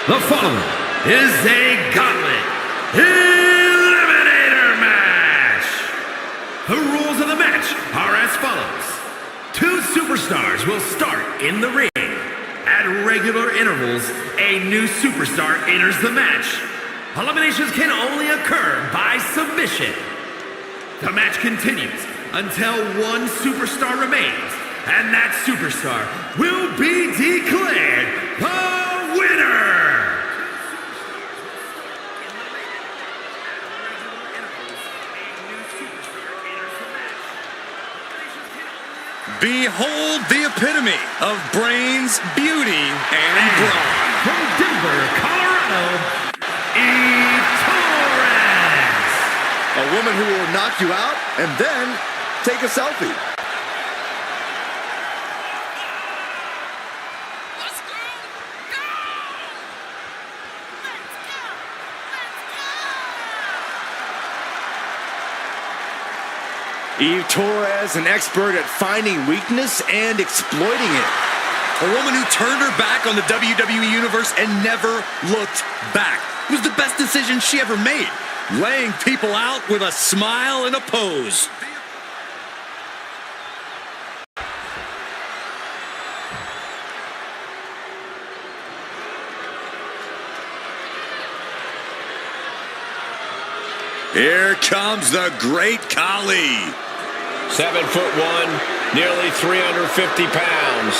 The following is a gauntlet eliminator match. The rules of the match are as follows. Two superstars will start in the ring. At regular intervals, a new superstar enters the match. Eliminations can only occur by submission. The match continues until one superstar remains, and that superstar will be declared the winner. Behold the epitome of brains, beauty, and brawn. From Denver, Colorado, Torres. A woman who will knock you out and then take a selfie. Let's go! Go! Let's go! Iyo Torres, an expert at finding weakness and exploiting it. A woman who turned her back on the WWE Universe and never looked back. It was the best decision she ever made. Laying people out with a smile and a pose. Here comes the great Khali. 7'1", nearly 350 pounds.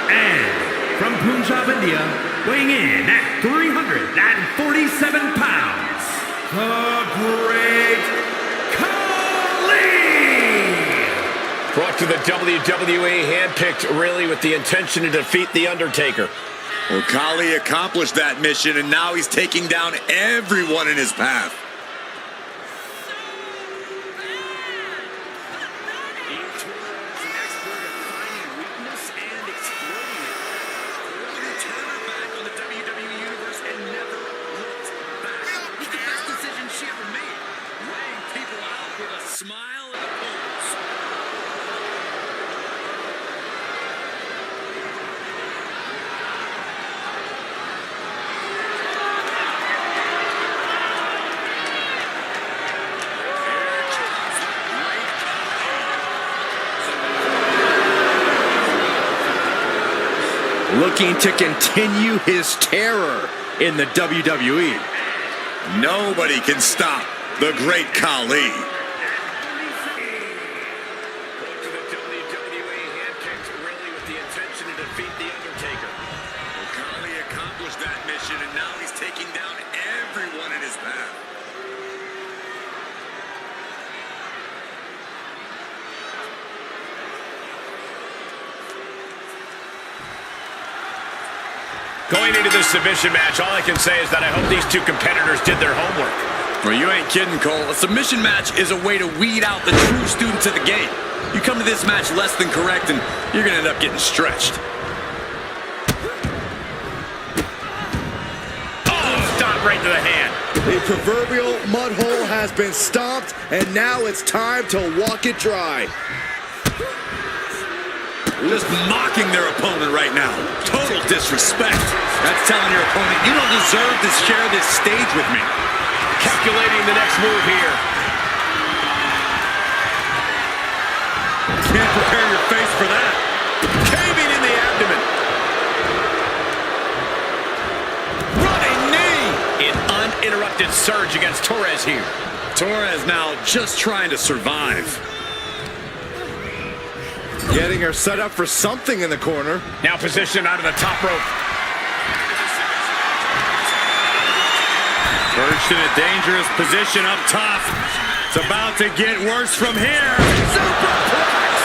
And from Punjab, India, weighing in at 347 pounds, the great Khali! Brought to the WWE, handpicked really with the intention to defeat The Undertaker. Well, Khali accomplished that mission, and now he's taking down everyone in his path. Looking to continue his terror in the WWE. Nobody can stop the great Khali. Khali accomplished that mission, and now he's taking down everyone in his path. Going into this submission match, all I can say is that I hope these two competitors did their homework. Well, you ain't kidding, Cole. A submission match is a way to weed out the true students of the game. You come to this match less than correct, and you're going to end up getting stretched. Oh, stop right to the hand. The proverbial mud hole has been stomped, and now it's time to walk it dry. Just mocking their opponent right now. Total disrespect. That's telling your opponent, you don't deserve to share this stage with me. Calculating the next move here. Can't prepare your face for that. Caving in the abdomen. Running knee. An uninterrupted surge against Torres here. Torres now just trying to survive. Getting her set up for something in the corner. Now positioned out of the top rope. Perched in a dangerous position up top. It's about to get worse from here. Superplex!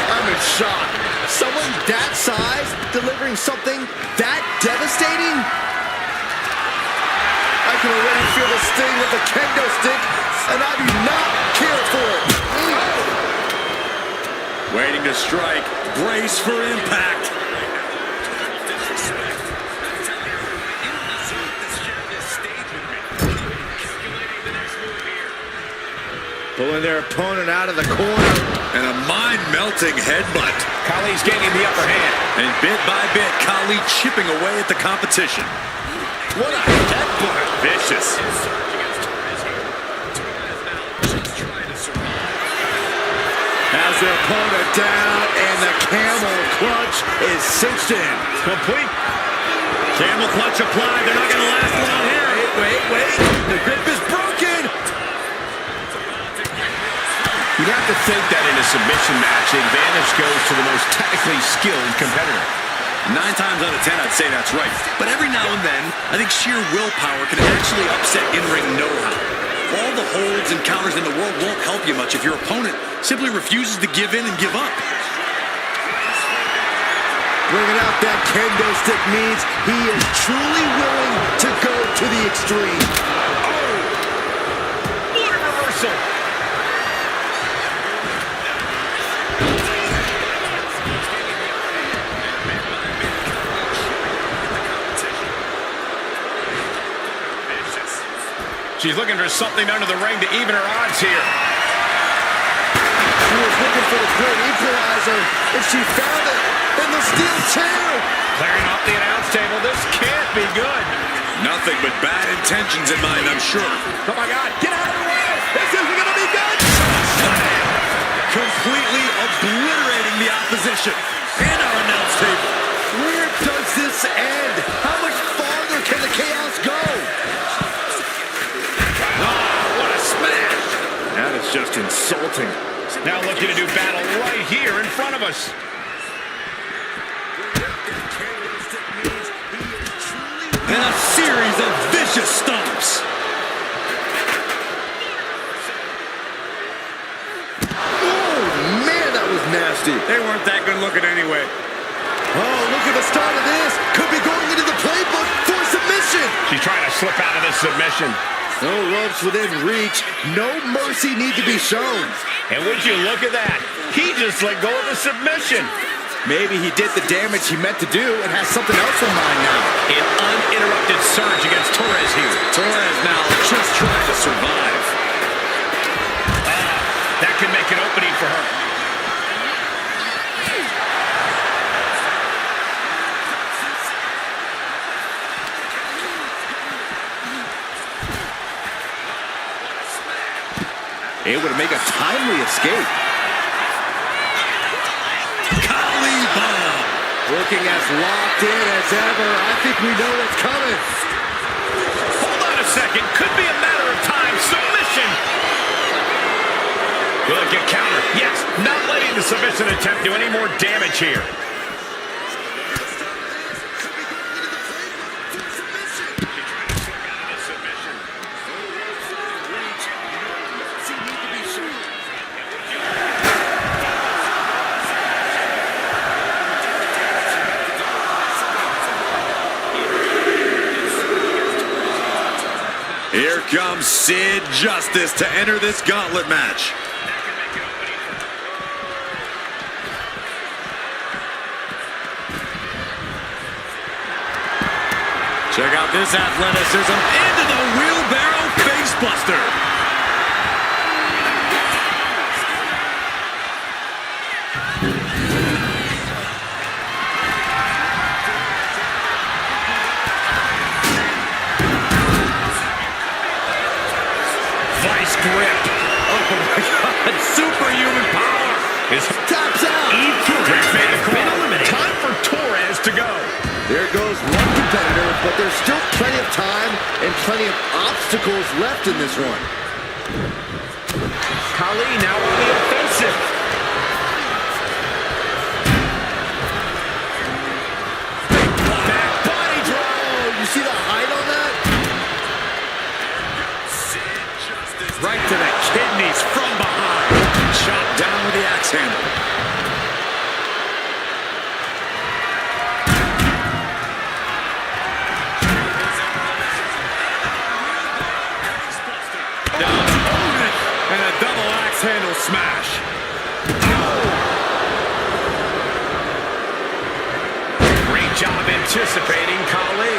I'm in shock. Someone that size delivering something that devastating? I can already feel the sting with the kendo stick, and I do not care for it. Waiting to strike. Brace for impact. Pulling their opponent out of the corner. And a mind-melting headbutt. Khali's gaining the upper hand. And bit by bit, Khali chipping away at the competition. What a headbutt. Vicious. Has their opponent down, and the camel clutch is cinched in. Complete. Camel clutch applied. They're not going to last long here. Wait. The grip is broken. You'd have to think that in a submission match, the advantage goes to the most technically skilled competitor. 9 times out of 10, I'd say that's right. But every now and then, I think sheer willpower can actually upset in-ring know-how. All the holds and counters in the world won't help you much if your opponent simply refuses to give in and give up. Bringing out that kendo stick means he is truly willing to go to the extreme. Oh! What a reversal! She's looking for something under the ring to even her odds here. She was looking for the great equalizer, and she found it in the steel chair. Clearing off the announce table. This can't be good. Nothing but bad intentions in mind, I'm sure. Oh, my God. Get out of the way. This isn't going to be good. Completely obliterating the opposition. And our announce table. Where does this end? How much farther can the chaos go? What a smash. That is just insulting. Now looking to do battle right here in front of us. And a series of vicious stomps. Oh, man, that was nasty. They weren't that good looking anyway. Oh, look at the start of this. Could be going into the playbook for submission. She's trying to slip out of this submission. No ropes within reach. No mercy need to be shown. And would you look at that? He just let go of the submission. Maybe he did the damage he meant to do and has something else in mind now. An uninterrupted surge against Torres here. Torres now just trying to survive. That could make an opening for her. Able to make a timely escape. Khali bomb. Looking as locked in as ever. I think we know what's coming. Hold on a second. Could be a matter of time. Submission. Will it get countered? Yes. Not letting the submission attempt do any more damage here. Here comes Sid Justice to enter this gauntlet match. Check out this athleticism into the wheelbarrow facebuster. Vice grip. Oh my God, superhuman power. Is Taps out. Torres made the call. Time for Torres to go. There goes one competitor, but there's still plenty of time and plenty of obstacles left in this one. Khali now on the offensive. Back body drop. Oh, you see the height on that? Right to the kidneys from behind. Shot down with the axe handle. And a double axe handle smash. Great job anticipating Khali.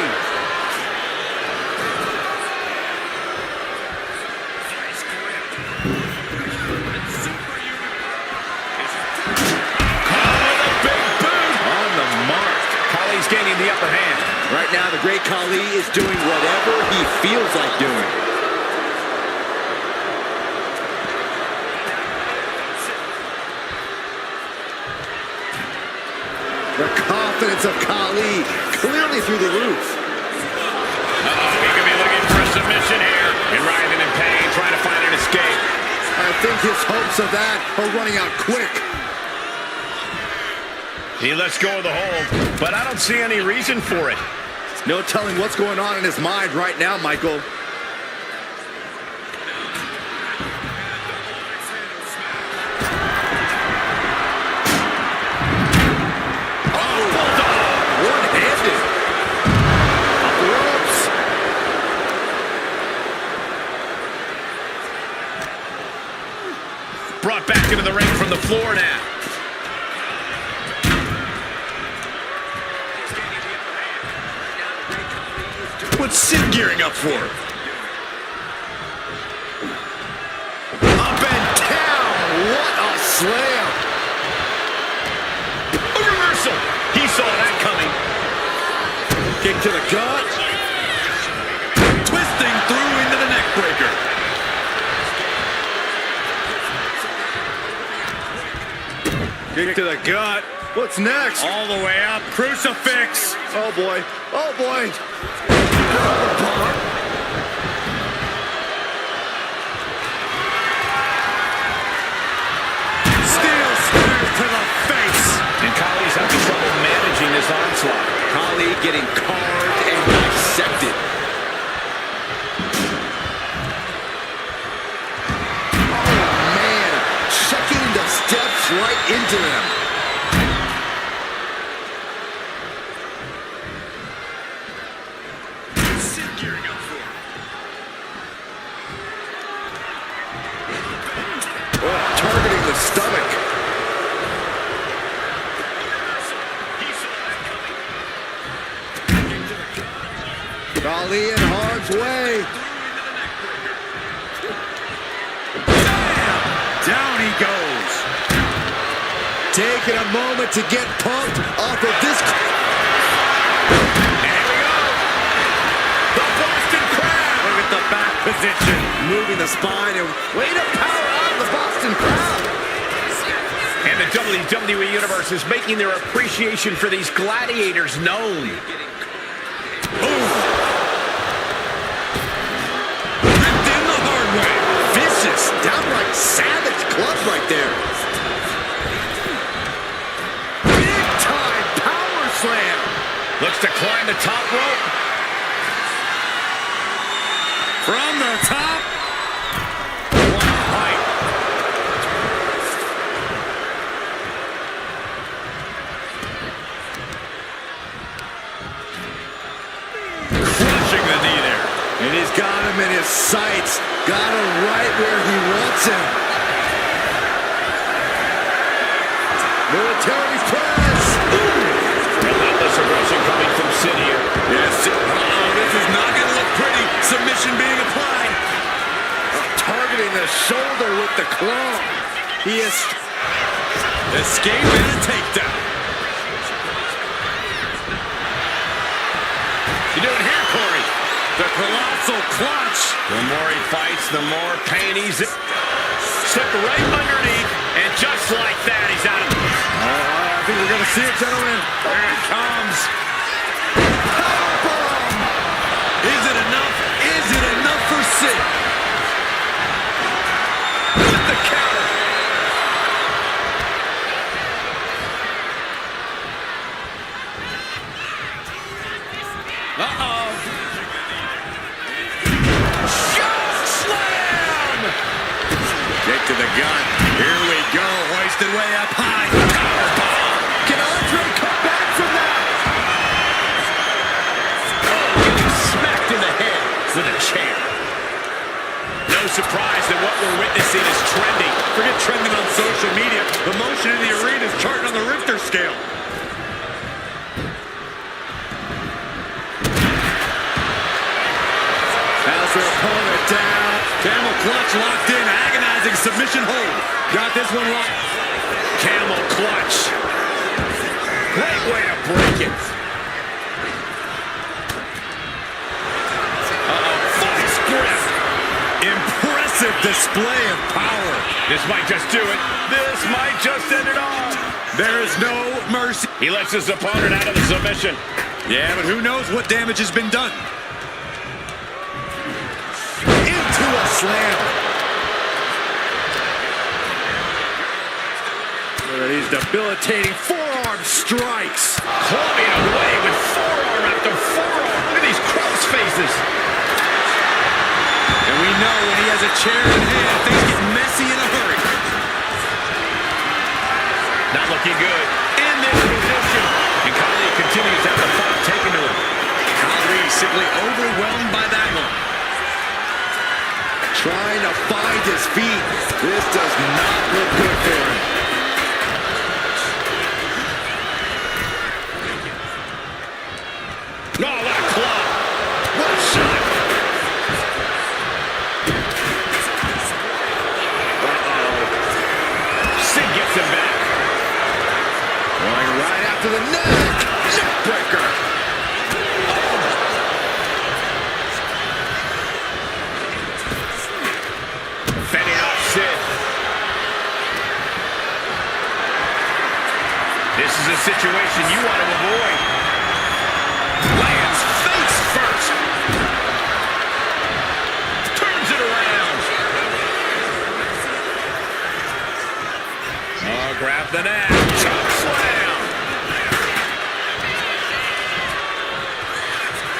Great Khali is doing whatever he feels like doing. The confidence of Khali clearly through the roof. He could be looking for a submission here. And writhing in pain, trying to find an escape. I think his hopes of that are running out quick. He lets go of the hold, but I don't see any reason for it. No telling what's going on in his mind right now, Michael. Brought back into the ring from the floor now. What's Sid gearing up for? Up and down. What a slam. A reversal. He saw that coming. Kick to the gut. Twisting through into the neck breaker. Kick to the gut. What's next? All the way up. Crucifix. Oh, boy. Oh, boy. Steel spear to the face. And Khali's having trouble managing this onslaught. Khali getting carved and dissected. Oh, man. Checking the steps right into them. Targeting the stomach. Khali in harm's way. Down he goes. Taking a moment to get pumped off of this. And here we go. The Boston Crab. Look at the back position. Moving the spine and way to power out the Boston Crab. And the WWE Universe is making their appreciation for these gladiators known. Ripped in the hard way. Vicious, downright savage club right there. Big time power slam. Looks to climb the top rope. From the top. What height. Crushing the knee there. And he's got him in his sights. Got him right where he wants him. Military press. Relentless aggression coming from Sid here. Yes. This is not going to look pretty. Submission being applied. Targeting the shoulder with the claw. He is Escape and a takedown. You doing here, Corey? The colossal clutch. The more he fights, the more pain he's in. Slipped right underneath, and just like that, he's out of it. I think we're going to see it, gentlemen. There it comes. Is it enough? Is it enough for Sid? With the counter. Uh-oh. Shock slam! Kick to the gut. Here we go. Hoisted way up high. Can Andre come back from that? Getting smacked in the head with a chair. No surprise that what we're witnessing is trending. Forget trending on social media. The motion in the arena is charting on the Richter scale. Has their opponent down. Camel clutch locked in. Agonizing submission hold. Got this one locked. Camel clutch. Great way to break it. display of power. This might just do it. This might just end it all. There is no mercy. He lets his opponent out of the submission. Yeah, but who knows what damage has been done. Into a slam. These debilitating forearm strikes. Clubbing away with forearm after forearm. Look at these cross faces. And we know when he has a chair in hand, things get messy in a hurry. Not looking good. In this position. And Khali continues to have the fight taken to him. Khali simply overwhelmed by that one. Trying to find his feet. This does not look good for him. Oh, what a club. What a shot. Sid gets him back. Going right after the neck. Neckbreaker. Fending off Sid. This is a situation you want to avoid. Lands face first. Turns it around. Oh, grab the neck. Choke slam.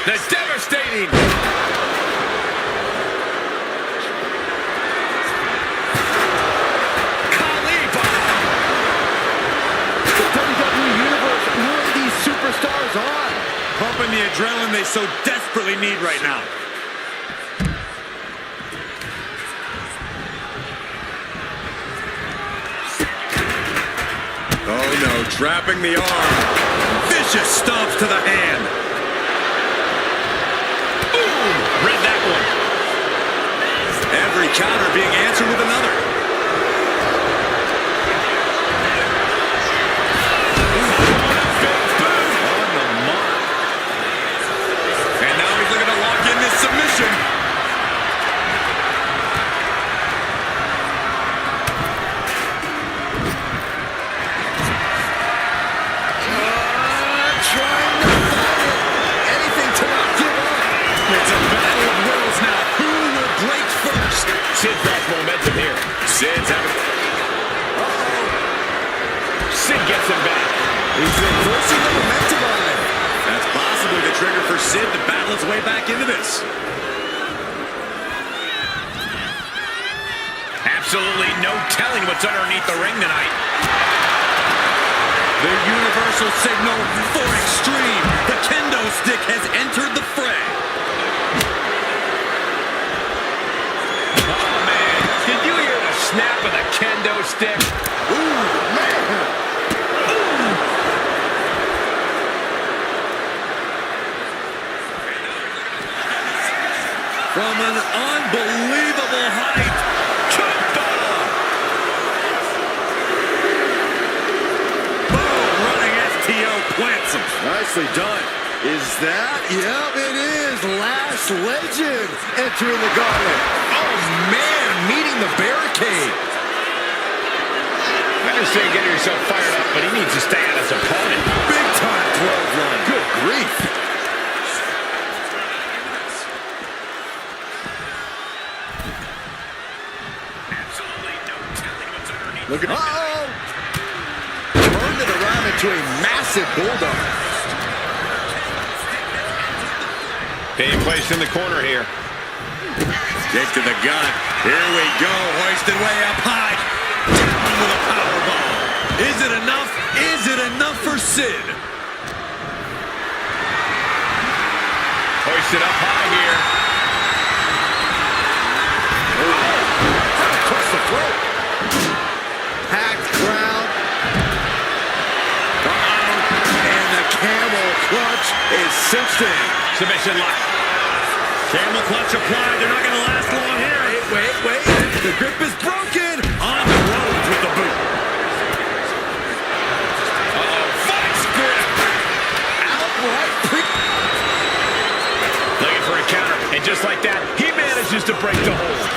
The devastating. Khali bomb. The WWE Universe, who are these superstars on? Pumping the adrenaline they so desperately need right now. Oh no, trapping the arm. Vicious stomps to the hand. Boom! Read that one. Every counter being answered with another. On the mark. And now he's looking to lock in this submission. Trying to find it. Anything to not give up. It's a battle of wills now. Who will break first? Sid lost momentum here. Sid's having... Sid gets him back. He's reversing the momentum on it. That's possibly the trigger for Sid to battle his way back into this. Absolutely no telling what's underneath the ring tonight. The universal signal for extreme. The kendo stick has entered the fray. Oh, man. Did you hear the snap of the kendo stick? Ooh, man. From an unbelievable height. Boom, running STO plants him. Nicely done. Is that? Yep, it is. Last Legend entering the gauntlet. Oh, man, meeting the barricade. I understand getting yourself fired up, but he needs to stay on his opponent. Big time 12 line. Good grief. Absolutely no telling what's underneath. Look at turned it around into a massive bulldog. Being placed in the corner here. Kick to the gut. Here we go. Hoisted way up high. Down with a power bomb. Is it enough? Is it enough for Sid? Hoisted up high here. Across the throat. Packed crowd. And the camel clutch is cinched in. Submission lock. Camel clutch applied. They're not going to last long here. Wait. The grip is broken. On the road with the boot. Vice grip. Outright Looking for a counter. And just like that, he manages to break the hold.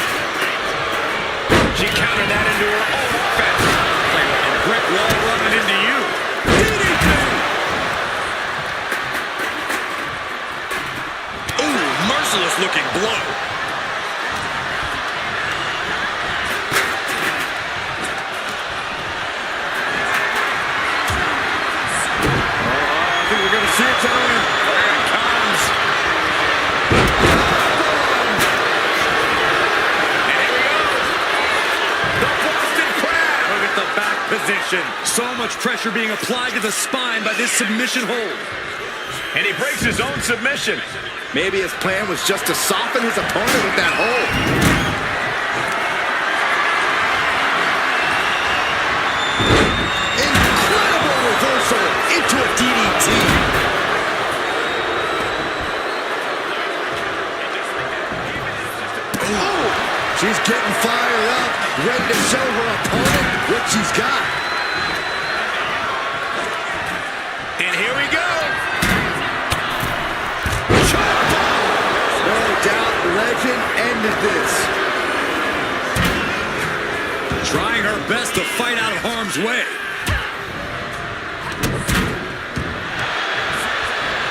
position. So much pressure being applied to the spine by this submission hold. And he breaks his own submission. Maybe his plan was just to soften his opponent with that hold. Incredible reversal into a DDT. Oh, she's getting fired up, ready to show her opponent what she's got. And here we go. No doubt legend ended this. Trying her best to fight out of harm's way.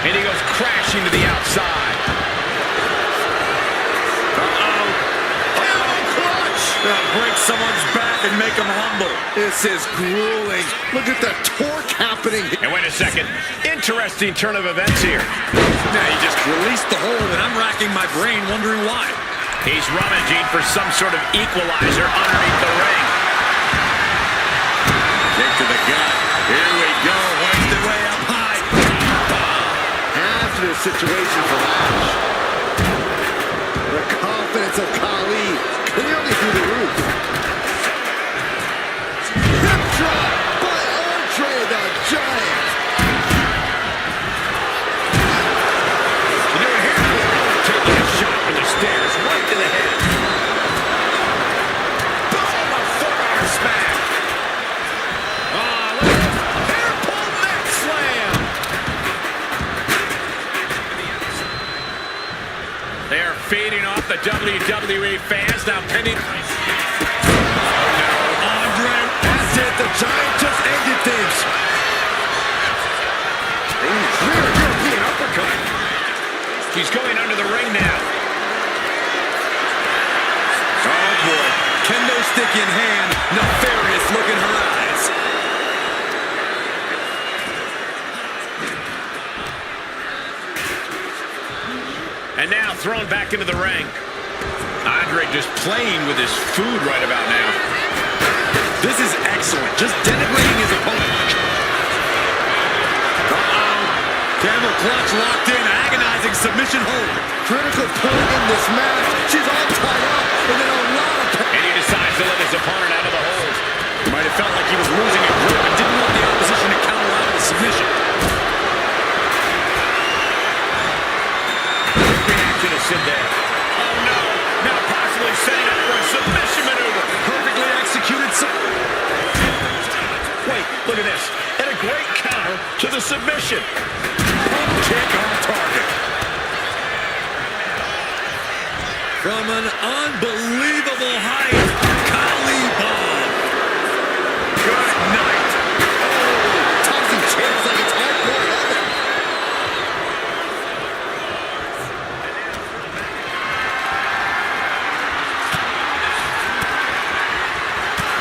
And he goes crashing to the outside. Break someone's back and make them humble. This is grueling. Look at the torque happening. And wait a second. Interesting turn of events here. Now he just released the hold, and I'm racking my brain wondering why. He's rummaging for some sort of equalizer underneath the ring. Kick to the gut. Here we go. Hoisted way up high. After the situation for Ash. The confidence of Khali clearly through the roof. Hip drop by Andre the Giant. You do it here. Taking a shot from the stairs right to the head. Boom! A forearm smash. Oh, look at this. Hair pull neck slam. They are feeding off the WWE fans now pending. Andre, That's it. The Giant just ended things. Rear European uppercut. He's going under the ring now. oh boy. Kendo stick in hand. Nefarious look in her eyes. And now thrown back into the ring. Andre just playing with his food right about now. This is excellent. Just denigrating his opponent. Camel clutch locked in. Agonizing submission hold. Critical point in this match. She's all tied up. And then a lot of... And he decides to let his opponent out of the hold. He might have felt like he was losing a grip and didn't want the opposition to counter out of the submission. Reaction to Sid there. Oh no! Now possibly setting up for a submission maneuver. Perfectly executed. Wait, look at this. And a great counter to the submission. Kick on target. From an unbelievable height, Khali bomb. Good night. Tossing chairs like it's hardcore heaven.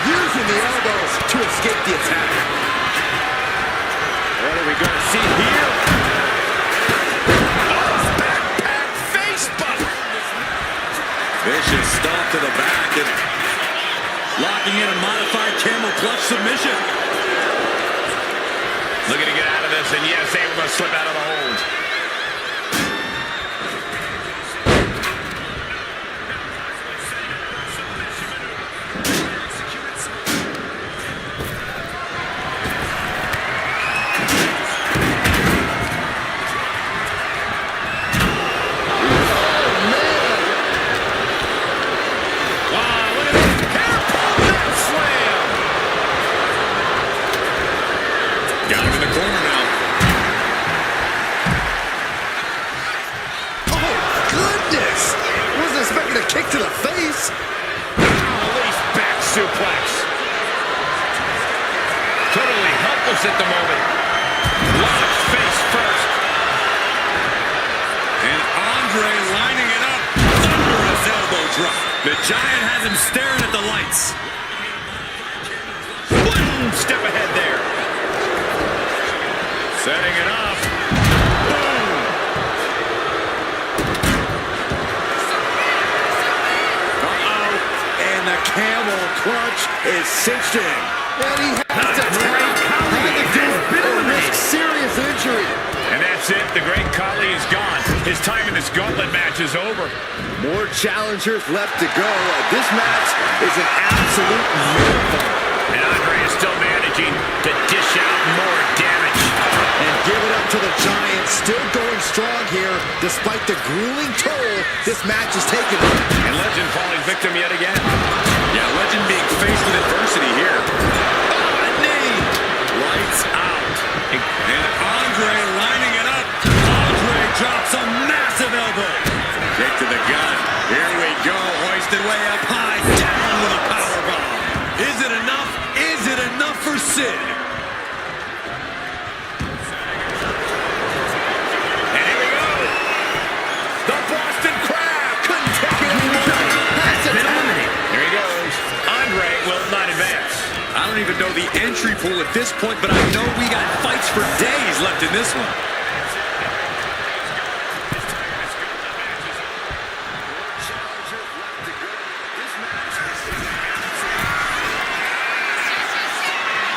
Using the elbows to escape the attack. What are we going to see here? Oh, backpack face bump. Vicious stomp to the back and locking in a modified camel clutch submission. Looking to get out of this, and yes, able to slip out of the hold. Kick to the face. Release back suplex. Totally helpless at the moment. Launch face first. And Andre lining it up. Thunderous elbow drop. The Giant has him staring at the lights. One step ahead there. Setting it up. The camel clutch is cinched in. And he has to tap. Had to do it or risk serious injury. And that's it. The great Khali is gone. His time in this gauntlet match is over. More challengers left to go. This match is an absolute marathon. And Andre is still managing to dish out more damage. And give it up to the Giants, still going strong here, despite the grueling toll this match is taking. And Legend falling victim yet again. Yeah, Legend being faced with adversity here. Oh, a knee! Lights out. And Andre lining it up. Andre drops a massive elbow. Kick to the gut. Here we go. Hoisted way up high. Down with a powerbomb. Is it enough? Is it enough for Sid? And here we go. The Boston Crab couldn't take it anymore. That's an eliminate. Here he goes. Andre will not advance. I don't even know the entry pool at this point, but I know we got fights for days left in this one.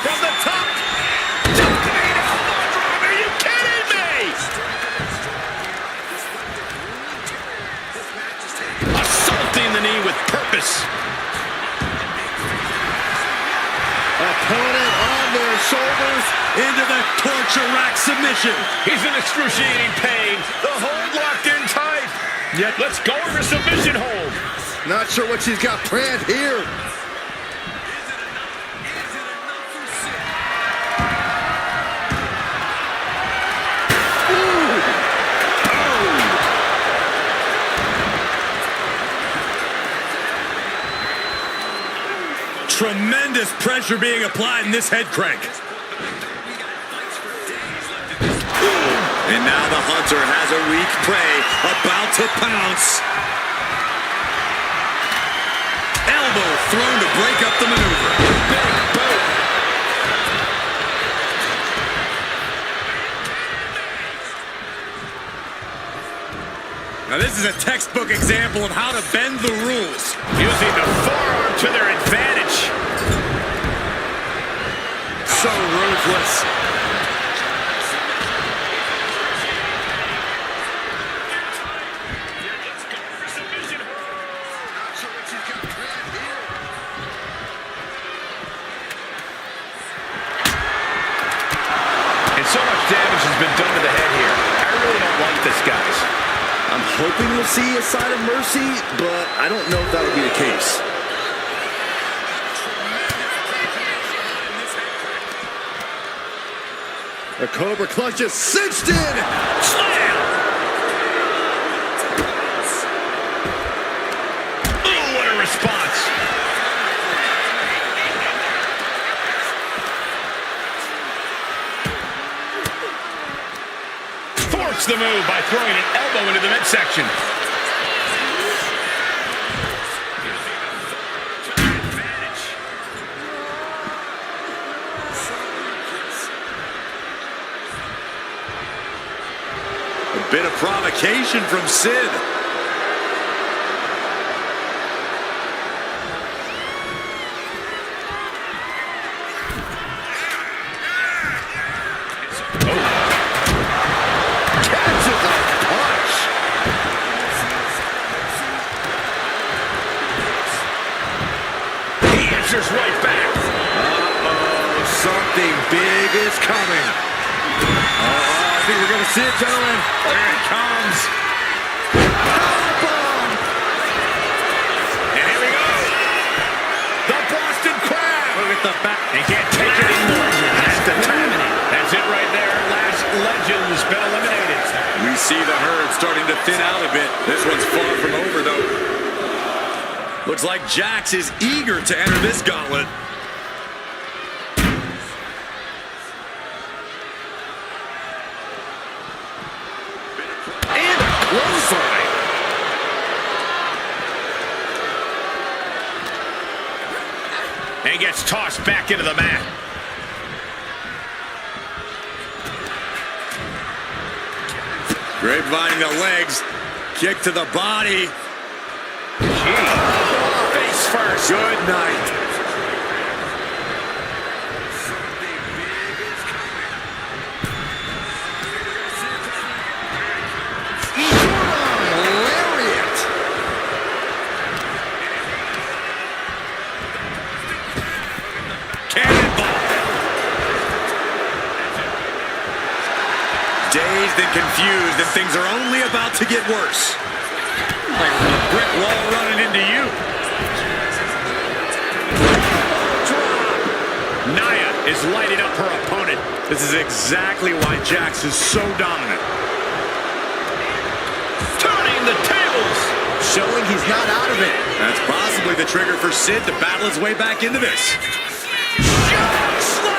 From the top. Jumping elbow drop. Are you kidding me? Assaulting the knee with purpose. Opponent on their shoulders. Into the torture rack submission. He's in excruciating pain. The hold locked in tight. Yet let's go for submission hold. Not sure what she's got planned here. Tremendous pressure being applied in this head crank. And now the Hunter has a weak prey, about to pounce. Elbow thrown to break up the maneuver. Big boot. Now this is a textbook example of how to bend the rules. Using the forearm to their advantage. So ruthless. And so much damage has been done to the head here. I really don't like this, guys. I'm hoping we'll see a side of mercy, but I don't know if that'll be the case. The Cobra Clutch is cinched in. Slam! Oh, what a response. Forced the move by throwing an elbow into the midsection. A bit of provocation from Sid. Right back. Something big is coming. I think we're going to see it, gentlemen. Here it comes. Powerbomb. And here we go. The Boston Crab. Look at the back. He can't take it anymore. That's the terminate. That's it right there. Last Legend's been eliminated. We see the herd starting to thin out a bit. This one's far from over, though. Looks like Jax is eager to enter this gauntlet. And clothesline. And gets tossed back into the mat. Grapevining the legs. Kick to the body. Face first. Good night. cannonball. Dazed and confused, and things are only about to get worse. Like a brick wall running into you. Nia is lighting up her opponent. This is exactly why Jax is so dominant. Turning the tables. Showing he's not out of it. That's possibly the trigger for Sid to battle his way back into this. Shock slam.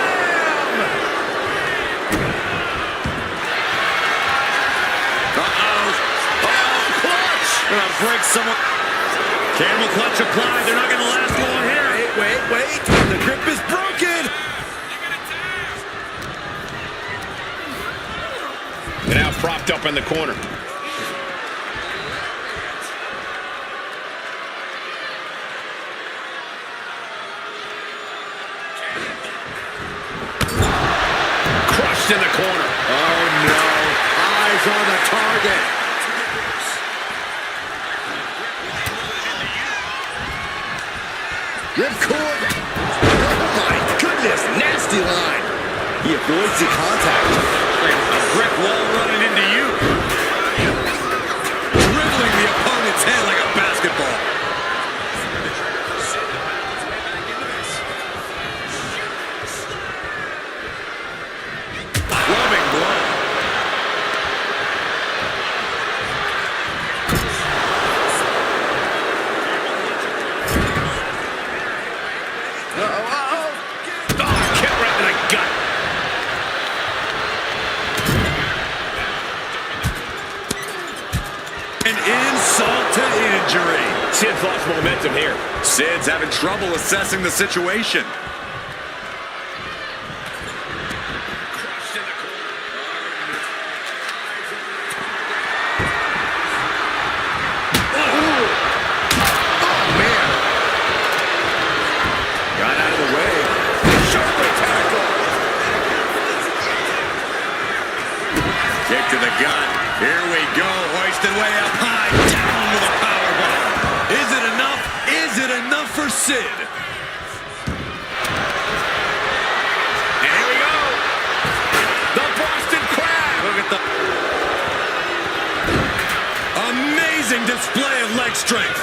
Clutch! Gonna break someone. Camel clutch applied. They're not gonna last long here. Wait. The grip is broken. They're now propped up in the corner. Crushed in the corner. Oh no. Eyes on the target. Ripcord. Oh my goodness. Nasty line. He avoids the contact. Like a brick wall running into you. Dribbling the opponent's head like a basketball. Clubbing blow. Kick right in the gut. An insult to injury. Sid's lost momentum here. Sid's having trouble assessing the situation. Kick to the gut. Here we go. Hoisted way up high. Down with a powerbomb. Is it enough? Is it enough for Sid? And here we go. The Boston Crab. Look at the amazing display of leg strength.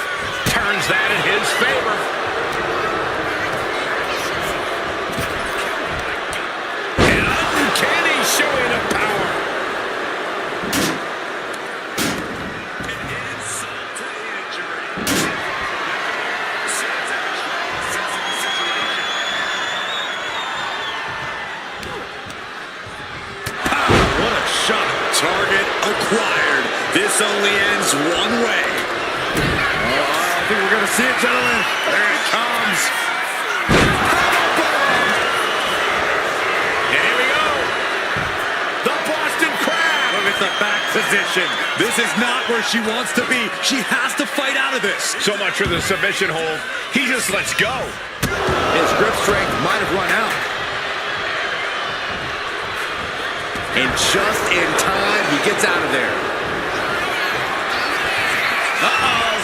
Turns that in his favor. An uncanny showing of power. Target acquired. This only ends one way. I think we're going to see it, gentlemen. There it comes. And here we go. The Boston Crab. Look at the back position. This is not where she wants to be. She has to fight out of this. So much for the submission hold. He just lets go. His grip strength might have run out. And just in time, he gets out of there. Uh-oh.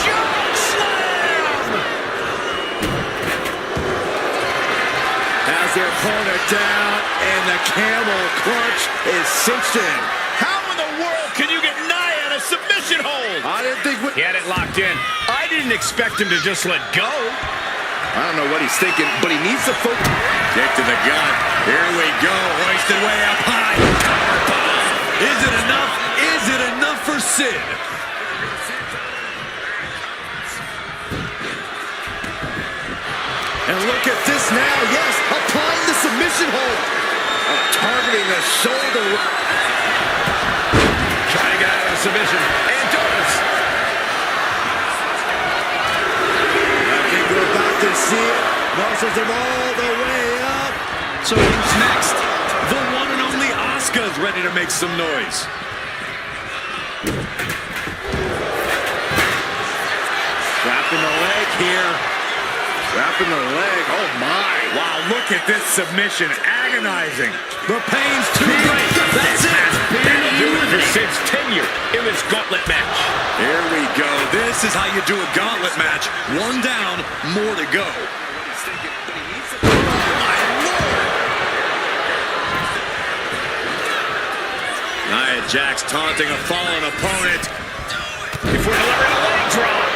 Shock slam. Has their opponent down, and the camel clutch is cinched in. How in the world can you get Nia in a submission hold? I didn't think... He had it locked in. I didn't expect him to just let go. I don't know what he's thinking, but he needs to focus. Kick to the gut. Here we go. Hoisted way up high. Powerbomb. Is it enough? Is it enough for Sid? And look at this now. Yes, applying the submission hold. Targeting the shoulder. Trying to get out of the submission. And does. I think we're about to see it. Muscles him all the way up. So who's next? The one and only Asuka is ready to make some noise. Wrapping the leg here. Wrapping the leg. Oh, my. Wow, look at this submission. agonizing. The pain's too great. That's it. That'll do it for Sid's tenure in this gauntlet match. Here we go. This is how you do a gauntlet match. One down, more to go. Nia Jax taunting a fallen opponent. Before delivering a leg drop.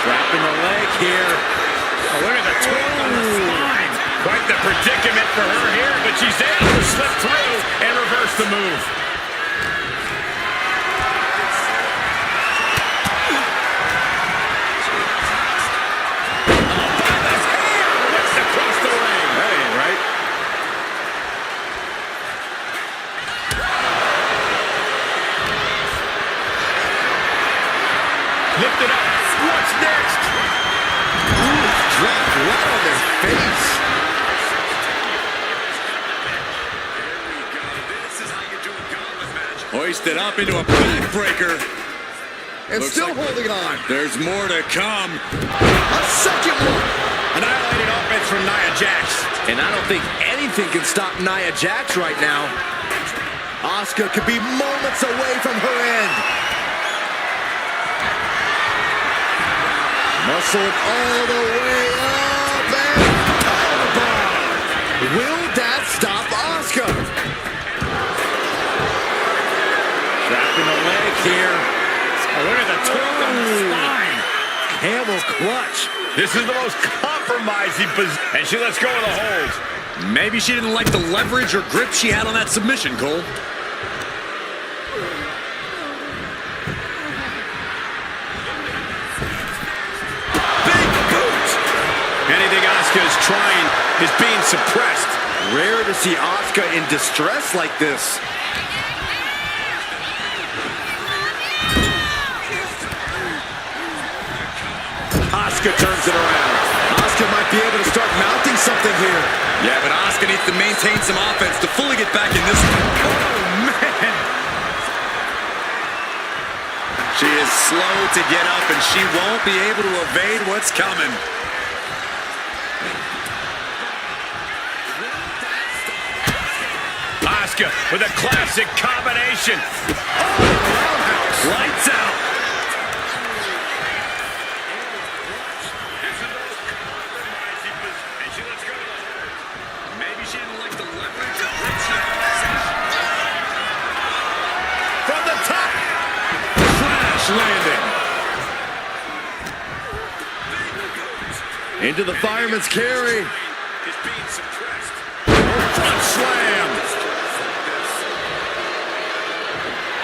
Wrapping the leg here. Oh, look at the twirl on the spine. Quite the predicament for her here, but she's able to slip through and reverse the move. Lifted up. What's next? Ooh, dropped right on their face. This is how you do a gauntlet match. Hoisted up into a backbreaker. And Looks still like holding on. There's more to come. A second one. Annihilated offense from Nia Jax. And I don't think anything can stop Nia Jax right now. Asuka could be moments away from her end. Muscled all the way up and powerbomb. Will that stop Asuka? Trapped in the leg here. Oh, look at the twirl on the spine. Camel clutch. This is the most compromising position. And she lets go of the hold. Maybe she didn't like the leverage or grip she had on that submission, Cole. Anything Asuka is trying is being suppressed. Rare to see Asuka in distress like this. Asuka turns it around. Asuka might be able to start mounting something here. Yeah, but Asuka needs to maintain some offense to fully get back in this one. Oh, man. She is slow to get up, and she won't be able to evade what's coming. Asuka with a classic combination. Oh, roundhouse. Lights out. Maybe she didn't like the leverage. From the top. Crash landing. Into the fireman's carry. Is being suppressed. Front slam.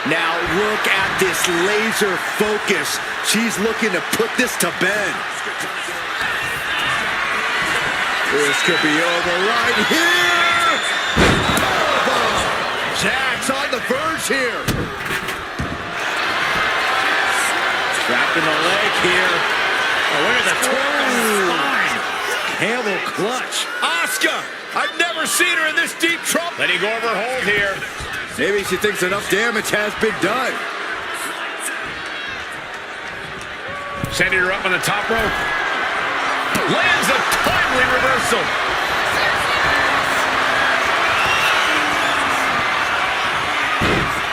Now look at this laser focus. She's looking to put this to bed. This could be over right here. Powerbomb. Jax on the verge here. Trapped in the leg here. Oh, look at the twirl on the spine. Camel clutch. Asuka, I've never seen her in this deep trouble. Letting go of her hold here. Maybe she thinks enough damage has been done. Sending her up on the top rope. Lands a timely reversal.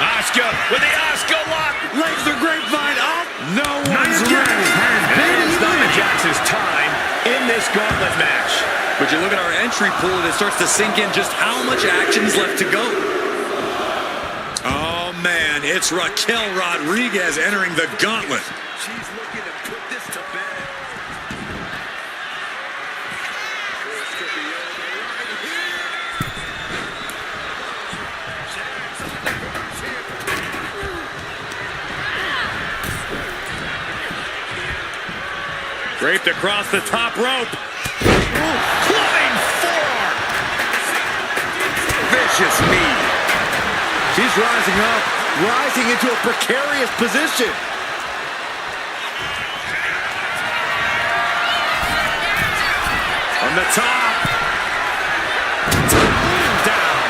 Asuka with the Asuka lock. Lays the grapevine up. No one's Nia Jax ready. has Nia Jax's time in this gauntlet match. But you look at our entry pool and it starts to sink in just how much action is left to go. Oh, man, it's Raquel Rodriguez entering the gauntlet. She's looking to put this to bed. This could be over right here. Jax on the verge here. Draped across the top rope. Flying forearm. Vicious knee. She's rising up, rising into a precarious position. On the top. Down.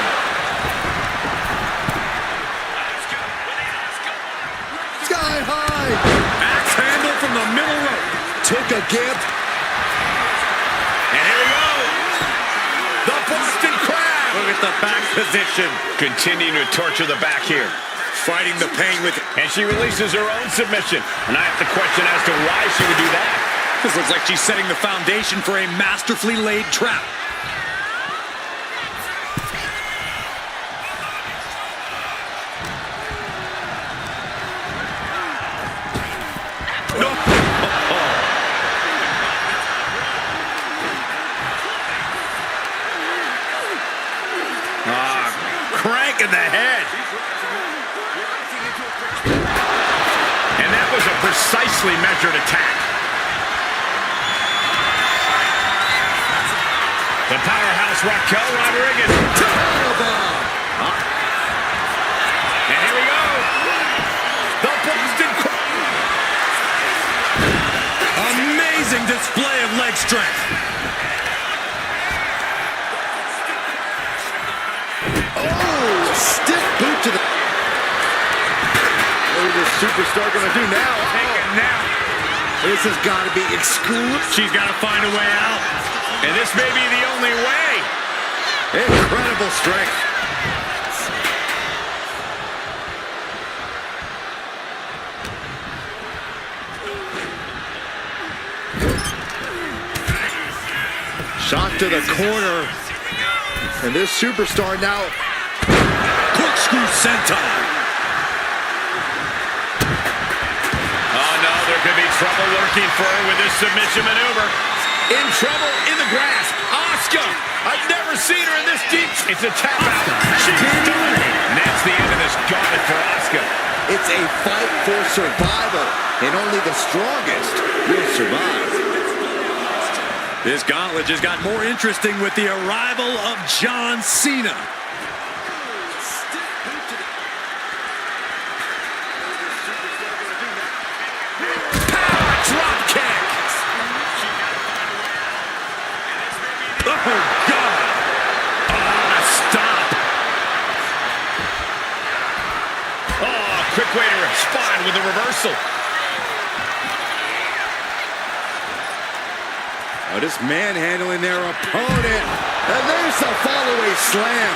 Sky high. Axe handle from the middle rope. took a gift. And here we go. The Boston Crab. Look at the back position. Continuing to torture the back here. Fighting the pain with it. And she releases her own submission. And I have to question as to why she would do that. This looks like she's setting the foundation for a masterfully laid trap. No. Crank in the head. And that was a precisely measured attack. The powerhouse Raquel Rodriguez. And here we go. The Boston Crab. Amazing display of leg strength. Oh, stiff boot to the... What is this superstar going to do now? Take it now. This has got to be exclusive. She's got to find a way out. And this may be the only way. Incredible strength. Shot to the corner. And this superstar now... Corkscrew senton. Oh, no, there could be trouble lurking for her with this submission maneuver. In trouble in the grasp. Asuka. I've never seen her in this deep. It's a tap out. She's done it. And that's the end of this gauntlet for Asuka. It's a fight for survival, and only the strongest will survive. This gauntlet just got more interesting with the arrival of John Cena. Drop kick. Oh, God. Oh, stop. Oh, quick way to respond with a reversal. Oh, just manhandling their opponent. And there's the follow-away slam.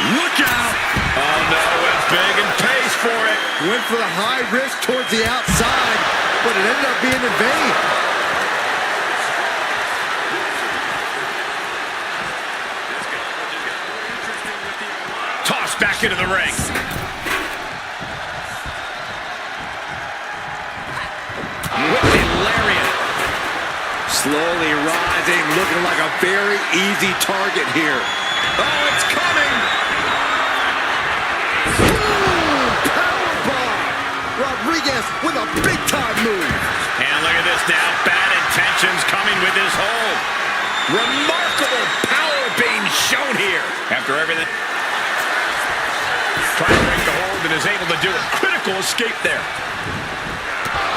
Look out! Oh, no, went big and pays for it. Went for the high risk towards the outside, but it ended up being in vain. Tossed back into the ring. Whipping lariat. Slowly rising, looking like a very easy target here. Oh, it's coming. Powerbomb! Rodriguez with a big-time move. And look at this now. Bad intentions coming with his hold. Remarkable power being shown here. After everything. Trying to break the hold and is able to do it. Critical escape there.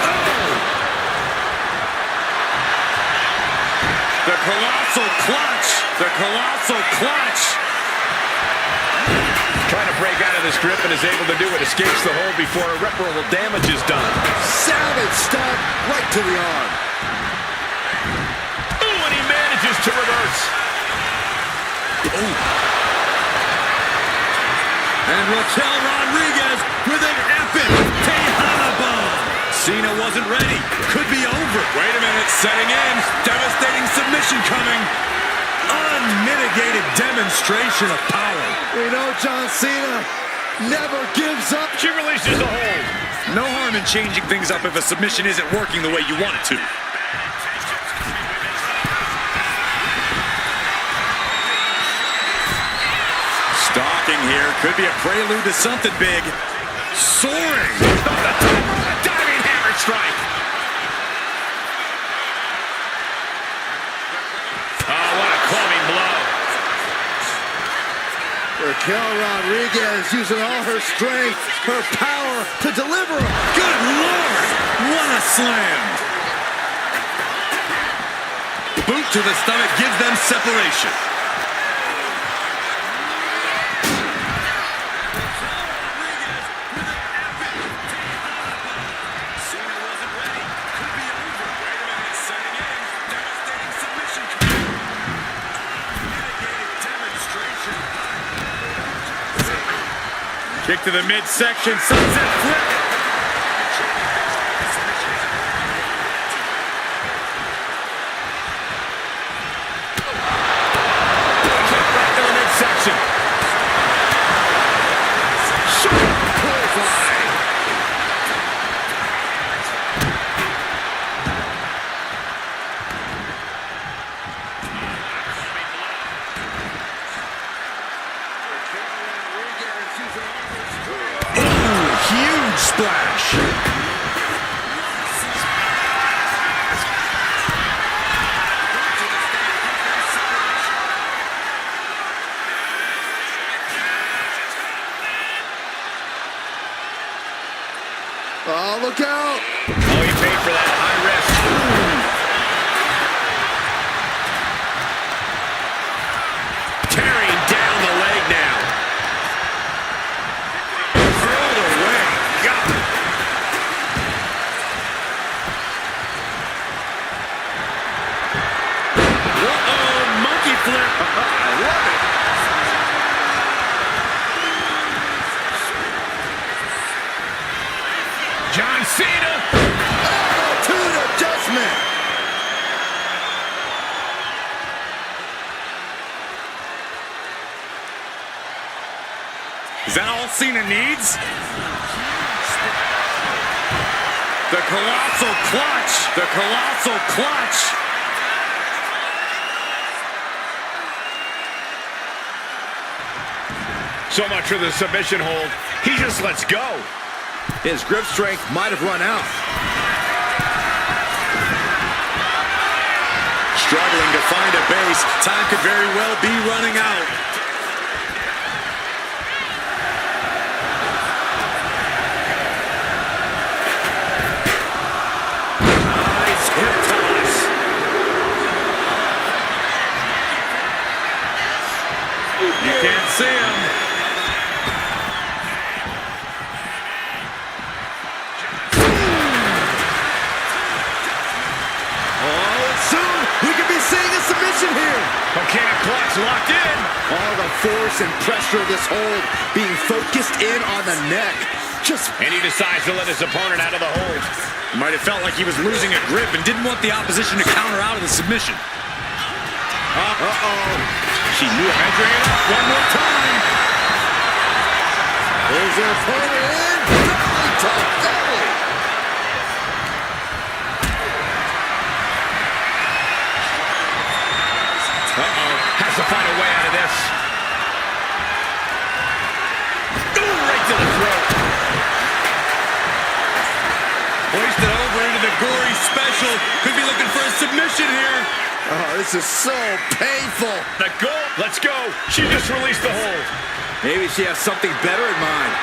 Oh! The colossal clutch. The colossal clutch. Trying to break out of this grip and is able to do it. Escapes the hold before irreparable damage is done. Savage stop right to the arm. Ooh, and he manages to reverse. Ooh. And Raquel Rodriguez with an epic Tejana bomb. Cena wasn't ready. Could be over. Wait a minute. Setting in. Devastating submission coming. Unmitigated demonstration of power. We know John Cena never gives up. She releases the hold. No harm in changing things up if a submission isn't working the way you want it to. Stalking here. Could be a prelude to something big. Soaring. On the top. Diving hammer strike. Oh, what a clubbing blow. Raquel Rodriguez using all her strength, her power to deliver. Good Lord. What a slam. Boot to the stomach gives them separation. Kick to the midsection, sunset flip. Kick back to the midsection. Huge splash. Oh, look out! Oh, he paid for that high risk. Tearing down the leg now. Hurled away. God. Uh-oh, monkey flip. I love it. John Cena. Attitude adjustment. Is that all Cena needs? The colossal clutch. The colossal clutch. So much for the submission hold. He just lets go. His grip strength might have run out. Struggling to find a base. Time could very well be running out. Nice hip toss. You can't see him. We could be seeing a submission here. Volcanic clutch locked in. All the force and pressure of this hold being focused in on the neck. And he decides to let his opponent out of the hold. Might have felt like he was losing a grip and didn't want the opposition to counter out of the submission. Uh-oh. She knew it. Measuring it up one more time. There's their opponent in. Belly to belly. Has to find a way out of this. Ooh, right to the throat. Hoisted over into the gory special. Could be looking for a submission here. Oh, this is so painful. The goal. Let's go. She just released the hold. Maybe she has something better in mind.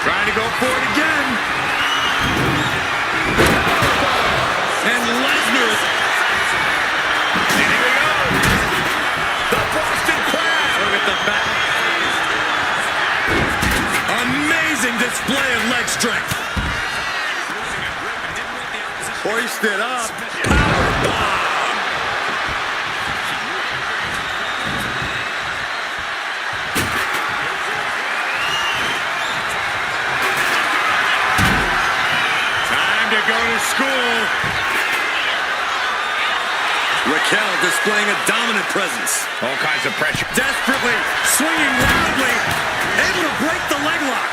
Trying to go for it again. And Lesnar. And here we go. The Boston Crab. Look at the back. Amazing display of leg strength. Hoisted up. Power bomb. Time to go to school. Raquel displaying a dominant presence. All kinds of pressure. Desperately swinging wildly. Able to break the leg lock.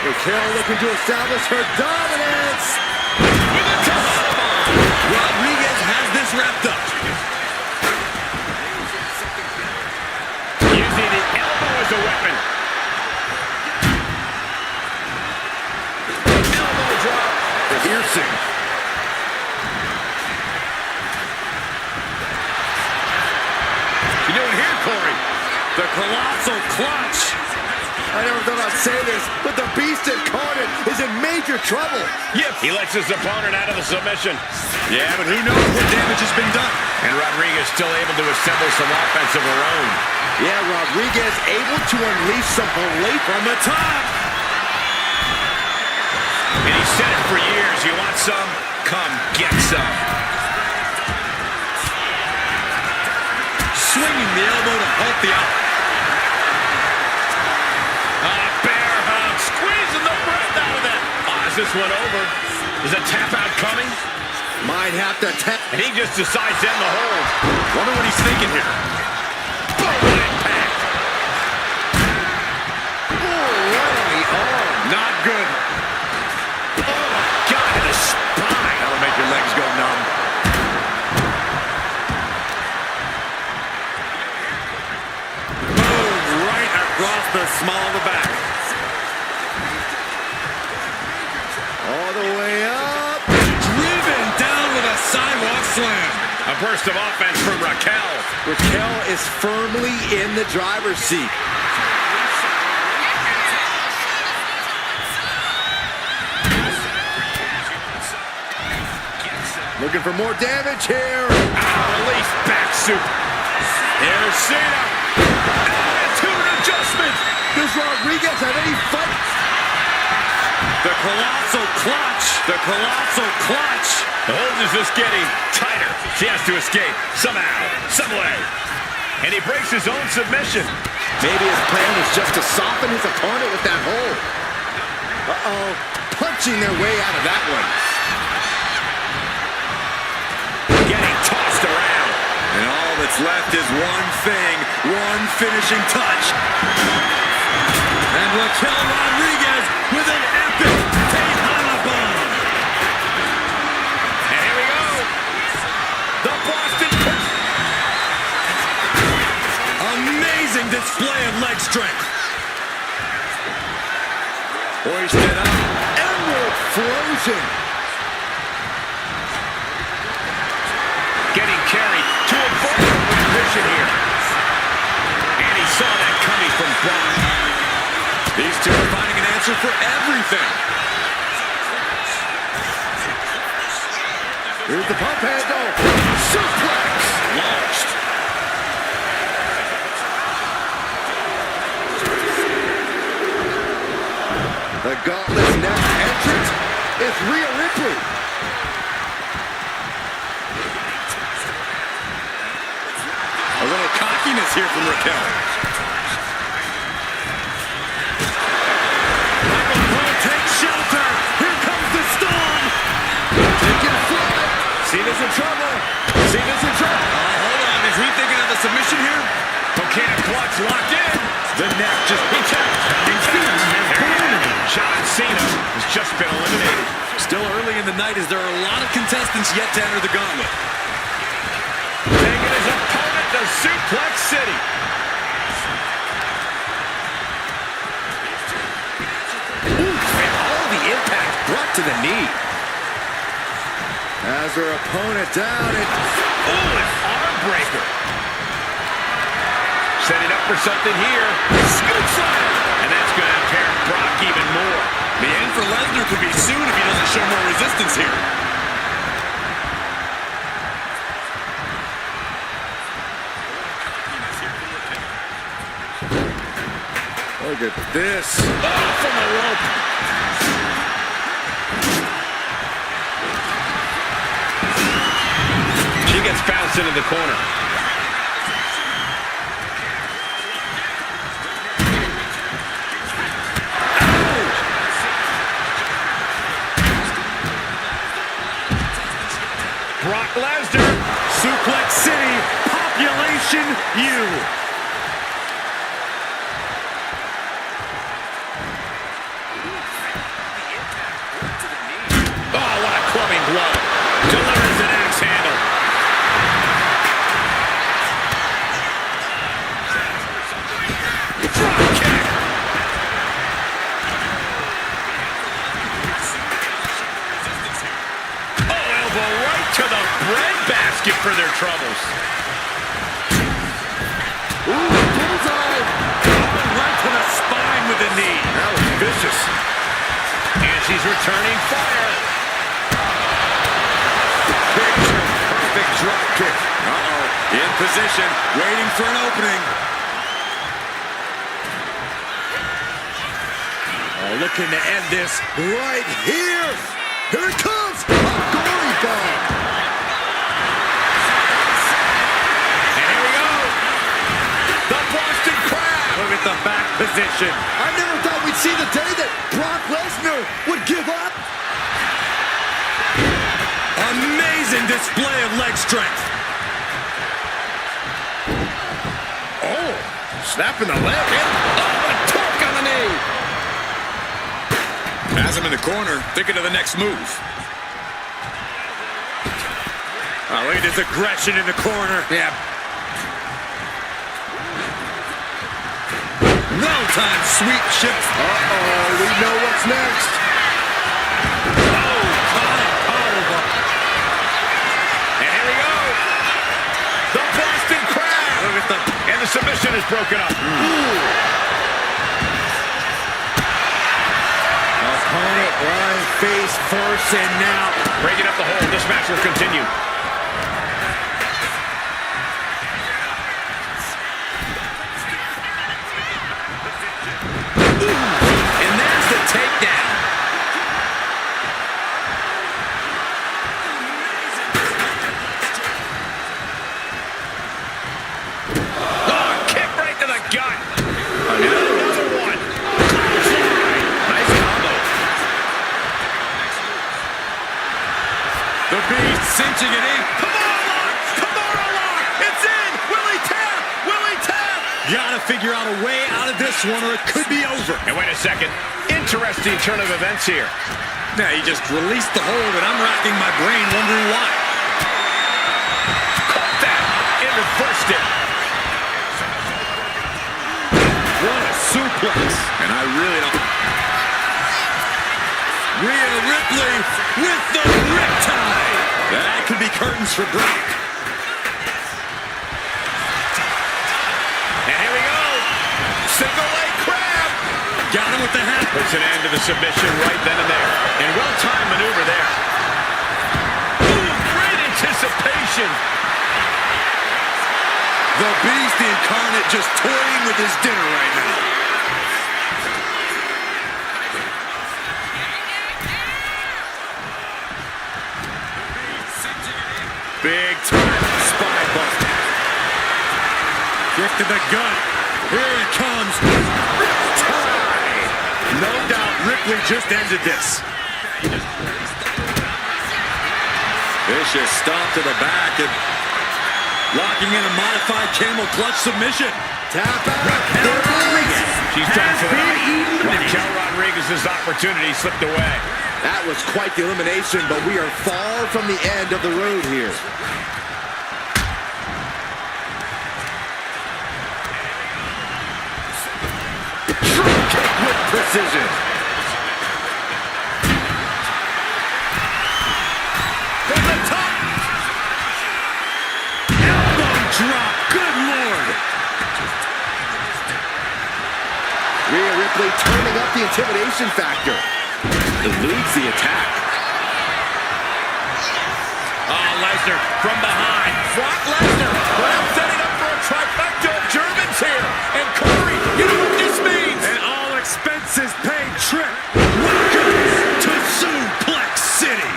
Raquel looking to establish her dominance. With a toe. Rodriguez has this wrapped up. Using the elbow as a weapon. Elbow drop. Piercing. You doing here, Corey? The colossal clutch. I never thought I'd say this, but the beast incarnate is in major trouble. Yep, he lets his opponent out of the submission. Yeah, but who knows what damage has been done. And Rodriguez still able to assemble some offense of her own. Yeah, Rodriguez able to unleash some belief From the top. And he said it for years. You want some? Come get some. Swinging the elbow to halt the out. Bear hug, squeezing the breath out of that. Is this one over? Is a tap out coming? might have to tap. And he just decides to end the hold. Wonder what he's thinking here. Boom, impact. Oh, right on the arm. Not good. Oh, my God, in the spine. That'll make your legs go numb. Boom, right across the small of the back. All the way up. Driven down with a sidewalk slam. A burst of offense from Raquel. Raquel is firmly in the driver's seat. Looking for more damage here. Release back soup. Here's Cena. Attitude adjustment. Does Rodriguez have any fight? The colossal clutch. The colossal clutch. The hold is just getting tighter. She has to escape somehow, some way. And he breaks his own submission. Maybe his plan was just to soften his opponent with that hold. Uh-oh. Punching their way out of that one. Getting tossed around. And all that's left is one thing, one finishing touch. And Raquel Rodriguez with an epic Tejana bomb. And here we go. The Boston. Amazing display of leg strength. Hoisted up. Emerald frozen. Getting carried to a vulnerable position here. And he saw that coming from Bron. These two are finding an answer for everything. Here's the pump handle. Suplex. Launched. The Gauntlet's next entrant is Rhea Ripley. A little cockiness here from Raquel. Take shelter. Here comes the storm. Taking flight. Cena's in trouble. Cena's in trouble. Hold on. Is he thinking of the submission here? Okay, clutch locked in. The neck just John Cena has just been eliminated. Still early in the night as there are a lot of contestants yet to enter the gauntlet. Taking his opponent to Suplex City. And all the impact brought to the knee. Has her opponent down and... Oh, an arm breaker. Setting up for something here. Scoop slam. And that's going to impair Brock even more. The end for Lesnar could be soon if he doesn't show more resistance here. Look at this. Oh, from the rope. She gets bounced into the corner. Brock Lesnar. Suplex City, population U. Oh, what a clubbing blow. Delivers an axe handle. Drop kick. Oh, elbow right to the breadbasket for their troubles. Ooh, bullseye. Right to the spine with the knee. That was vicious. And she's returning fire. Picture perfect drop kick. Uh-oh. In position, waiting for an opening. Oh, looking to end this right here. Here it comes. A gory bomb. And here we go. The Boston Crab. Look at the back position. I never thought we'd see the day that Brock Lesnar would give up. Amazing display of leg strength. Oh, snapping the leg. Oh, a torque on the knee. Has him in the corner, thinking of the next move. Oh, look at his aggression in the corner. Yeah. Well-timed sweep shift. Uh-oh, we know what's next. And here we go. The Boston Crab. Look at and the submission is broken up. Opponent lying face first, and now Breaking up the hold. This match will continue. And there's the takedown. Oh, kick right to the gut. Another one. Nice combo. The Beast cinching it in. Kimura lock. It's in. Will he tap? Will he tap? Gotta figure out a way out of this one or it could be over. And wait a second. Interesting turn of events here. Now he just released the hold and I'm racking my brain wondering why. Caught that. And reversed it. What a suplex. And I really don't... Rhea Ripley with the riptide. That could be curtains for Brock. And here we go. Single leg crab. Got him with the hat. Puts an end to the submission right then and there. And well-timed maneuver there. Ooh, great anticipation. The Beast incarnate just toying with his dinner right now. Big time spine buster. Kick to the gut. Here it comes. Riptide. No doubt Ripley just ended this. Vicious stomp to the back and locking in a modified camel clutch submission. tap out. Raquel Rodriguez. She's done for the night. Raquel Rodriguez's opportunity slipped away. That was quite the elimination, but we are far from the end of the road here. Drop kick with precision. From the top. Elbow drop. Good Lord. Rhea Ripley turning up the intimidation factor. Eludes the attack. Oh, Lesnar from behind. Brock Lesnar. Well, setting up for a trifecta of Germans here. And Corey, you know what this means. An all-expenses paid trip. Welcome to Suplex City.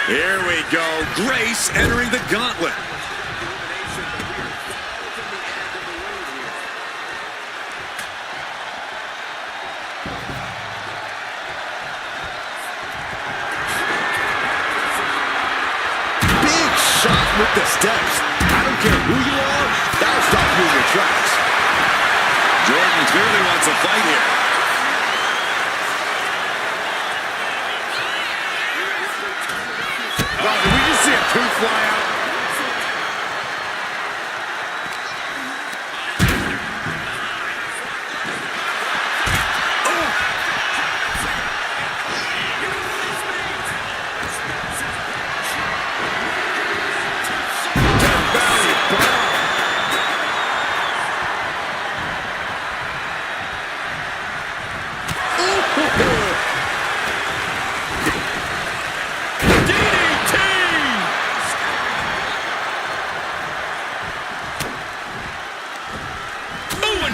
Here we go. Grace entering the gauntlet. Big shot with the steps. I don't care who you are, that'll stop you in your tracks. Jordan clearly wants a fight here. Wow, did we just see a tooth fly out?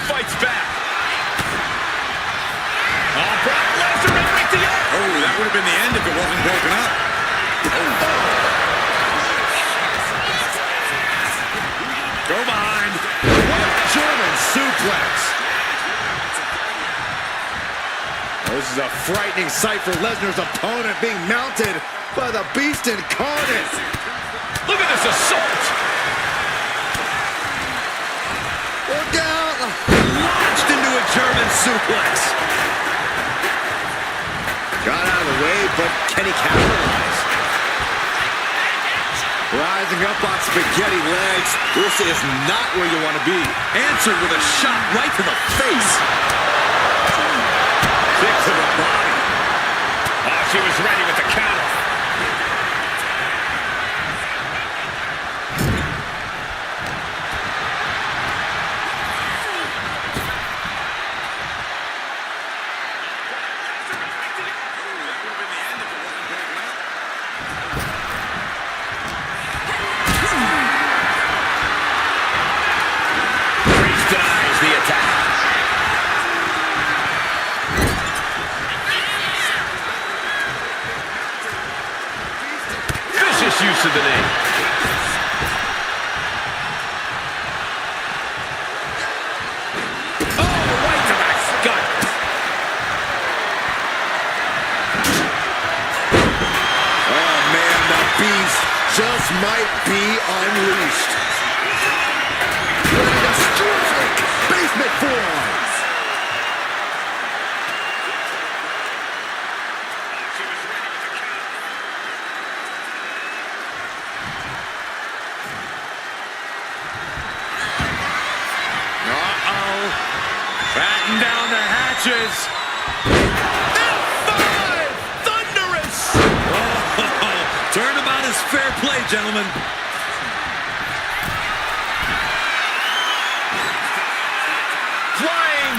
fights back. Oh, Brock Lesnar right to the end. Oh, that would have been the end if it wasn't broken up. Go behind. What a German suplex. This is a frightening sight for Lesnar's opponent, being mounted by the Beast Incarnate. Look at this assault. Look out. Launched into a German suplex. Got out of the way, but can he capitalize? Rising up on spaghetti legs. This is not where you want to be. Answered with a shot right to the face. Kick to the body. Oh, she was ready with the counter. Denies the attack. Vicious use of the knee. Oh, right to the gut. Oh, man, the Beast just might be unleashed. Ready to strike. Basement forearms. Uh-oh. Batten down the hatches. F5! Thunderous! Oh, turnabout is fair play, gentlemen. Flying.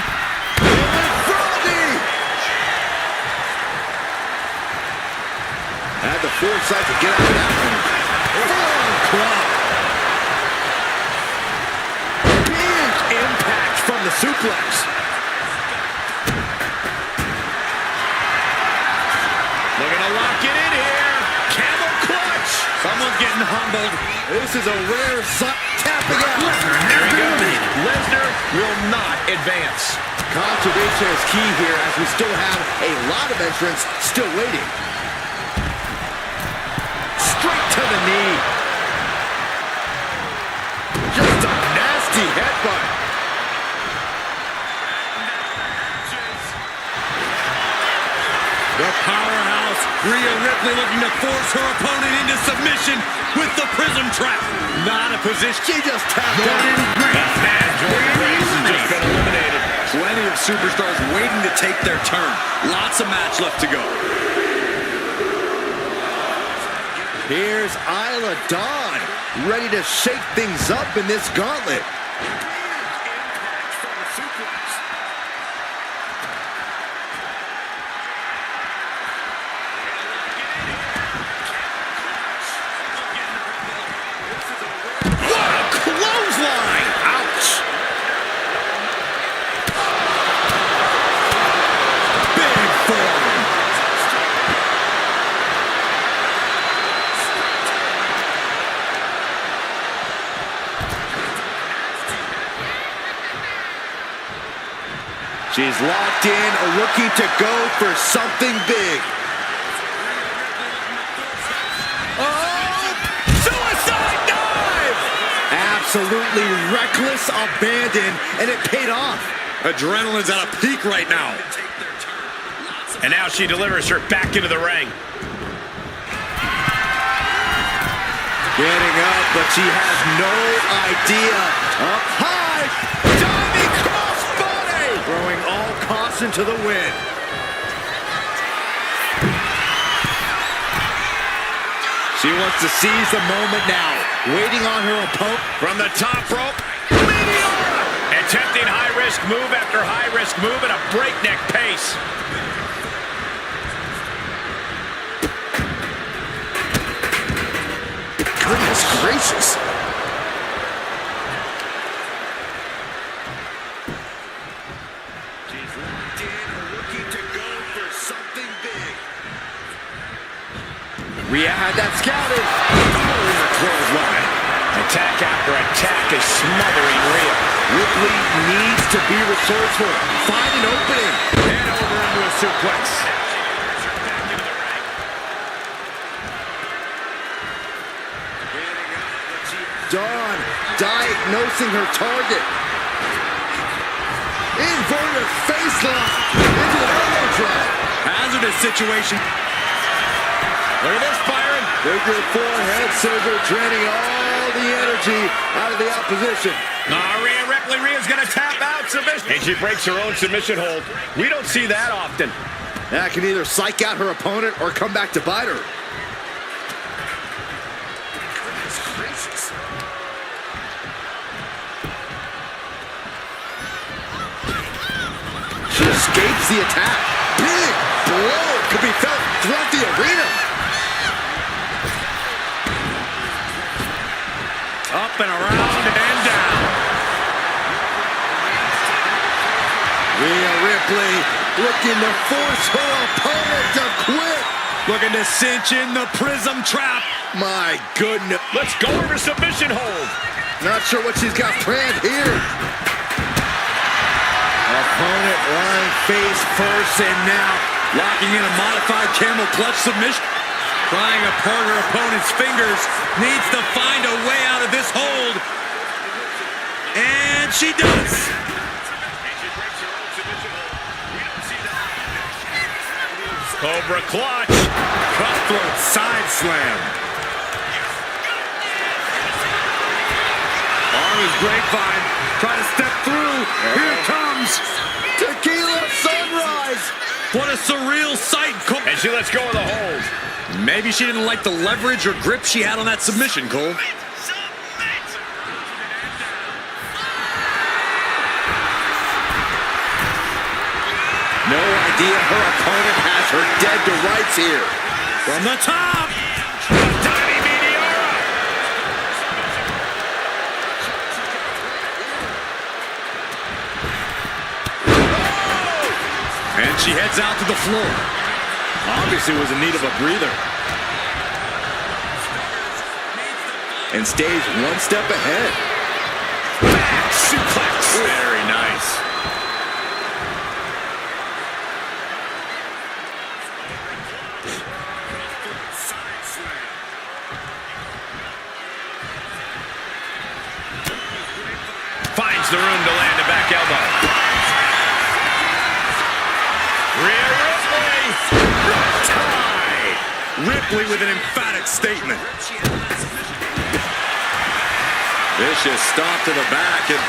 Had the foresight to get out of that one. Full club. Big impact from the suplex. Looking to lock it in here. Camel clutch. Someone's getting humbled. This is a rare sight. Tapping out. There he goes. Lesnar will not advance. Conservation is key here as we still have a lot of entrants still waiting. Straight to the knee. Just a nasty headbutt. The powerhouse, Rhea Ripley, looking to force her opponent into submission with the prism trap. Not a position. She just tapped out. Jordan Grace has just been eliminated. Plenty of superstars waiting to take their turn. Lots of match left to go. Here's Isla Dawn, ready to shake things up in this gauntlet. What a clothesline! Ouch! Big forearm. She's locked in, looking to go for something big. Oh! Suicide dive! Absolutely reckless abandon, and it paid off. Adrenaline's at a peak right now. And now she delivers her back into the ring. Getting up, but she has no idea. Up high, diving crossbody, throwing all caution to the wind. She wants to seize the moment now, waiting on her opponent. From the top rope, Meteora! Attempting high-risk move after high-risk move at a breakneck pace. Goodness gracious. Rhea had that scouted. Oh, clothesline. Attack after attack is smothering Rhea. Ripley needs to be resourceful. Find an opening. And over into a suplex. Dawn diagnosing her target. Inverted facelock into an elbow drop. Hazardous situation. Look at this, Byron. Figure four head scissor draining all the energy out of the opposition. Rhea's going to tap out submission. And she breaks her own submission hold. We don't see that often. That can either psych out her opponent or come back to bite her. She escapes the attack. Big blow could be felt throughout the arena. Up and around and down. Rhea Ripley looking to force her opponent to quit. Looking to cinch in the prism trap. My goodness. Let's go over submission hold. Not sure what she's got planned here. Opponent lying face first and now Locking in a modified camel clutch submission. Prying apart her opponent's fingers. Needs to find a way out of this hold. And she does. Cobra clutch. Cutthroat side slam. Arm is grapevine. Try to step through. Here it comes. Tequila sunrise. What a surreal sight. And she lets go of the hold. Maybe she didn't like the leverage or grip she had on that submission, Cole. No idea her opponent has her dead to rights here. From the top. Tiny Meteora. And she heads out to the floor. Obviously was in need of a breather. And stays one step ahead. Back suplex. Very nice. Finds the room to land a back elbow. Rhea Ripley. Tie. Ripley with an emphatic statement. Vicious stomp to the back, and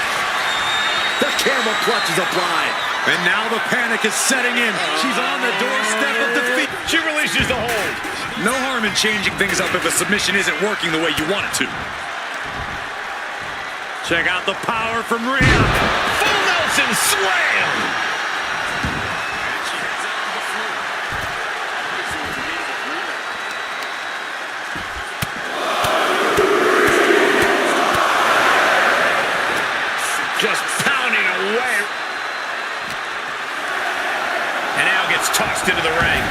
the camel clutch is applied. And now the panic is setting in. She's on the doorstep of defeat. She releases the hold. No harm in changing things up if a submission isn't working the way you want it to. Check out the power from Rhea. Full Nelson slam. Just pounding away. And now gets tossed into the ring.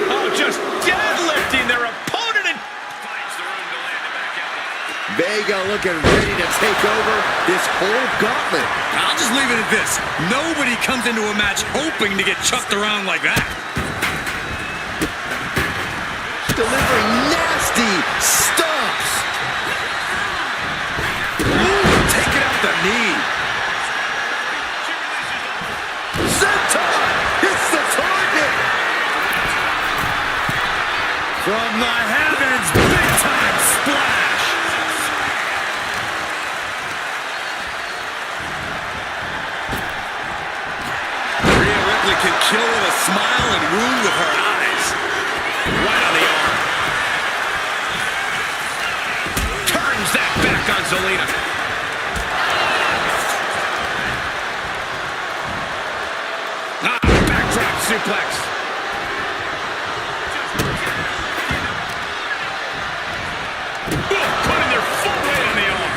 Oh, just deadlifting their opponent and finds the room to land it back out. Vega looking ready to take over this whole gauntlet. I'll just leave it at this. Nobody comes into a match hoping to get chucked around like that. Delivering nasty stomps. Ooh, taking out the knee. Senton hits the target. From the heavens, big time splash. Rhea Ripley can kill with a smile and wound with her eyes. Right on the arm. Turns that back on Zelina. Backdrop suplex. Putting their full weight on the arm.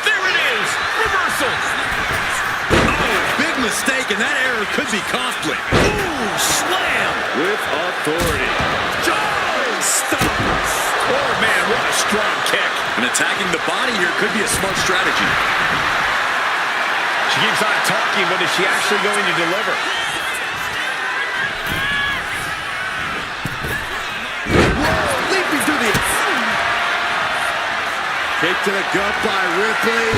There it is. Reversal. Oh, big mistake, and that error could be costly. Ooh, slam! With authority. Stops! Oh, man, what a strong kick. And attacking the body here could be a smart strategy. She keeps on talking, but is she actually going to deliver? Whoa, leaping through the... Kick to the gut by Ripley.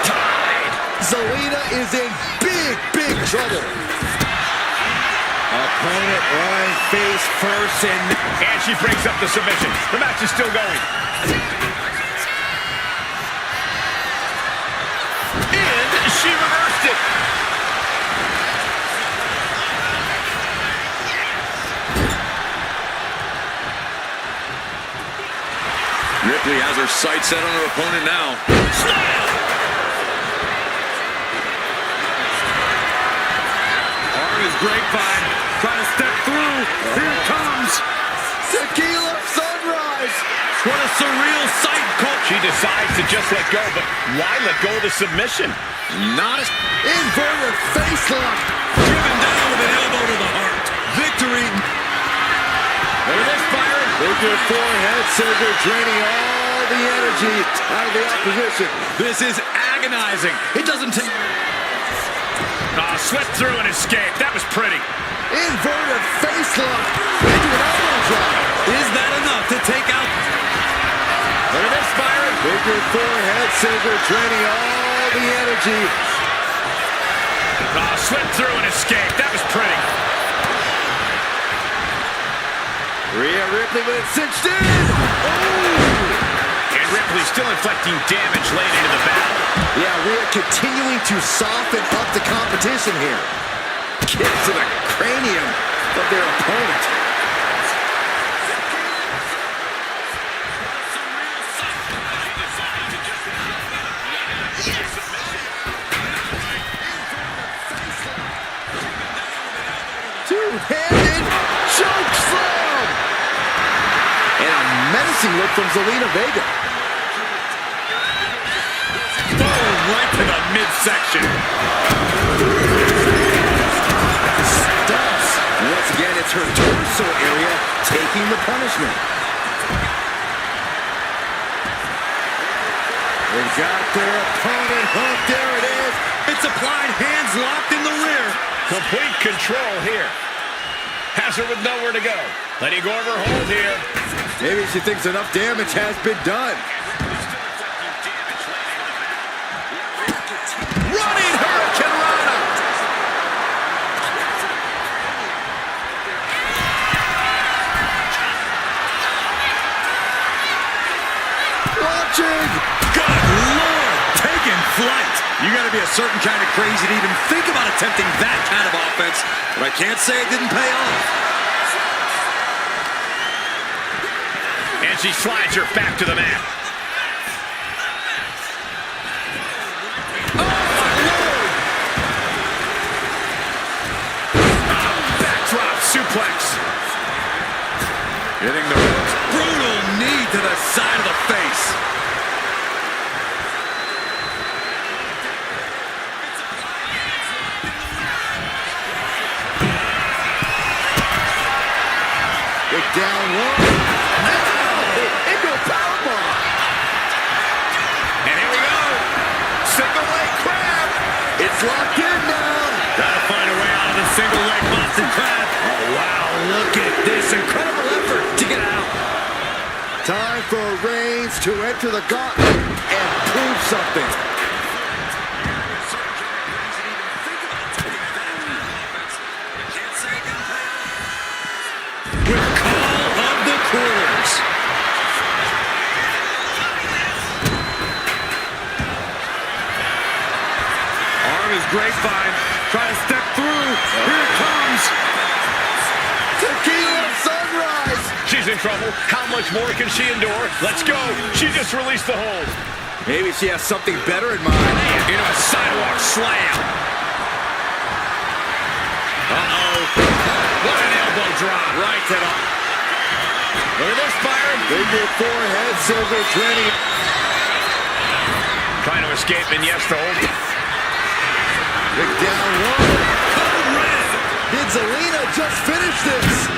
Tied. Zelina is in big trouble. Opponent running face first And she breaks up the submission. The match is still going. And she reversed it. Ripley has her sights set on her opponent now. Arm is grapevine. Trying to step through. Here it comes. Tequila sunrise. What a surreal sight, Colt. She decides to just let go, but why let go of the submission? Not a... Inverted face lock. Driven down with an elbow to the heart. Victory. Look at this, Byron. Figure four head scissor, draining all the energy out of the opposition. This is agonizing. It doesn't take... Slipped through and escaped. That was pretty. Inverted face lock into an elbow drop. Is that enough to take out... Look at this, Byron. Figure four head scissor, draining all the energy. Slipped through and escaped. That was pretty. Rhea Ripley with it cinched in. Oh! And Ripley still inflicting damage late into the battle. Yeah, Rhea continuing to soften up the competition here. Kick to the cranium of their opponent. Two-handed choke slam. And a menacing look from Zelina Vega. Boom, right to the midsection. Stumps. Once again, it's her torso area taking the punishment. They've got their opponent hooked. There it is. It's applied, hands locked in the rear. Complete control here. Has her with nowhere to go. Letting go of her hold here. Maybe she thinks enough damage has been done. Running Hurricane Rana. Watching. Good Lord, taking flight. You got to be a certain kind of crazy to even think about attempting that kind of offense, but I can't say it didn't pay off. And she slides her back to the mat. Backdrop suplex. Getting the brutal knee to the side of the face. Down low. Into a powerbomb. And here we go. Single leg crab. It's locked in now. Gotta find a way out of the single leg Boston Crab. Oh, wow. Look at this incredible effort to get out. Time for Reigns to enter the gauntlet and prove something. Grapevine, try to step through. Here it comes. Tequila sunrise. She's in trouble. How much more can she endure? Let's go. She just released the hold. Maybe she has something better in mind. Into a sidewalk slam. Uh-oh. What an elbow drop. Right to the... Look at this, Byron. Figure four head scissor training. Trying to escape, and yes, the hold. Big down low. Code red. Did Zelina just finish this?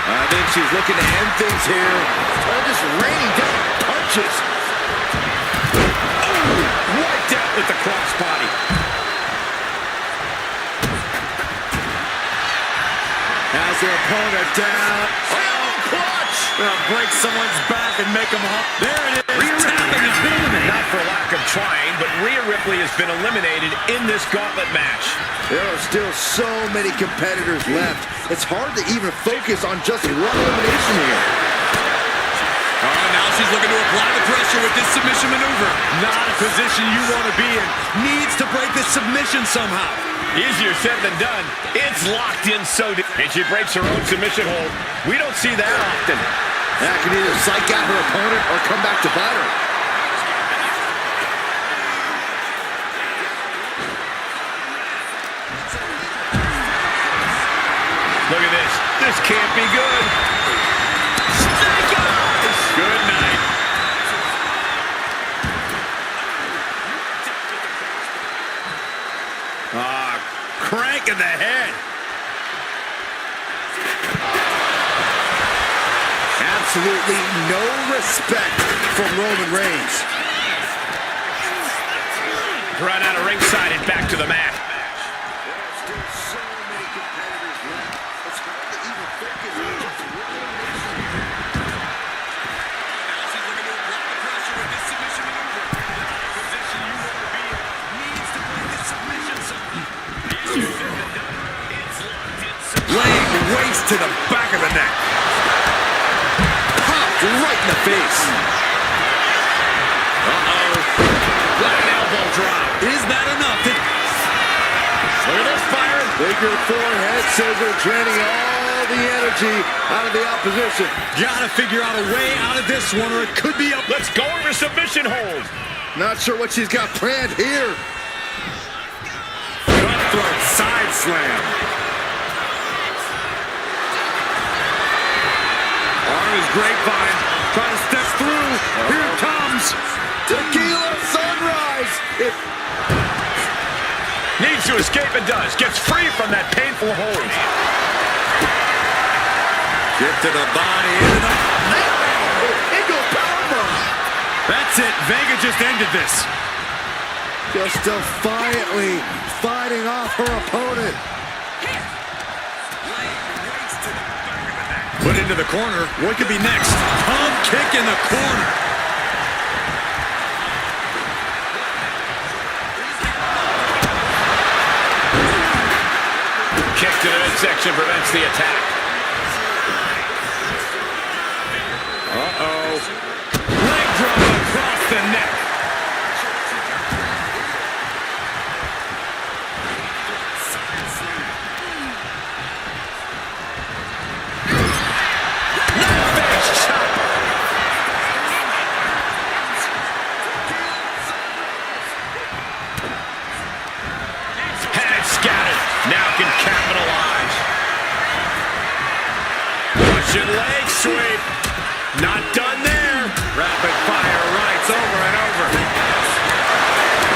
I think she's looking to end things here. Oh, just raining down punches. Oh, wiped out with the crossbody. Has their opponent down. Oh, clutch! Break someone's back and make them hop. There it is. Rhea Ripley has been eliminated. Not for lack of trying, but Rhea Ripley has been eliminated in this gauntlet match. There are still so many competitors left. It's hard to even focus on just one elimination here. Oh, now she's looking to apply the pressure with this submission maneuver. Not a position you want to be in. Needs to break this submission somehow. Easier said than done. It's locked in so deep. And she breaks her own submission hold. We don't see that often. That can either psych out her opponent or come back to bite her. Look at this. This can't be good. Snake eyes. Good night. Crank in the head. Absolutely no respect from Roman Reigns. Brought out of ringside and back to the mat. To the back of the neck. Popped right in the face. Uh-oh. What an elbow drop. Is that enough? Look at this fire. Bigger forehead scissor draining all the energy out of the opposition. Gotta figure out a way out of this one or it could be up. Let's go over submission hold. Not sure what she's got planned here. Cutthroat side slam. Grapevine, trying to step through. Here it comes. Tequila sunrise. Needs to escape and does. Gets free from that painful hold. Get to the body. Eagle powerbomb. That's it. Vega just ended this. Just defiantly fighting off her opponent. Put into the corner. What could be next? Pump kick in the corner. Kick to the midsection prevents the attack. Uh-oh. Leg drop across the neck. Leg sweep. Not done there. Rapid fire rights over and over.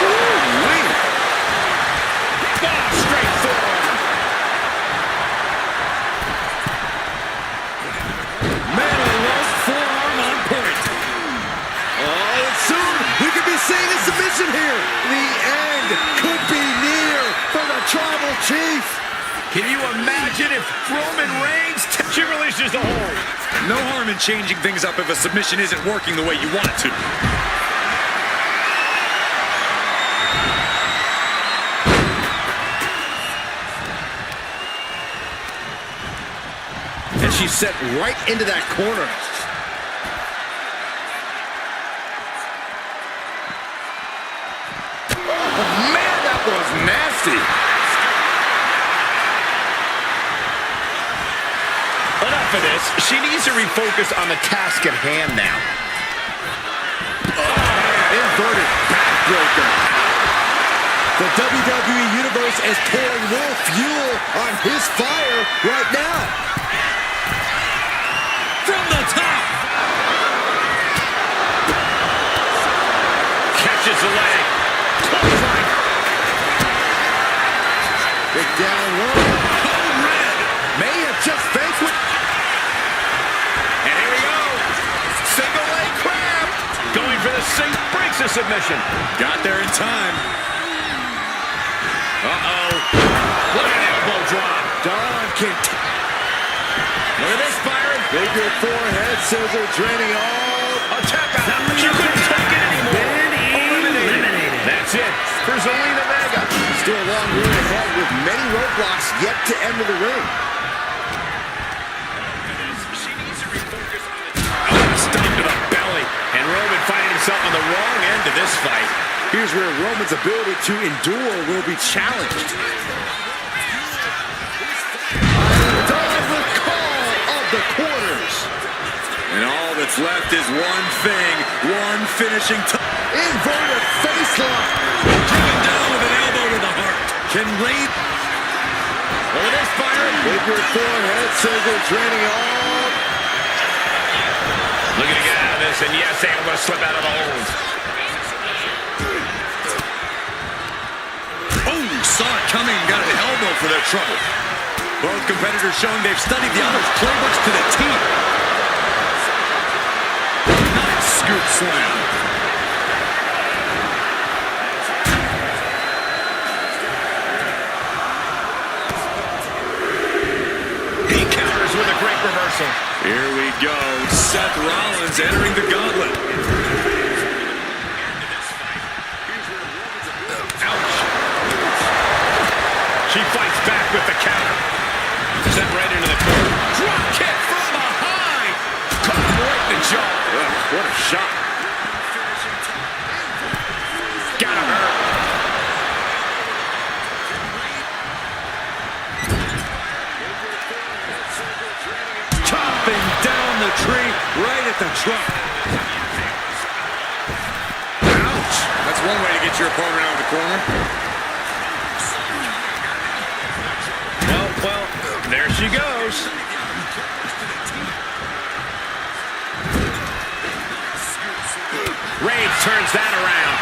Ooh-wee. Straight forearm. Metal rope forearm on point. Oh, and soon we could be seeing a submission here. The end could be near for the Tribal Chief. Can you imagine if Roman Reigns she releases the hold? No harm in changing things up if a submission isn't working the way you want it to. And she's set right into that corner. Oh, man, that was nasty. Enough of this. She needs to refocus on the task at hand now. Inverted backbreaker. The WWE Universe is pouring more fuel on his fire right now. From the top. Catches the leg. Clothesline. to submission. Got there in time. Uh-oh. What an elbow drop. Dawn can... Look at this, Byron. Figure four head scissor draining all... A tap out. She couldn't take it anymore. Eliminated. That's it for Zelina Vega. Still a long road ahead with many roadblocks yet to enter the ring. Stomp to the belly. And Roman finding himself on the wrong end of this fight. Here's where Roman's ability to endure will be challenged. Does the call of the quarters. And all that's left is one thing, one finishing touch. Inverted face lock. Driven down with an elbow to the heart. Can Reign... Look at this, Byron. Figure four head scissor draining all... Looking to get out of this, and yes, able to slip out of the hold. Oh, saw it coming and got an elbow for their trouble. Both competitors showing they've studied the other's playbooks to the T. Nice scoop slam. He counters with a great reversal. Here we go. Seth Rollins entering the gauntlet. Ouch. She fights back with the counter. Sent right into the corner. Drop kick from behind. Caught him right in the jaw. Ugh, what a shot. Gotta hurt. Chopping down the tree right at the trunk. Ouch. That's one way to get your opponent out of the corner. Well, there she goes. Reigns turns that around.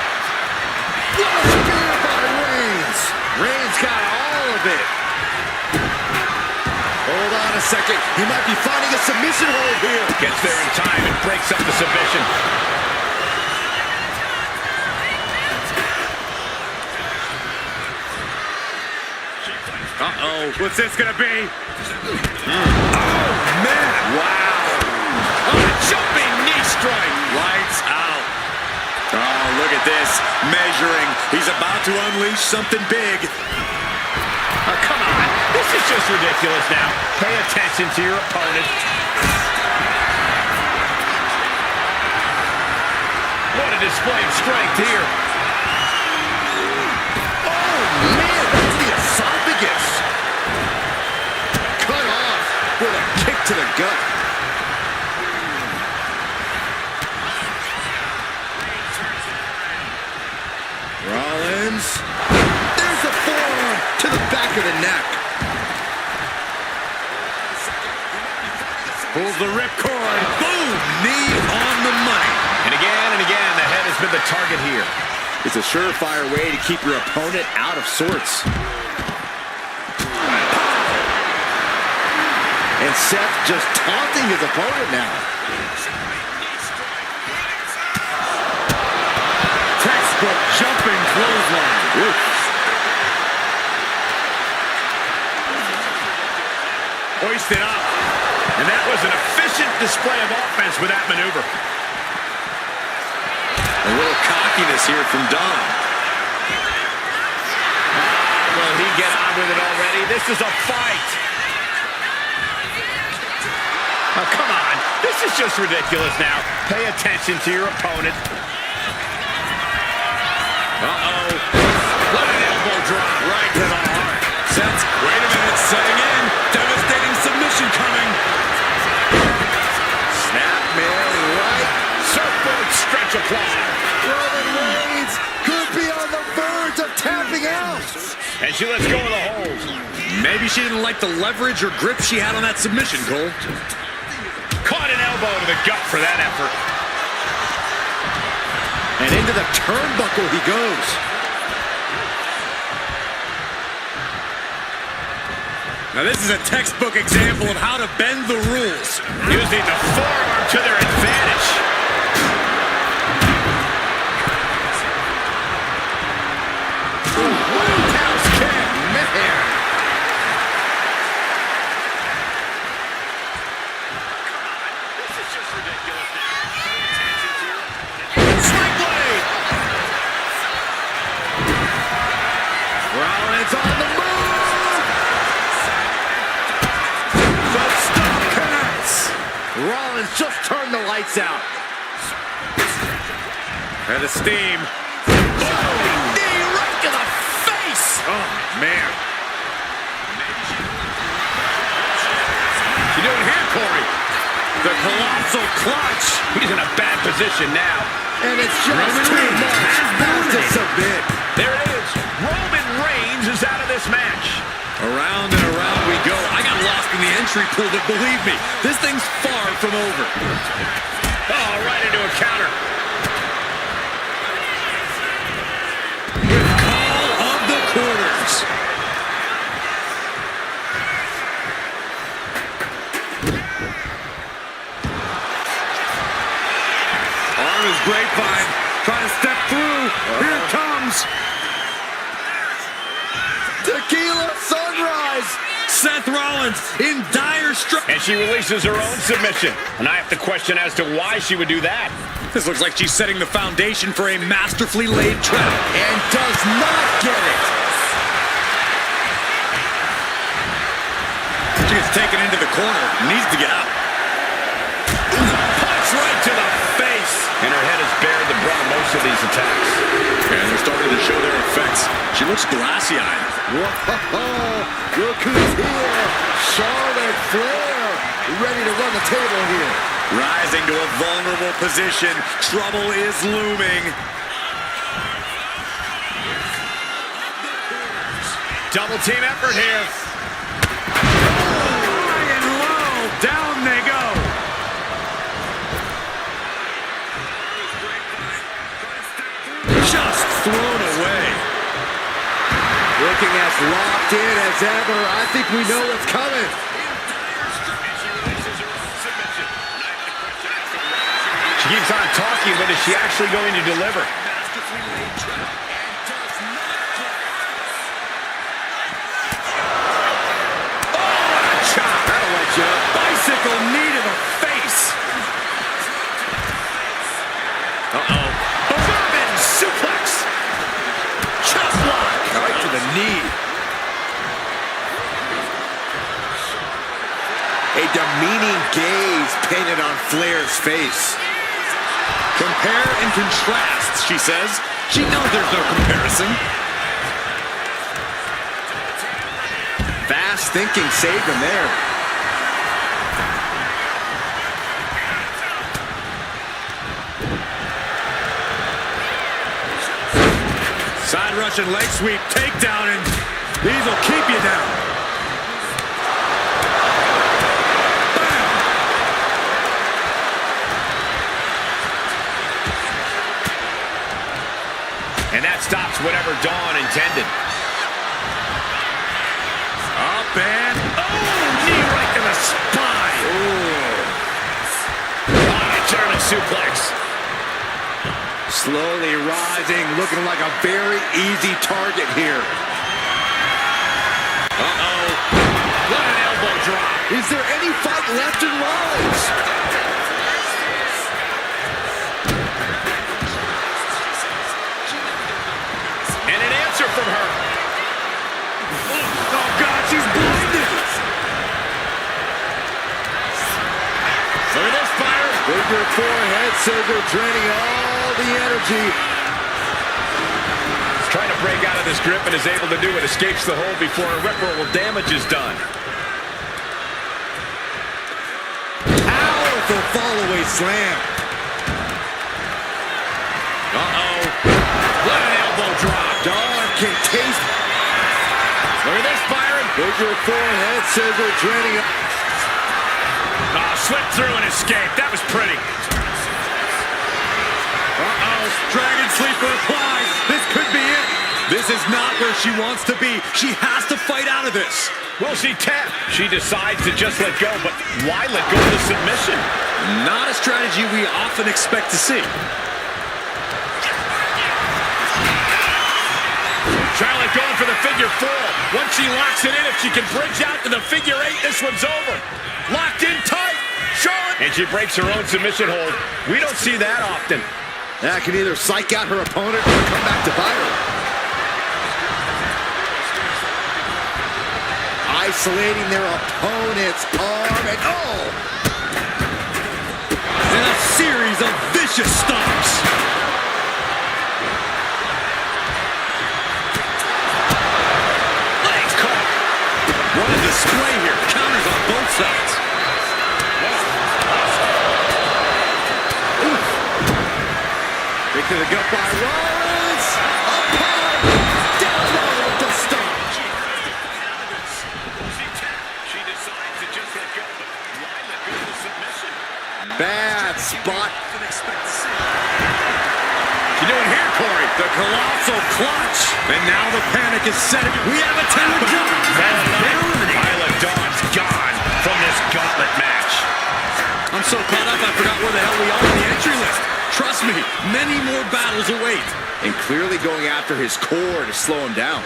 What a spear by Reigns. Reigns got all of it. Hold on a second. He might be finding a submission hold here. Gets there in time and breaks up the submission. Uh-oh. What's this gonna be? Oh, man. Wow. A jumping knee strike. Lights out. Oh, look at this. Measuring. He's about to unleash something big. Oh, come on. This is just ridiculous now. Pay attention to your opponent. What a display of strength here. Oh, man, that's the esophagus. Cut off with a kick to the gut. Rollins. There's a forearm to the back of the neck. Pulls the ripcord. Boom! Knee on the money. And again, the head has been the target here. It's a surefire way to keep your opponent out of sorts. And Seth just taunting his opponent now. Textbook jumping clothesline. Oof. Hoisted up. And that was an efficient display of offense with that maneuver. A little cockiness here from Dom. Will he get on with it already? This is a fight. Oh, come on. This is just ridiculous now. Pay attention to your opponent. Uh-oh. What an elbow drop right to the heart. Seth, wait a minute, setting in. Devastating submission coming. Snapmare right. Surfboard stretch apply. Roman Reigns could be on the verge of tapping out. And she lets go of the hold. Maybe she didn't like the leverage or grip she had on that submission, Cole. Caught an elbow to the gut for that effort. And into the turnbuckle he goes. Now this is a textbook example of how to bend the rules. Using the forearm to their advantage. lights out. And the steam. Knee right to the face. Oh, man. She's doing hand Corey. The colossal clutch. He's in a bad position now. And it's just too much. Has to submit. There it is. Roman Reigns is out of this match. Around and around we go. I got lost in the entry pool, but believe me, this thing's far from over. Oh, right into a counter. Call of the quarters. Arm is grapevine. Trying to step through. Here it comes. Tequila sunrise. Seth Rollins in dire strife. And she releases her own submission. And I have to question as to why she would do that. This looks like she's setting the foundation for a masterfully laid trap. And does not get it. She gets taken into the corner. Needs to get out. Punch right to the face. And her head is bared the brunt of most of these attacks. And they're starting to show their effects. She looks glassy-eyed. Whoa, look who's here. Charlotte Flair, ready to run the table here. Rising to a vulnerable position. Trouble is looming. Double team effort here. High and low. Down they go. Just thrown away. Looking as locked in as ever. I think we know what's coming. She keeps on talking, but is she actually going to deliver? That'll let you up. Bicycle knee to the face. Uh-oh. German suplex. Chop block. Right to the knee. A demeaning gaze painted on Flair's face. Compare and contrast, she says. She knows there's no comparison. Fast thinking saved him there. Side Russian leg sweep, takedown, and these will keep you down. Bam! And that stops whatever Dawn intended. Up and knee right to the spine. German suplex. Slowly rising, looking like a very easy target here. Uh-oh. What an elbow drop. Is there any fight left in Rollins? And an answer from her. Oh, God, she's blinded. Look at this fire. Figure four head scissor draining all the energy. Trying to break out of this grip and is able to do it. Escapes the hold before irreparable damage is done. Powerful fall-away slam. Uh-oh. What an elbow drop. Dawn can taste. Look at this, Byron. Figure four head scissor draining. Oh, slipped through and escaped. That was pretty. Uh-oh, Dragon Sleeper applies. This could be it. This is not where she wants to be. She has to fight out of this. Will she tap? She decides to just let go, but why let go of the submission? Not a strategy we often expect to see. Charlotte going for the figure four. Once she locks it in, if she can bridge out to the figure eight, this one's over. Locked in tight. Charlotte. And she breaks her own submission hold. We don't see that often. That can either psych out her opponent or come back to bite her. Isolating their opponent's arm and And a just stops. Legs caught. What a display here. Counters on both sides. Kick to the gut by Rollins. Down low with the stop. She decides to just let go. Why let go of the submission? Bad spot. You doing here, Corey? The colossal clutch. And now the panic is setting. We have a tap. Isla Dawn's gone from this gauntlet match. I'm so caught up, I forgot where the hell we are on the entry list. Trust me, many more battles await. And clearly going after his core to slow him down.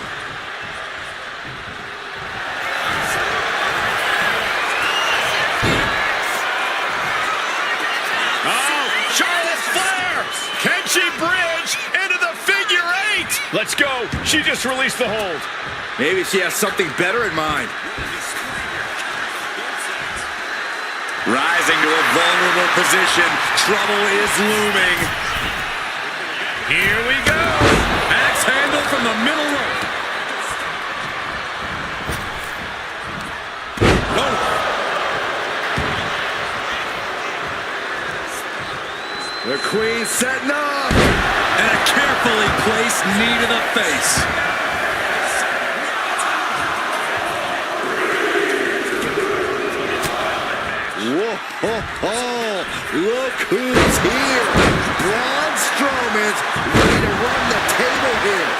Oh, Charlotte Flair! Can she bridge into the figure eight? Let's go. She just released the hold. Maybe she has something better in mind. Rising to a vulnerable position. Trouble is looming. Here we go. Axe handle from the middle rope. Oh. The Queen setting up. And a carefully placed knee to the face. Whoa, ho, ho. Look who's here. Braun Strowman's ready to run the table here.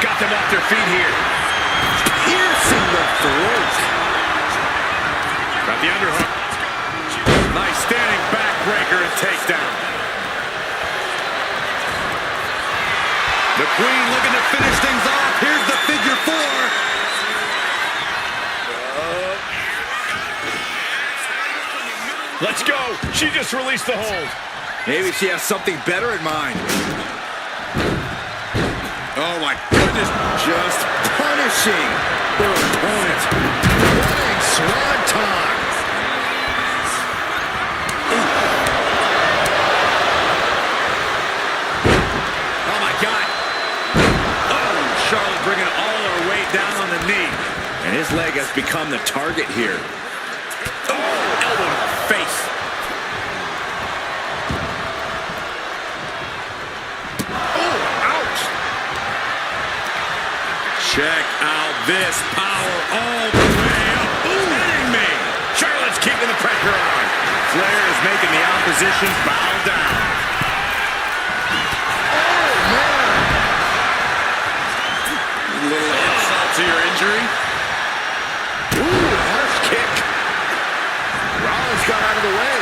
Got them off their feet here. Piercing the throat. Got the underhook. Nice standing backbreaker and takedown. The Queen looking to finish things off. Here's the figure four. Let's go. She just released the hold. Maybe she has something better in mind. Oh my goodness. Just punishing their opponent. Running swanton. Oh my God. Oh, Charlotte bringing all her weight down on the knee. And his leg has become the target here. Oh, elbow to the face. Oh, ouch. Check out this power all the way up. Ooh, hitting me. Charlotte's keeping the pressure on. Flair is making the opposition bow down. A little insult to your injury. Ooh, harsh kick. Rollins got out of the way.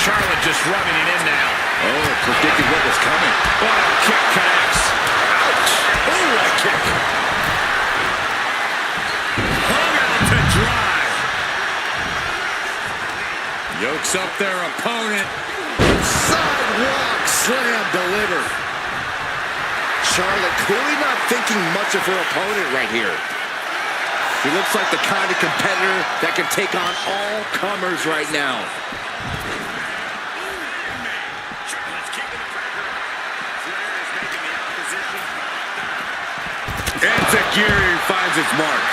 Charlotte just rubbing it in now. Oh, predicted what was coming. Oh, kick connects. Ouch. Oh, that kick. Hung out to dry. Yokes up their opponent. Sidewalk slam delivered. Charlotte clearly not thinking much of her opponent right here. He looks like the kind of competitor that can take on all comers right now. Enziguri finds its mark.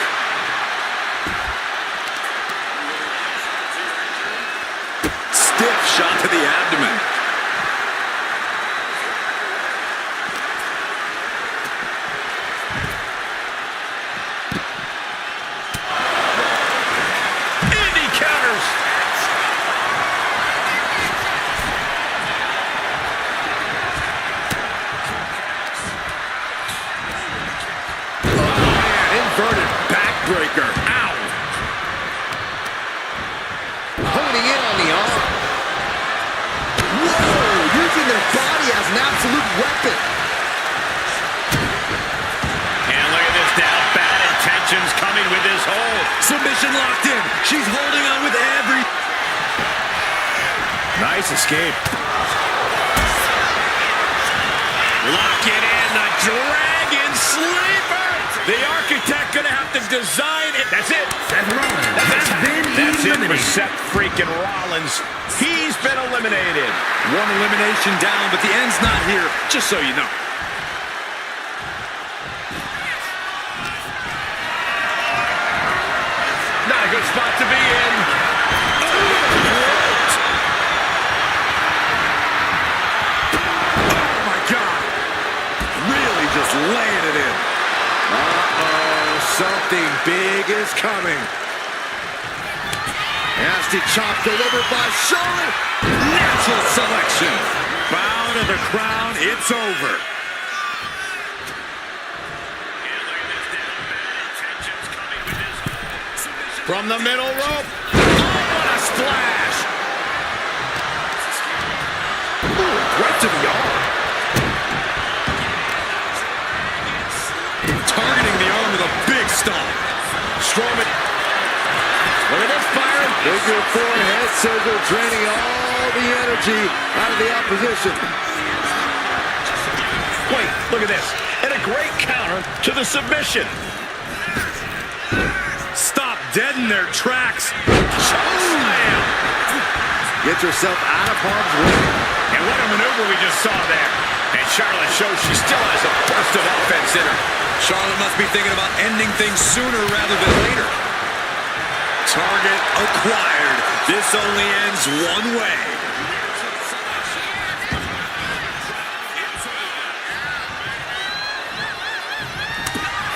Stiff shot to the abdomen. Indy counters. Inverted backbreaker. Ow. Honing in on the arm. Whoa, using their body as an absolute weapon. And look at this now. Bad intentions coming with this hold. Submission locked in. She's holding on with every... Nice escape. Lock it in, the Dragon Sleeper. The Architect gonna have to design it. That's it. Seth Rollins That's it for eliminated. Seth freaking Rollins. He's been eliminated. One elimination down, but the end's not here, just so you know. Not a good spot to be in. Oh, my God. Really just laying it in. Uh-oh, something big is coming. Nasty chop delivered by Charlotte. Natural selection. Bow to the crown, it's over. From the middle rope. Oh, what a splash. Ooh, right to the arm. Targeting the arm with a big stomp. Strowman. Look at this, Byron. Figure four head scissor draining all the energy out of the opposition. Wait, look at this. And a great counter to the submission. Stop dead in their tracks. Slam. Get yourself out of harm's way. And what a maneuver we just saw there. And Charlotte shows she still has a burst of offense in her. Charlotte must be thinking about ending things sooner rather than later. Target acquired. This only ends one way.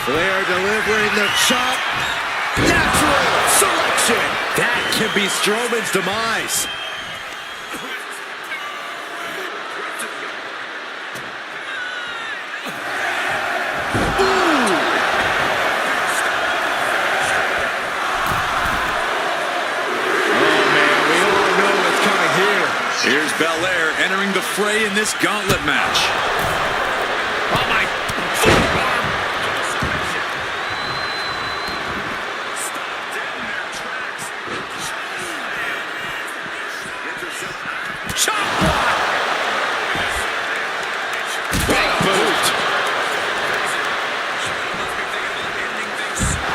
Flair delivering the chop. Natural selection. That can be Strowman's demise. Here's Belair entering the fray in this gauntlet match. Oh, my forearm. Chop block. Big boot.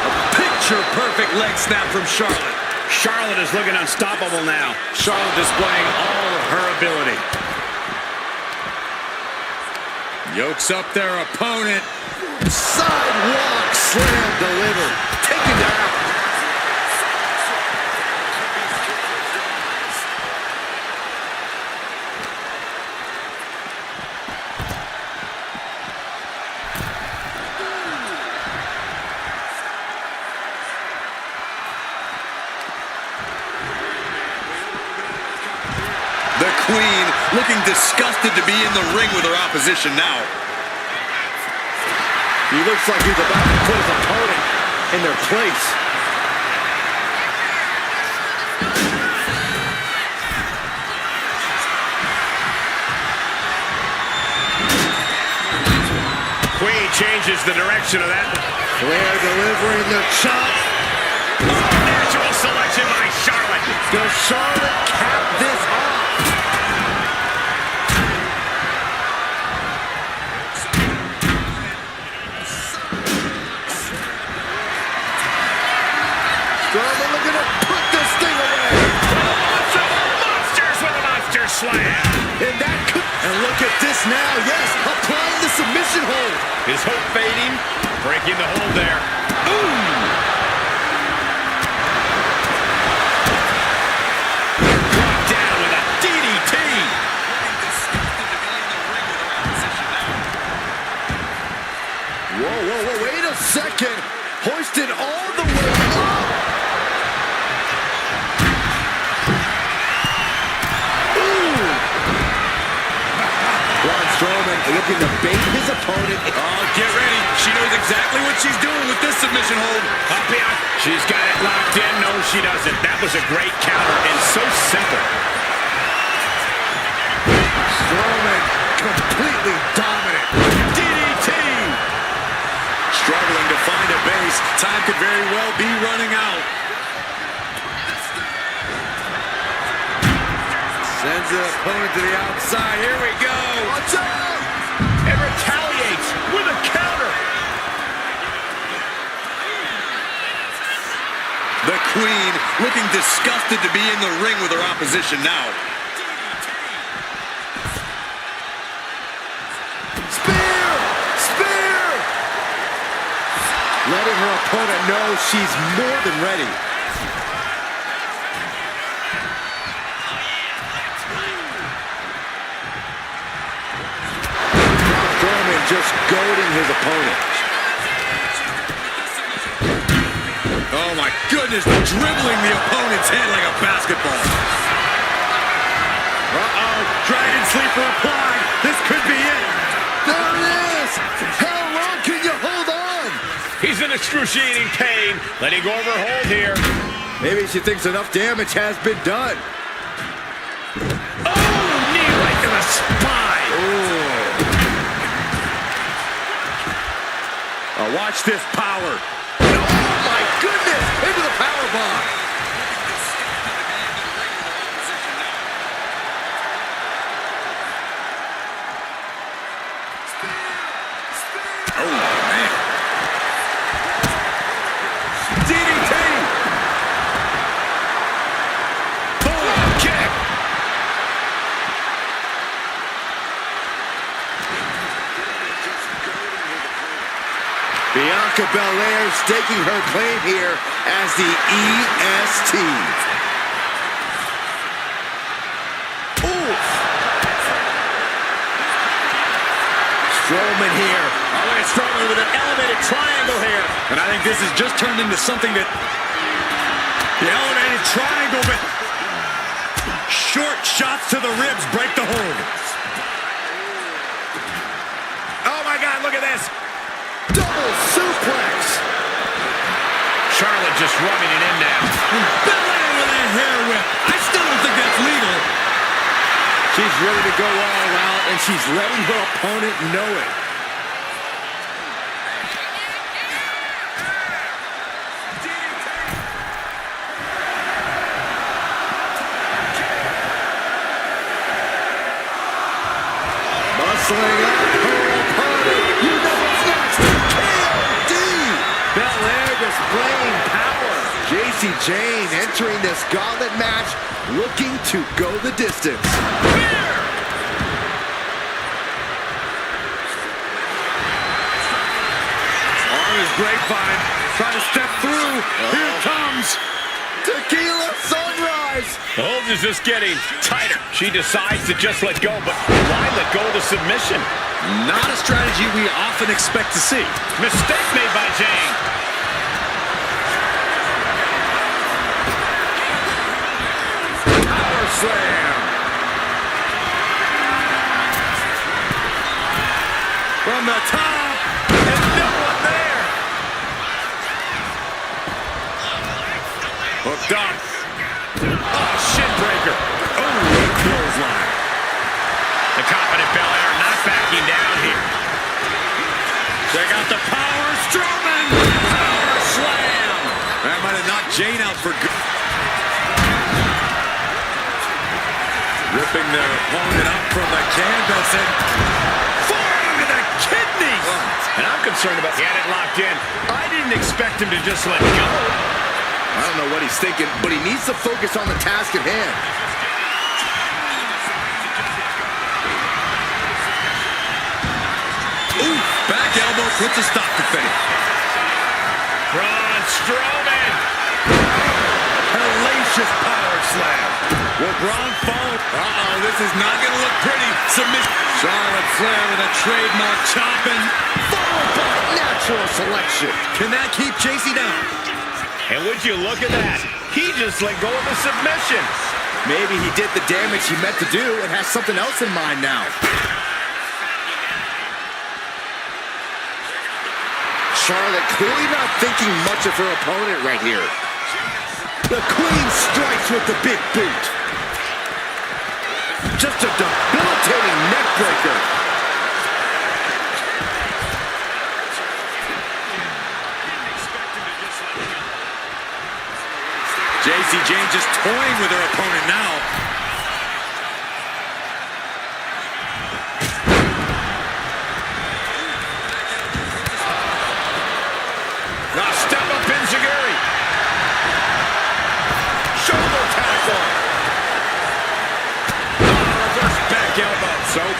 A picture-perfect leg snap from Charlotte. Charlotte is looking unstoppable now. Charlotte displaying all of her ability. Yokes up their opponent. Sidewalk slam delivered. Taken down. The Queen looking disgusted to be in the ring with her opposition now. He looks like he's about to put his opponent in their place. Queen changes the direction of that. Flair delivering the chop. Natural selection by Charlotte. Does Charlotte cap this off? Strowman looking to put this thing away. Monsters with a monster slam. And that could... And look at this now. Yes, applying the submission hold. His hope fading. Breaking the hold there. Ooh. Brought down with a DDT. Whoa, wait a second. Hoisted all the way up. Ooh. Braun Strowman looking to bait his opponent. Oh, get ready. She knows exactly what she's doing with this submission hold. Up here. She's got it locked in. No, she doesn't. That was a great counter and so simple. Strowman completely dominant. DDT. Struggling to find a base. Time could very well be running out. Sends the opponent to the outside. Here we go. Watch out! And retaliates with a counter. The Queen looking disgusted to be in the ring with her opposition now. Spear! Spear! Letting her opponent know she's more than ready. Strowman just goading his opponent. Oh my goodness, dribbling the opponent's head like a basketball. Uh-oh, Dragon Sleeper applied. This could be it. There it is. How long can you hold on? He's in excruciating pain. Letting go of her hold here. Maybe she thinks enough damage has been done. Oh, knee right to the spine. Watch this power. Oh my goodness, into the power bomb. Oh, man. DDT. Boom, kick. Bianca Belair staking her claim here as the EST. Oof. Strowman here. Oh, look at Strowman with an elevated triangle here. And I think this has just turned into something that... The elevated triangle, but... Short shots to the ribs break the hold. Oh my God, look at this. Double suplex. Charlotte just rubbing it in now. Belair with a hair whip. I still don't think that's legal. She's ready to go all out, and she's letting her opponent know it. Bustling up her opponent. You know what's next. KOD. Belair displaying power. Jacy Jayne entering this gauntlet match, looking to go the distance. Arm is grapevine. Trying to step through. Here it comes. Tequila sunrise. The hold is just getting tighter. She decides to just let go, but why let go of the submission? Not a strategy we often expect to see. Mistake made by Jayne. Power slam. From the top. And no one there. Hooked up. Oh, shin breaker. Oh, clothesline. The confident Belair not backing down here. Check out the power. Strowman. Power slam. That might have knocked Jayne out for good. Ripping their opponent up from the canvas and forearm to the kidneys. And I'm concerned about he had it locked in. I didn't expect him to just let go. I don't know what he's thinking, but he needs to focus on the task at hand. Ooh, back elbow puts a stop to fate. Braun Strowman. Hellacious power slam. Will Braun fall? Uh-oh, this is not going to look pretty. Submission. Charlotte Flair with a trademark chopping. Followed by natural selection. Can that keep Jacy down? And would you look at that? He just let go of the submission. Maybe he did the damage he meant to do and has something else in mind now. Charlotte clearly not thinking much of her opponent right here. The Queen strikes with the big boot. Just a debilitating neck breaker. Jacy Jayne just toying with her opponent now.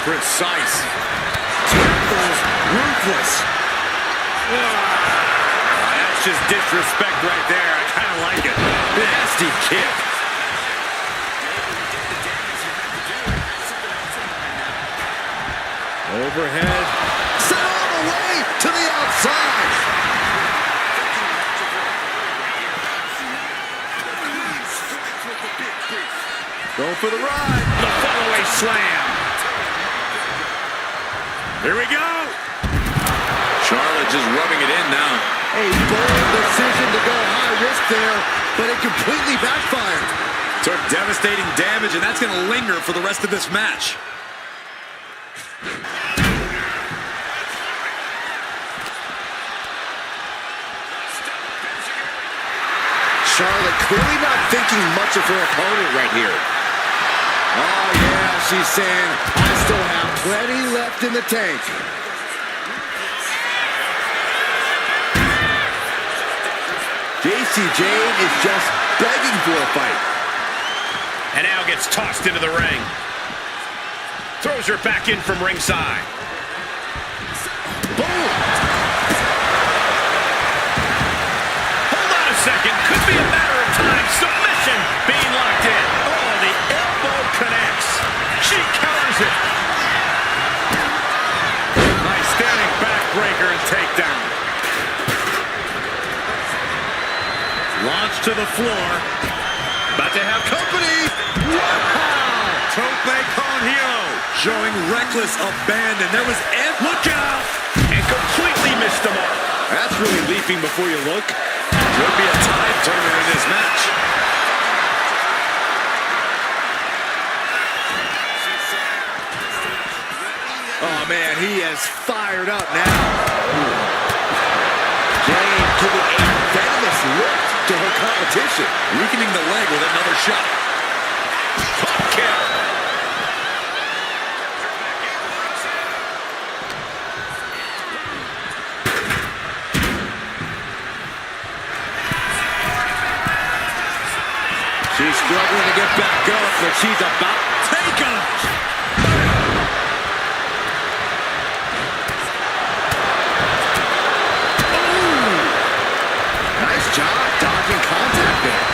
precise. Tackles ruthless. That's just disrespect right there. I kind of like it. Nasty kick. Overhead. Sent all the way to the outside. Going for the ride. The follow-away slam. Here we go. Charlotte just rubbing it in now. A bold decision to go high risk there, but it completely backfired. Took devastating damage, and that's going to linger for the rest of this match. Charlotte clearly not thinking much of her opponent right here. Oh, yeah, she's saying, I still have plenty left in the tank. Jacy Jade is just begging for a fight. And now gets tossed into the ring. Throws her back in from ringside. Boom! Hold on a second. Could be a matter of time. Submission being locked in. Oh, the elbow connects. She counters it. Nice standing backbreaker and takedown. Launch to the floor. About to have company. Wow! Tope con hilo. Showing reckless abandon. There was Look out! And completely missed the mark. That's really leaping before you look. Could be a tide turner in this match. Oh, man, he is fired up now. Jane giving a venomous look to her competition. Weakening the leg with another shot. Top kill. She's struggling to get back up, but she's about to take him. Nice job dodging contact there.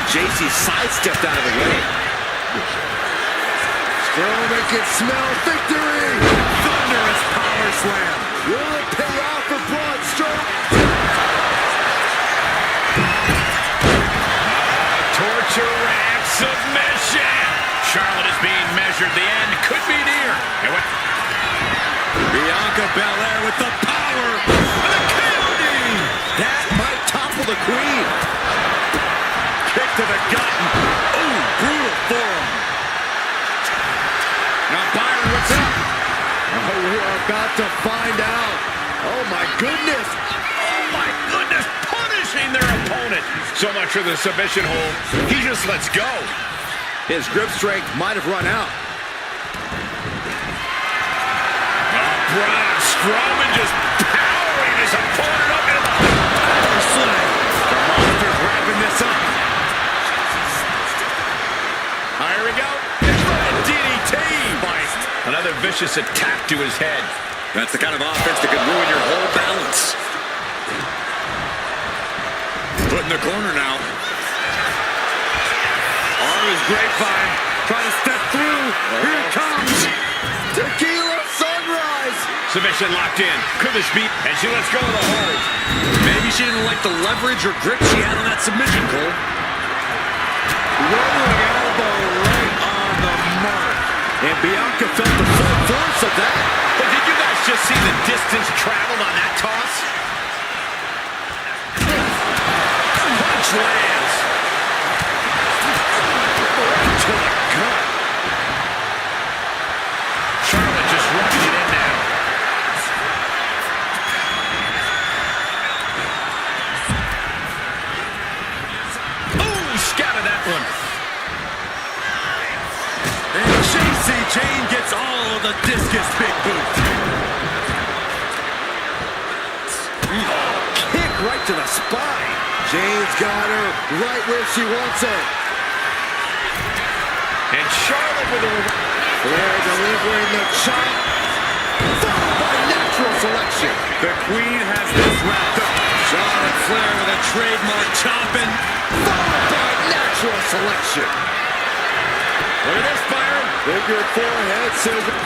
Jacy sidestepped out of the way. Strowman can smell victory. Thunderous power slam. Will it pay off for Braun Strowman? Torture rack submission. Charlotte is being measured. The end could be near. And what? Bianca Belair with the power. And the KOD. That might topple the queen. Kick to the gut. Ooh, brutal forearm. Now Byron, what's up? Oh, we are about to find out. Oh, my goodness. Oh my goodness, punishing their opponent. So much for the submission hold. He just lets go. His grip strength might have run out. Braun Strowman just powering his opponent up into the power slam. The Monster's wrapping this up. Here we go. DDT. Another vicious attack to his head. That's the kind of offense that could ruin your whole balance. Put in the corner now. On his grapevine, trying to step through. Here it comes. Tequila sunrise. Submission locked in. Could this be? And she lets go of the hold. Maybe she didn't like the leverage or grip she had on that submission, Cole. Rolling elbow right on the mark. And Bianca felt the full force of that. But did you guys just see the distance traveled on that toss? Punch lands. Right to the gut. Charlotte just rubbing it in now. Oh, scouted that one. And Jacy Jayne gets all of the discus big boot. Kick right to the spine. Jayne's got her right where she wants her. And Charlotte with a... Flair delivering the chop. Followed by natural selection. The Queen has this wrapped up. Charlotte Flair with a trademark chopping. Followed by natural selection. Look at this, Byron. Figure forehead scissors.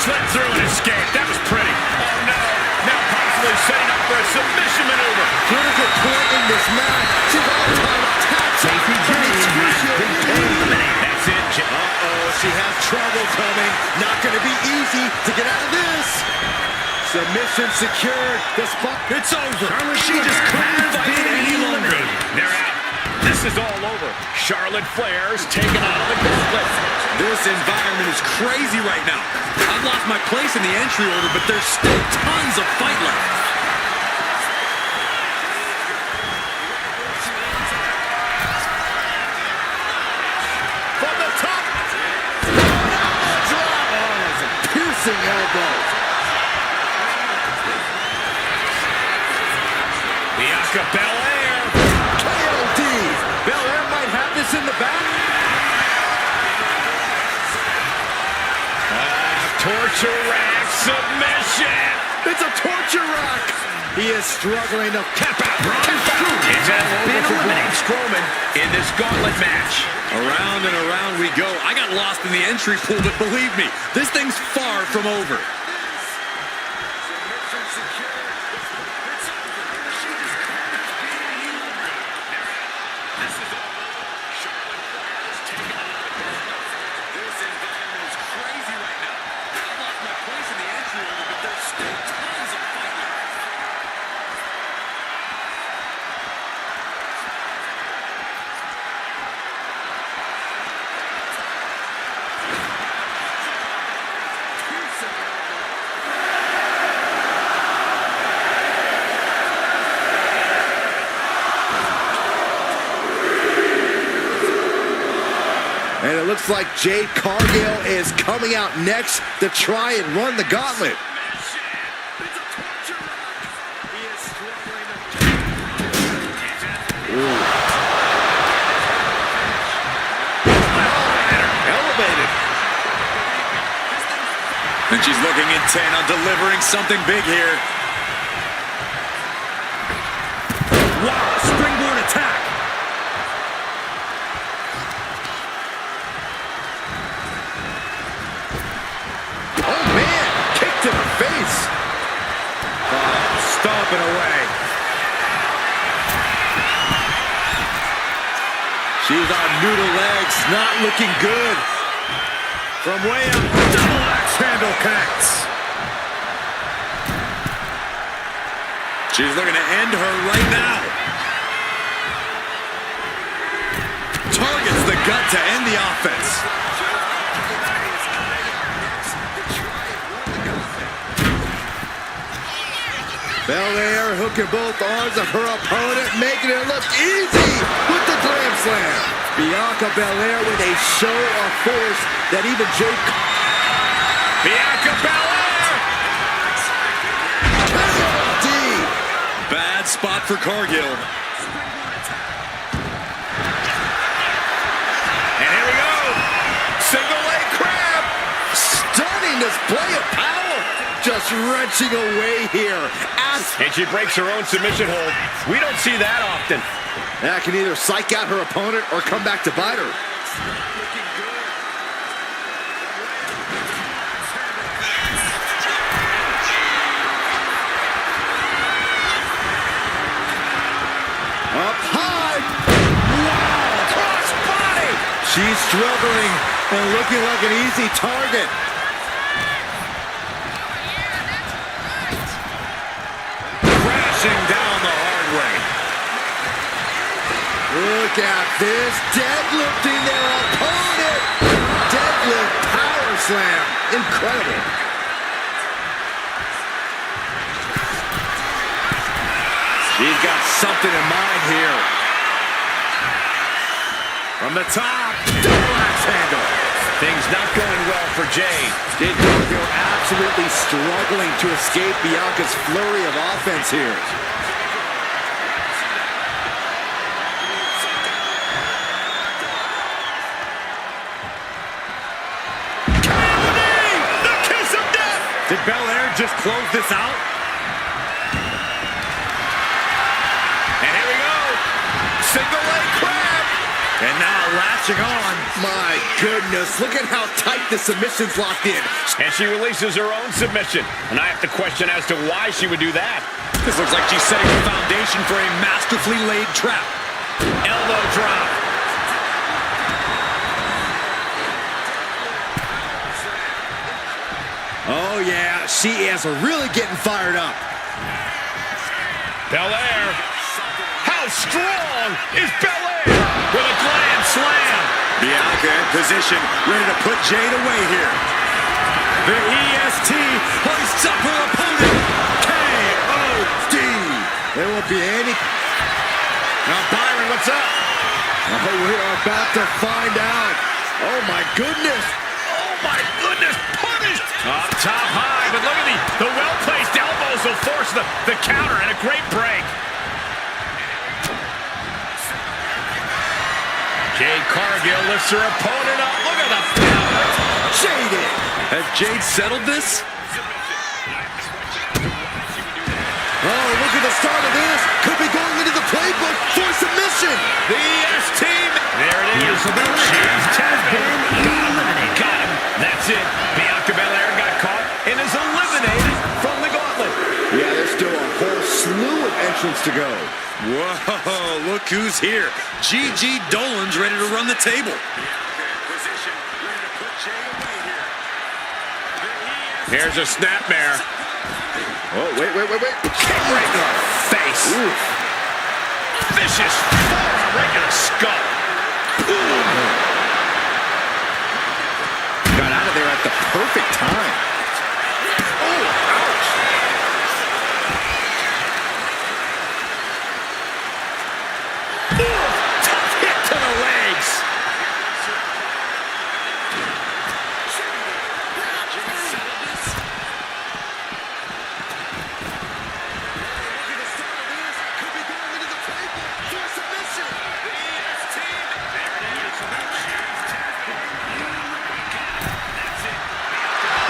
Slid through and escaped. That was pretty. Oh, no. Now possibly setting up for a submission maneuver. Critical point in this match. She's all-time taps. Jacy That's it. Uh-oh, she has trouble coming. Not going to be easy to get out of this. Submission secured. The spot. It's over. She just couldn't fight it any longer. They're out. This is all over. Charlotte Flair's taken out of the gauntlet. This environment is crazy right now. I've lost my place in the entry order, but there's still tons of fight left. From the top. Drop. Oh, that's a piercing elbow. Bianca Belair. KOD. Belair might have this in the back. Torture rack submission. It's a torture rack. He is struggling to tap out. It's all over for Braun Strowman in this gauntlet match. Around and around we go. I got lost in the entry pool, but believe me, this thing's far from over. And it looks like Jade Cargill is coming out next to try and run the gauntlet. Elevated. And she's looking intent on delivering something big here. Wow, springboard attack. Stomping away. She's on noodle legs, not looking good. From way up, double axe handle connects. She's looking to end her right now. Targets the gut to end the offense. Belair hooking both arms of her opponent, making it look easy with the glam slam. Bianca Belair with a show of force that even Jade... Bianca Belair! KOD! Bad spot for Cargill. And here we go. Single leg crab. Stunning display of power. Just wrenching away here. And she breaks her own submission hold. We don't see that often. That can either psych out her opponent or come back to bite her. Up high. Wow. Cross body. She's struggling and looking like an easy target. Down the hard way. Look at this, deadlifting their opponent. Deadlift power slam. Incredible. She's got something in mind here. From the top, double axe handle. Things not going well for Jade. Jade Cargill absolutely struggling to escape Bianca's flurry of offense here. just close this out? And here we go. Single leg crab. And now latching on. My goodness, look at how tight the submission's locked in. And she releases her own submission. And I have to question as to why she would do that. This looks like she's setting the foundation for a masterfully laid trap. Elbow drop. Oh yeah, she is really getting fired up. Belair. How strong is Belair? With a grand slam. Bianca in position, ready to put Jade away here. The EST hoists up her opponent. K.O.D. There won't be any... Now, Byron, what's up? Oh, we are about to find out. Oh, my goodness. Oh, my goodness. Punished. Up top high, but look at the well-placed elbows will force the counter and a great break. Jade Cargill lifts her opponent up. Look at the power. Jade. Has Jade settled this? Oh, look at the start of this. Could be going into the playbook for submission. The ES team. There it is. She's been eliminated. Got him. That's it. Bianca Belair got caught and is eliminated from the gauntlet. Yeah, there's still a whole slew of entrants to go. Whoa, look who's here. GG Dolan's ready to run the table. Here's a snapmare. Oh, wait. Kick right in the face. Oof. Vicious forearm right in the skull. Got out of there at the perfect time. Oh, ouch. Tough hit to the legs.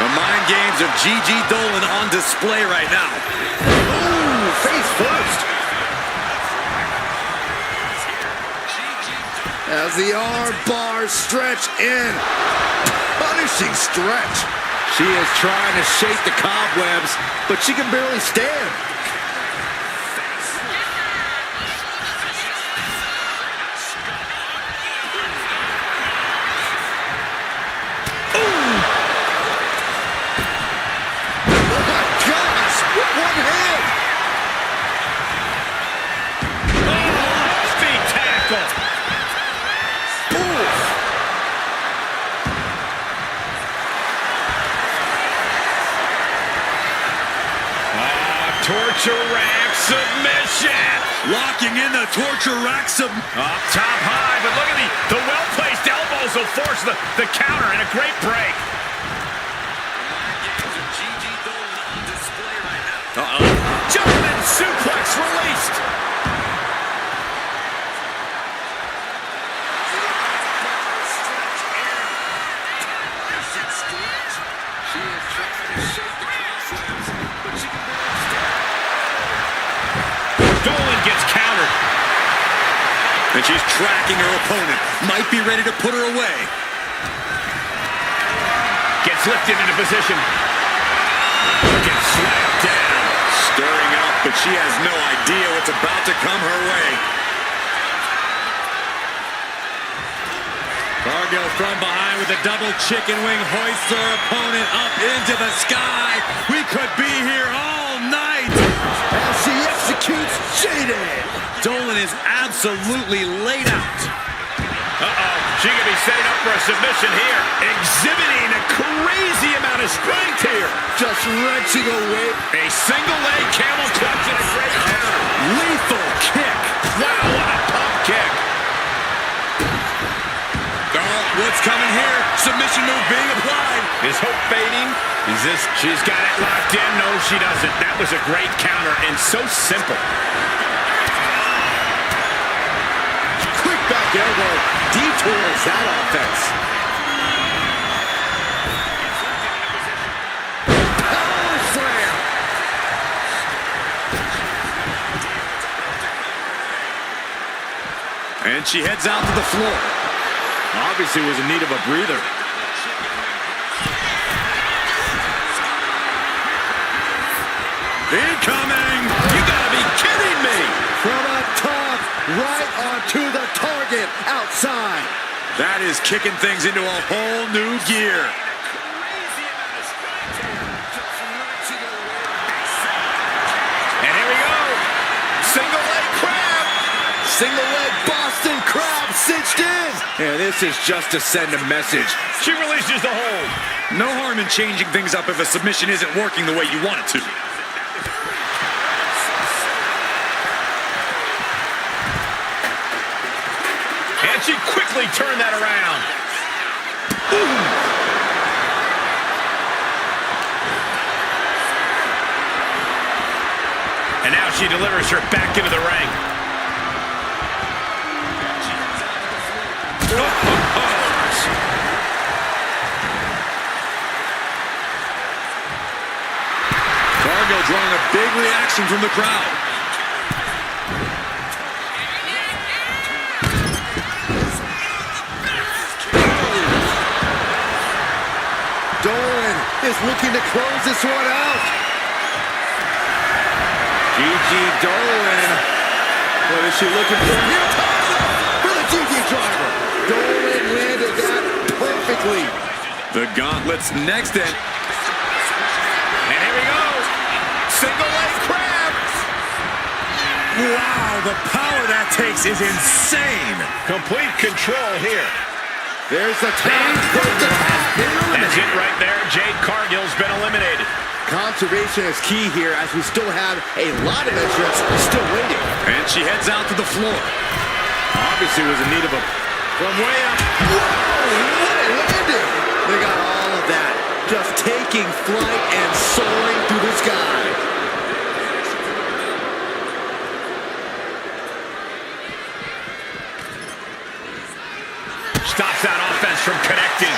The mind games of GG Dolan on display right now. Ooh, face first. As the arm bars stretch in. Punishing stretch. She is trying to shake the cobwebs, but she can barely stand. Torture rack submission. Locking in the torture rack Up top high, but look at the well-placed elbows will force the counter and a great break. German suplex released. Dolan gets countered. And she's tracking her opponent. Might be ready to put her away. Gets lifted into position. Gets slapped down. Stirring up, but she has no idea what's about to come her way. Cargill from behind with a double chicken wing hoists her opponent up into the sky. We could be here all night. As she executes Jade. Dolan is absolutely laid out. She could be setting up for a submission here. Exhibiting a crazy amount of strength here. Just wrenching away. A single leg camel clutch and a great counter. Lethal kick. Wow, what a pump kick. Oh, what's coming here? Submission move being applied. Is hope fading? Is this? She's got it locked in. No, she doesn't. That was a great counter and so simple. Quick back elbow. Detours that offense. Power slam. And she heads out to the floor. Obviously was in need of a breather. Incoming! You gotta be kidding me! From up top, right onto the target, outside. That is kicking things into a whole new gear. And here we go. Single leg crab. Single leg Boston Crab cinched in. And this is just to send a message. She releases the hold. No harm in changing things up if a submission isn't working the way you want it to. And she quickly turned that around. Ooh. And now she delivers her back into the ring. Cargill drawing a big reaction from the crowd. Dolan is looking to close this one out. GG Dolan. What is she looking for? Here, for the GG driver. Dolan landed that perfectly. The gauntlet's next in. And here we go. Single leg crab. Wow, the power that takes is insane. Complete control here. There's the tag. That's it right there. Jade Cargill's been eliminated. Conservation is key here as we still have a lot of entrants still waiting. And she heads out to the floor. Obviously was in need of a... From way up. Whoa, what a landing. They got all of that. Just taking flight and soaring through the sky. Stops that offense from connecting.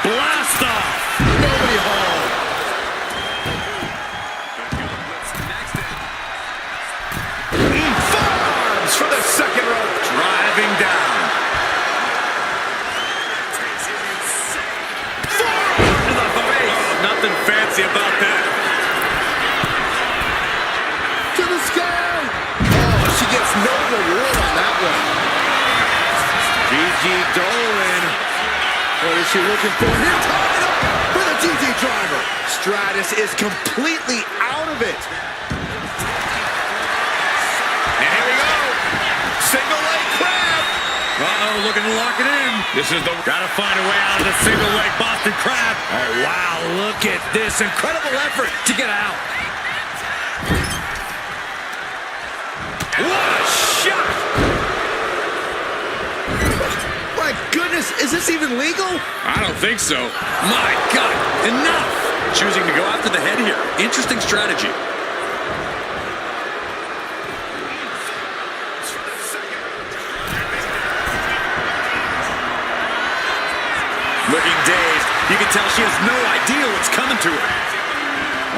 Blast off! Nobody home. Forearms for the second rope. Driving down. Nothing fancy about that. To the sky. Oh, she gets no reward on that one. GG Dolan. What is she looking for? Here, tied up for the GG driver. Stratus is completely out of it. And here we go. Single leg crab. Uh-oh, looking to lock it in. This is the... Gotta find a way out of the single leg Boston Crab. Oh, wow, look at this. Incredible effort to get out. What a shot. My goodness, is this even legal? I don't think so. My God, enough. Choosing to go after the head here. Interesting strategy. Looking dazed. You can tell she has no idea what's coming to her.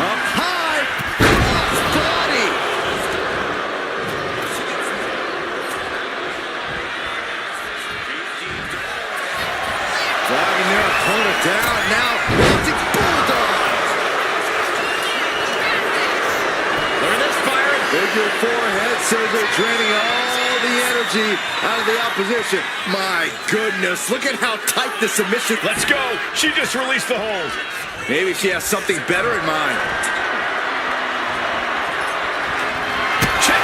Up high. Cross body. Driving their opponent down. Now, launching bulldog. Look at this firing. Figure four head scissor draining all the energy out of the opposition. My goodness, look at how tight the submission. Let's go. She just released the hold. Maybe she has something better in mind. Check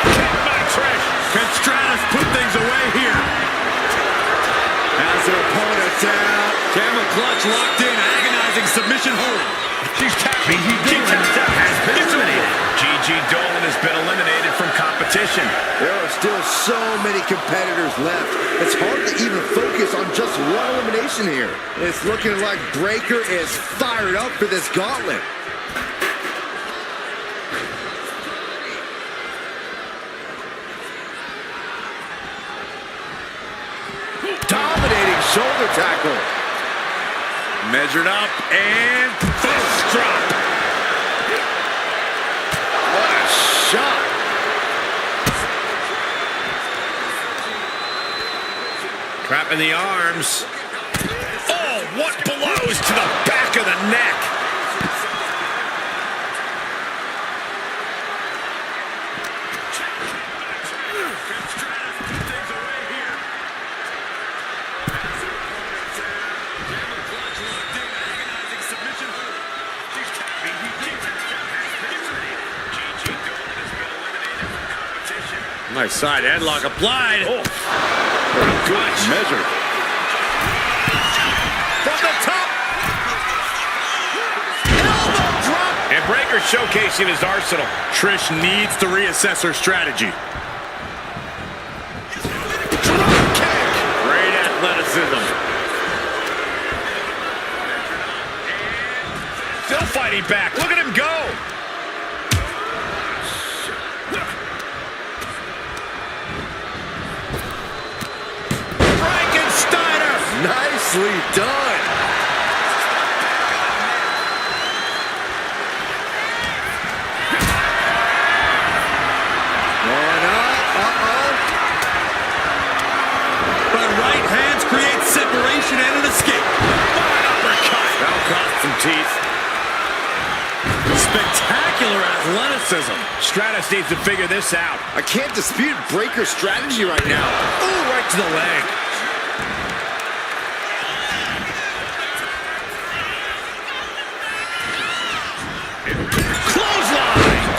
by Trish. Can Stratus put things away here? Has her opponent down. Camel clutch locked in, agonizing submission hold. She's tapping. She tapped out. Has been eliminated. GG Dolan has been eliminated from competition. There are still so many competitors left. It's hard to even focus on just one elimination here. It's looking like Breaker is fired up for this gauntlet. Dominating shoulder tackle. Measured up and fist drop. What a shot. Trapping the arms. Oh, what blows to the back of the neck. Nice side headlock applied. Oh, good measure. From the top. Elbow drop. And Breaker showcasing his arsenal. Trish needs to reassess her strategy. Drop kick. Great athleticism. Still fighting back. Look at him go. Nicely done. Going up. Uh-oh. The right hands create separation and an escape. Uppercut. That'll cost some teeth. Spectacular athleticism. Stratus needs to figure this out. I can't dispute Breaker's strategy right now. Ooh, right to the leg.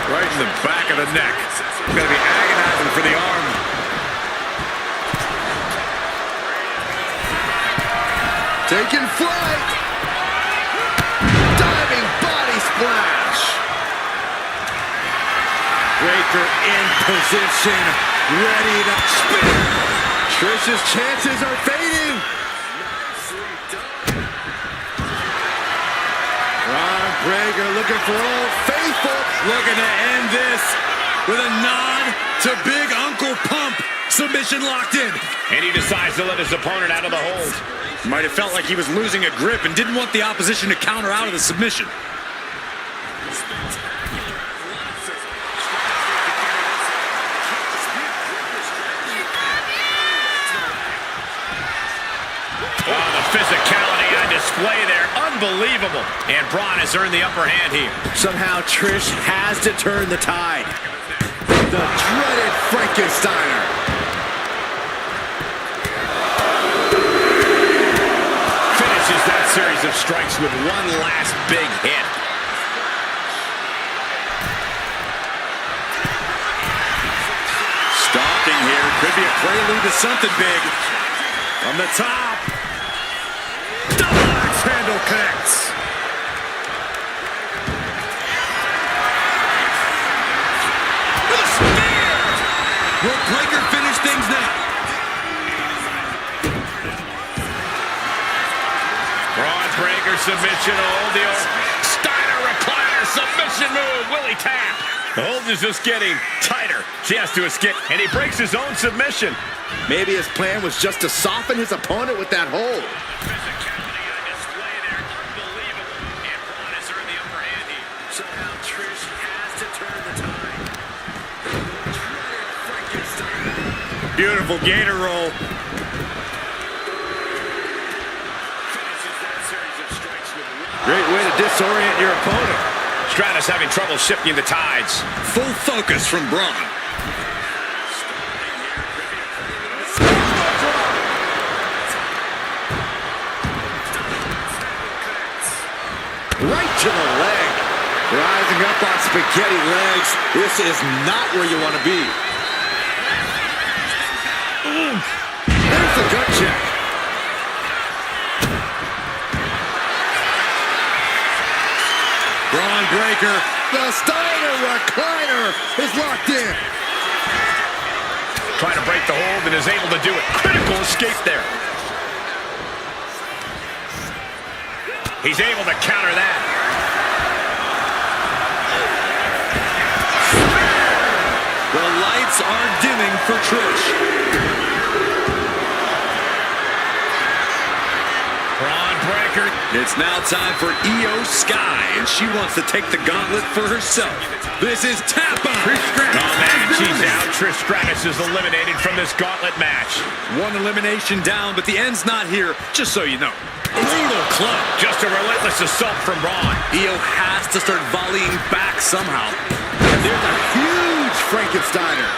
Right in the back of the neck. Going to be agonizing for the arm. Taking flight. Diving body splash. Breaker in position. Ready to spin. Trish's chances are fading. Ron Breaker looking for Old Faithful. Looking to end this with a nod to Big Uncle Pump. Submission locked in. And he decides to let his opponent out of the hold. Might have felt like he was losing a grip and didn't want the opposition to counter out of the submission. Oh, the physicality on display there. Unbelievable. And Braun has earned the upper hand here. Somehow Trish has to turn the tide. The dreaded Frankensteiner. Finishes that series of strikes with one last big hit. Stalking here. Could be a prelude to something big. From the top. Double axe handle connects. The spear! Will Breaker finish things now? Braun Breaker submission hold. The Steiner recliner submission move. Will he tap? The hold is just getting tighter. She has to escape, and he breaks his own submission. Maybe his plan was just to soften his opponent with that hold. Physicality on display there. Unbelievable. And Braun has earned the upper hand here. Somehow Trish has to turn the tide. Beautiful gator roll. Great way to disorient your opponent. Stratus having trouble shifting the tides. Full focus from Braun. Right to the leg. Rising up on spaghetti legs. This is not where you want to be. There's the gut check. Braun Breaker. The Steiner recliner is locked in. Trying to break the hold and is able to do it. Critical escape there. He's able to counter that. The lights are dimming for Trish. Braun Breaker Breaker. It's now time for Iyo Sky, and she wants to take the gauntlet for herself. This is tap out. Oh, man, she's out. Trish Stratus is eliminated from this gauntlet match. One elimination down, but the end's not here, just so you know. Brutal club. Just a relentless assault from Braun. Iyo has to start volleying back somehow. And there's a huge Frankensteiner.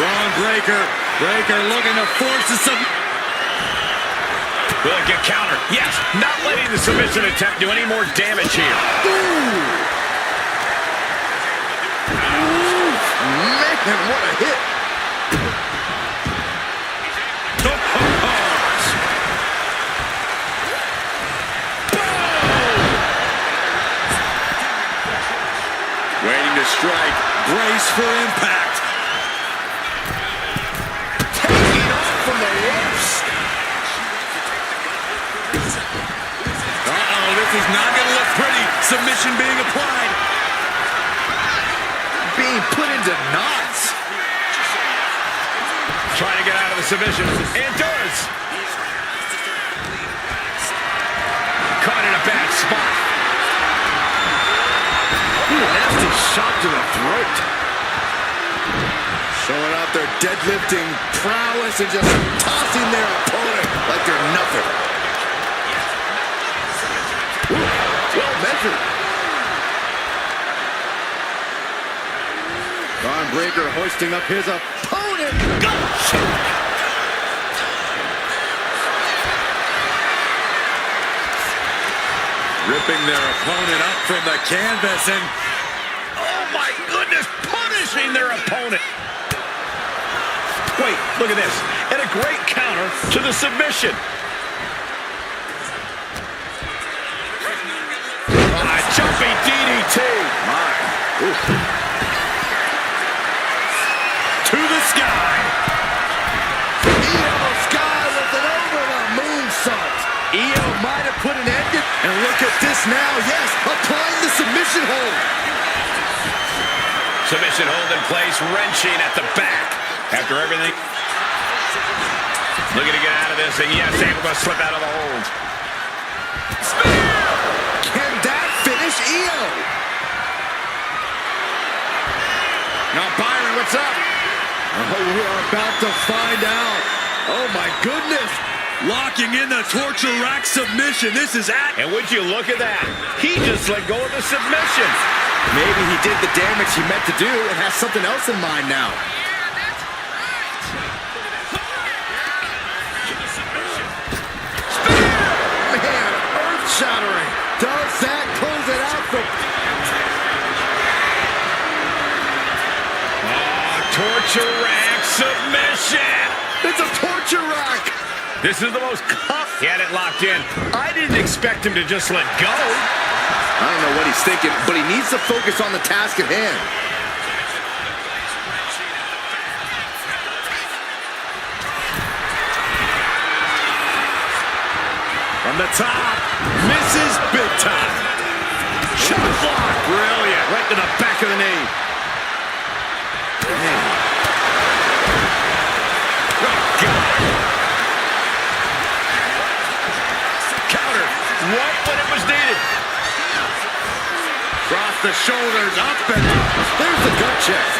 Braun Breaker. Breaker looking to force the sub. Will it get countered? Yes, not letting the submission attempt do any more damage here. Ooh. Man, what a hit. Waiting to strike. Brace for impact. Taking off from the ropes. Uh-oh, this is not going to look pretty. Submission being applied. Being put into knots. Trying to get out of the submission. And does. Caught in a bad spot. Ooh, nasty shot to the throat. Showing off their deadlifting prowess and just tossing their opponent like they're nothing. Ooh, well measured. Braun Breaker hoisting up his opponent. Ripping their opponent up from the canvas and... Oh, my goodness, punishing their opponent. Wait, look at this. And a great counter to the submission. A jumping DDT. My. Ooh. To the sky. Iyo Sky with an over the moonsault. Iyo might have put an end to... And look at this now. Yes, applying the submission hold. Submission hold in place, wrenching at the back. After everything. Looking to get out of this, and yes, able to slip out of the hold. Spear! Can that finish Iyo? Now Byron, what's up? Oh, we are about to find out. Oh my goodness. Locking in the torture rack submission. This is at... And would you look at that? He just let go of the submission. Maybe he did the damage he meant to do and has something else in mind now. Man, earth-shattering. Does that close it out for... Torture rack submission. It's a torture rack. This is the most he had it locked in. I didn't expect him to just let go. I don't know what he's thinking, but he needs to focus on the task at hand. From the top, misses big time. Shot block, brilliant. Right to the back of the knee. Man. Oh, God. Counter. Right when it was needed. Across the shoulders, up and there's the gut check.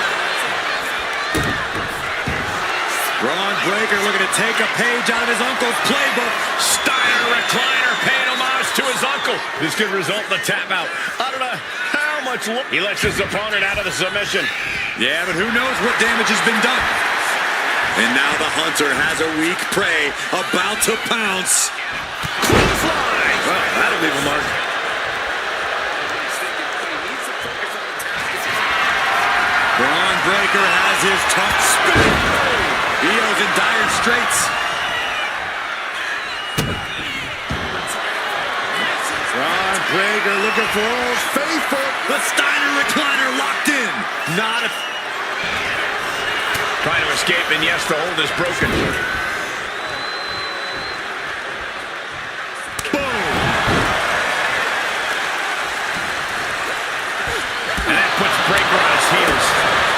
Braun Breaker looking to take a page out of his uncle's playbook. Steiner recliner paying homage to his uncle. This could result in a tap out. I don't know how much he lets his opponent out of the submission. Yeah, but who knows what damage has been done. And now the hunter has a weak prey about to pounce. Clothesline. Well, that'll leave a mark. Braun Breaker has his top spin. Iyo's in dire straits. Braun Breaker looking for Old Faithful. The Steiner recliner locked in. Not a... Trying to escape, and yes, the hold is broken. Boom. And that puts Breaker on his heels.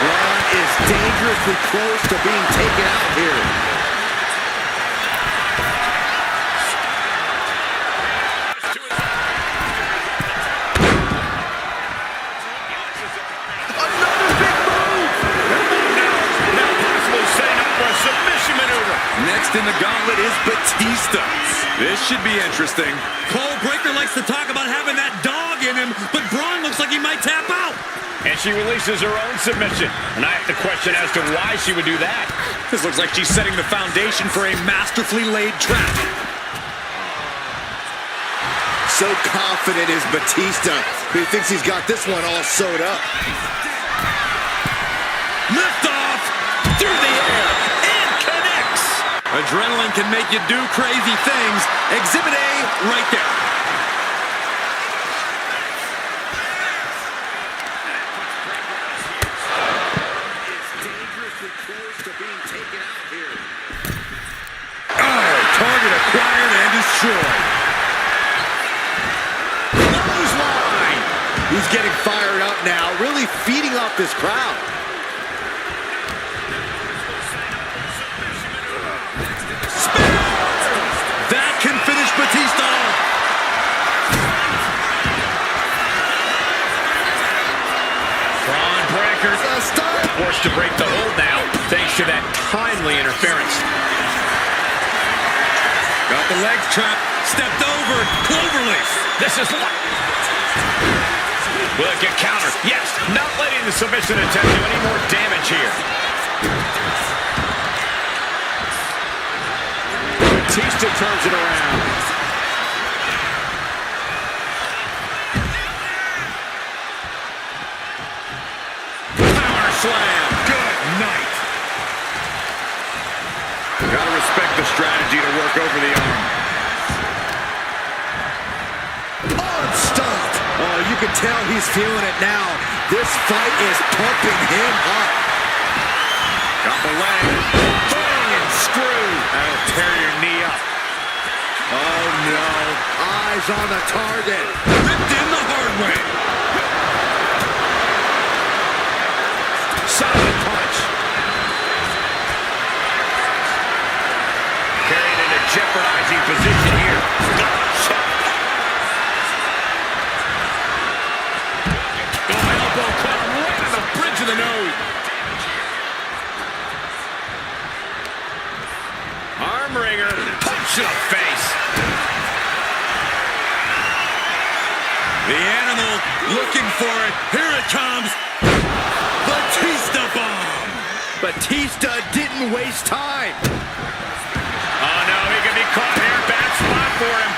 Braun is dangerously close to being taken out here. Next in the gauntlet is Batista. This should be interesting. Cole Breaker likes to talk about having that dog in him, but Braun looks like he might tap out. And she releases her own submission. And I have to question as to why she would do that. This looks like she's setting the foundation for a masterfully laid trap. So confident is Batista. He thinks he's got this one all sewed up. Lift off through the air and connects. Adrenaline can make you do crazy things. Exhibit A right there. Oh, target acquired and destroyed. Clothesline. He's getting fired up now, really feeding off this crowd. That can finish Batista off. Braun breaker. Forced to break the hold now, thanks to that timely interference. Got the legs trapped, stepped over, cloverleaf. This is what. Will it get countered? Yes, not letting the submission attempt do any more damage here. Batista turns it around. Power slam. Good night. Gotta respect the strategy to work over the arm. Unstopped. Oh, you can tell he's feeling it now. This fight is pumping him up. Got the leg. Bang and screw. That'll tear your knee up. Oh no. Eyes on the target. Ripped in the hard way. Solid punch. Carried in a jeopardizing position here. Elbow caught right on the bridge of the nose. Arm wringer. Punch to the face. The animal looking for it. Here it comes. Batista bomb. Batista didn't waste time. Oh no, he could be caught here. Bad spot for him.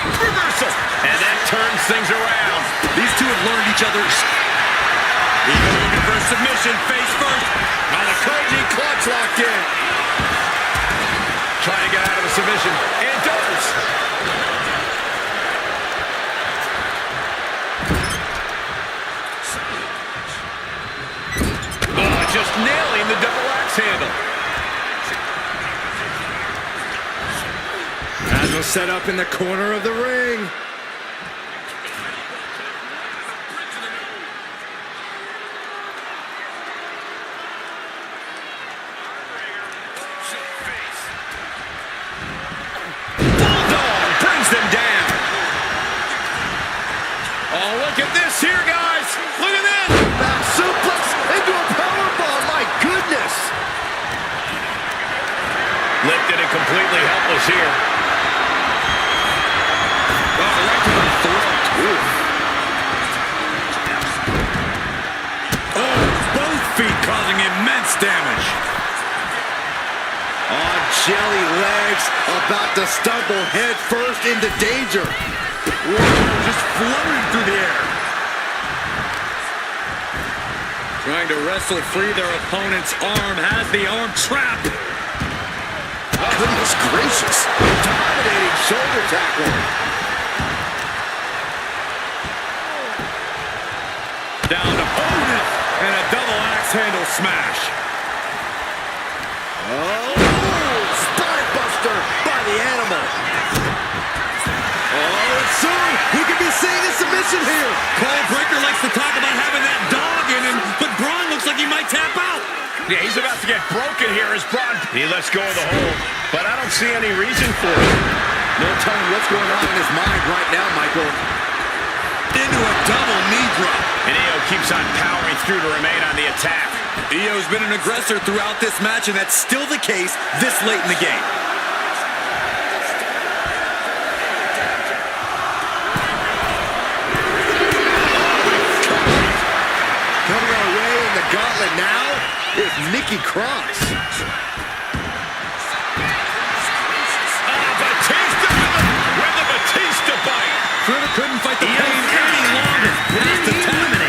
Reversal. And that turns things around. These two have learned each other's. He's looking for a submission, face first. Now the Koji clutch locked in. Trying to get out of the submission. And does. Oh, just nailing the double axe handle. As set up in the corner of the ring. Them down. Oh, look at this here, guys. Look at this. Back suplex into a powerbomb. My goodness. Lifted and completely helpless here. Oh, right to the throat. Ooh. Oh, both feet causing immense damage. On jelly legs, about to stumble head first into danger. Whoa, just fluttering through the air. Trying to wrestle free their opponent's arm, has the arm trapped. Goodness gracious. Dominating shoulder tackle. Down opponent, and a double axe handle smash. Oh, spine buster by the animal. Oh, and soon we could be seeing a submission here. Cole Breaker likes to talk about having that dog in Yeah, he's about to get broken here as Braun. He lets go of the hold, but I don't see any reason for it. No telling what's going on in his mind right now, Michael. Into a double knee drop. And Iyo keeps on powering through to remain on the attack. Iyo's been an aggressor throughout this match, and that's still the case this late in the game. Coming our way in the gauntlet now is Nikki Cross. Batista with the Batista bite. Couldn't fight the pain any longer.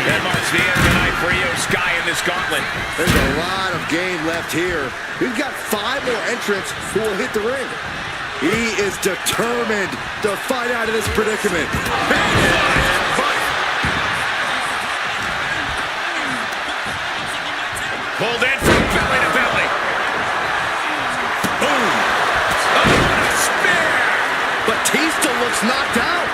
That marks the end of the night for Iyo Sky in this gauntlet. There's a lot of game left here. We've got 5 more entrants who will hit the ring. He is determined to fight out of this predicament. Pulled in from belly to belly. Boom. Oh, spear. Batista looks knocked out.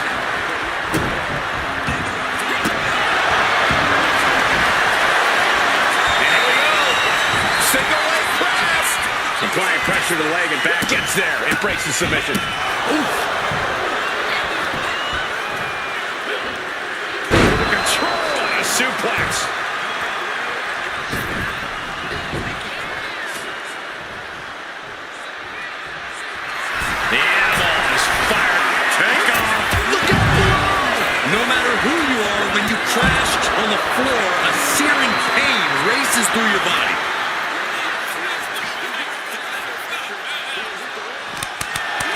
Applying pressure to the leg and back. Gets there. It breaks the submission. Oof. Control and a suplex. The animal is fired. Take off. Look out! No matter who you are, when you crash on the floor, a searing pain races through your body.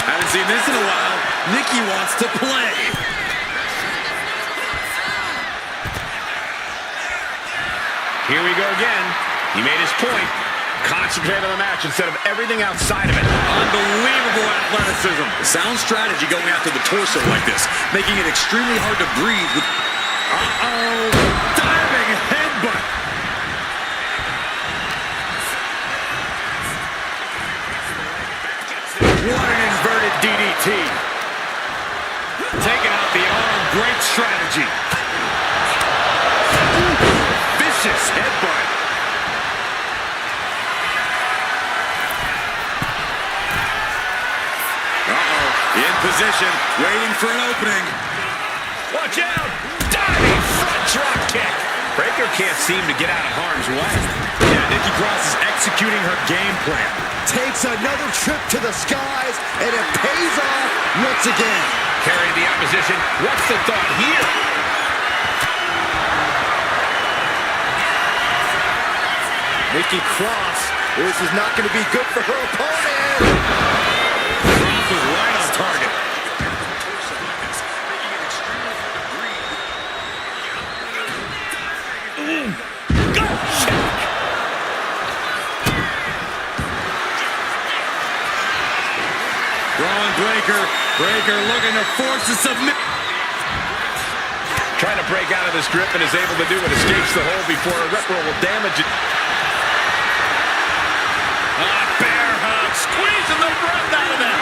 Haven't seen this in a while. Nikki wants to play. Here we go again. He made his point. Concentrate on the match instead of everything outside of it. Unbelievable athleticism. Sound strategy going after the torso like this, making it extremely hard to breathe with... Diving headbutt. What an inverted DDT. Taking out the arm. Great strategy. Vicious headbutt. In position, waiting for an opening. Watch out. Diving front drop kick. Breaker can't seem to get out of harm's way. Yeah, Nikki Cross is executing her game plan. Takes another trip to the skies, and it pays off once again. Carrying the opposition. What's the thought here? Nikki Cross, this is not going to be good for her opponent. Cross was right on target. Braun Breaker looking to force a submit. Trying to break out of this grip and is able to do it. Escapes the hold before irreparable damage. Bear hug. Squeezing the breath out of him.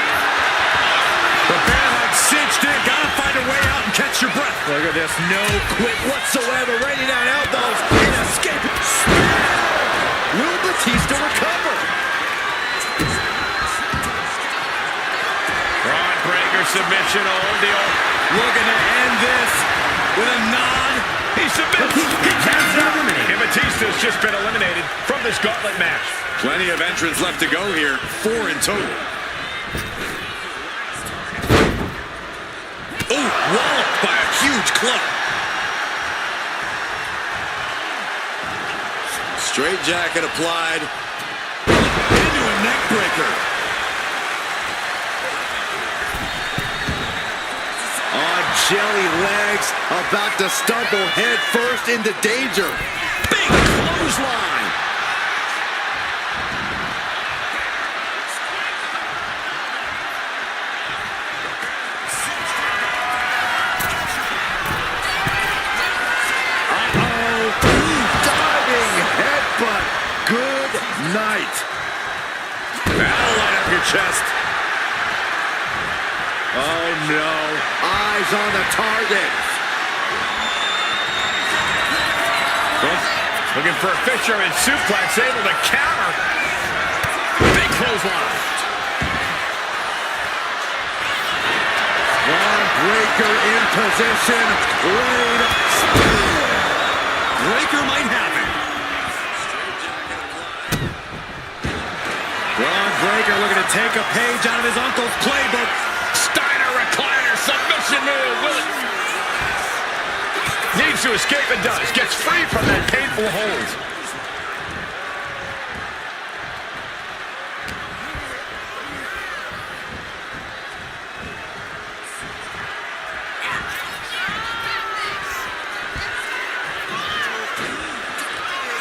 The bear hug cinched in. Gotta find a way out and catch your breath. Look at this, no quit whatsoever. Raining down elbows and escaping. Will Batista recover? Braun Breaker submission. Looking to end this with a nod. He submits. He counts out. And Batista's just been eliminated from this gauntlet match. Plenty of entrants left to go here. 4 in total. Oh, walloped by a huge club. Straight jacket applied. Into a neck breaker. On jelly legs, about to stumble head first into danger. Big clothesline. Good night. That'll light up your chest. Oh no. Eyes on the target. Looking for a fisherman suplex, able to counter. Big clothesline. Braun Breaker in position. Rain. Breaker might have it. Braun Breaker looking to take a page out of his uncle's playbook. Steiner recliner, submission move. Will it? Needs to escape and does. Gets free from that painful hold.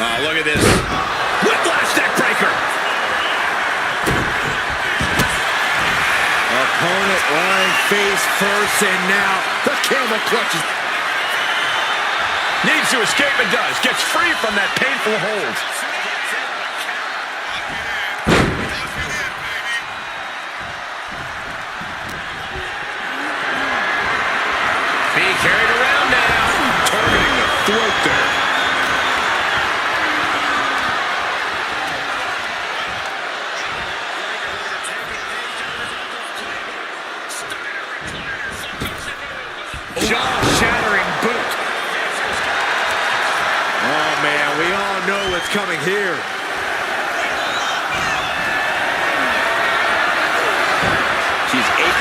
Oh, look at this. Whiplash neck breaker. Opponent lying face first, and now the camel clutches. Needs to escape and does. Gets free from that painful hold. Being carried around now. Targeting the throat there. Jaw-shattering boot. Oh, man, we all know what's coming here. She's eight.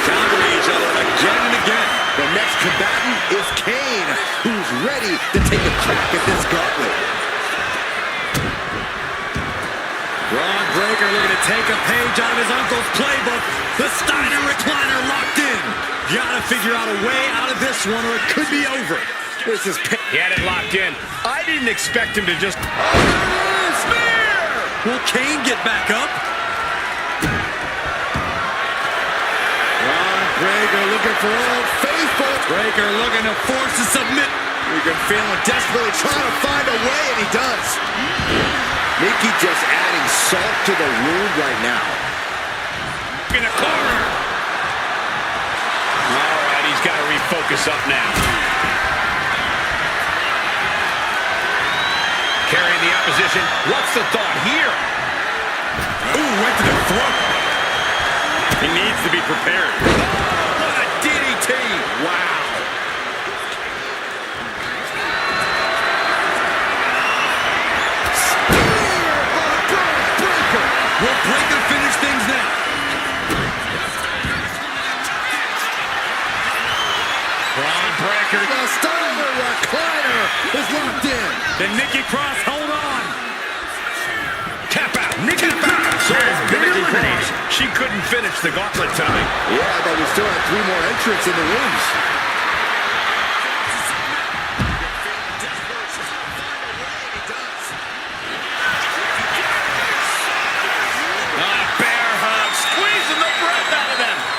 Counter each other again and again. The next combatant is Kane, who's ready to take a crack at this gauntlet. Braun Breaker looking to take a page out of his uncle's playbook. The Steiner recliner locked in. Gotta figure out a way out of this one or it could be over. This is He had it locked in. I didn't expect him to just... Spear! Will Kane get back up? Braun Breaker looking for Old Faithful. Breaker looking to force a submit. You can feel him desperately trying to find a way, and he does. Nikki just adding salt to the wound right now. In the corner. All right, he's got to refocus up now. Carrying the opposition. What's the thought here? Ooh, went to the throat. He needs to be prepared. What a DDT. Wow. Will Breaker finish things now? Braun Breaker. The Steiner recliner is locked in. The Nikki Cross, hold on. Tap out. Nikki has been eliminated. She couldn't finish the gauntlet tonight. Yeah, but we still have 3 more entrants in the rooms.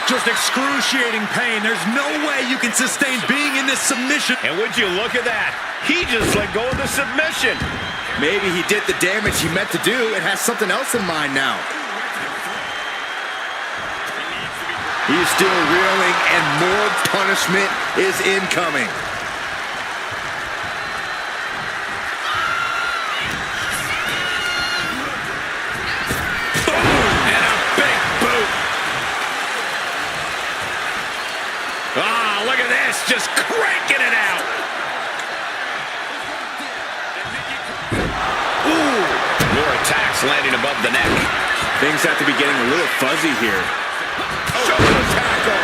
Just excruciating pain. There's no way you can sustain being in this submission. And would you look at that? He just let go of the submission. Maybe he did the damage he meant to do and has something else in mind now. He's still reeling, and more punishment is incoming. Look at this, just cranking it out. Ooh, more attacks landing above the neck. Things have to be getting a little fuzzy here. Shoulder tackle.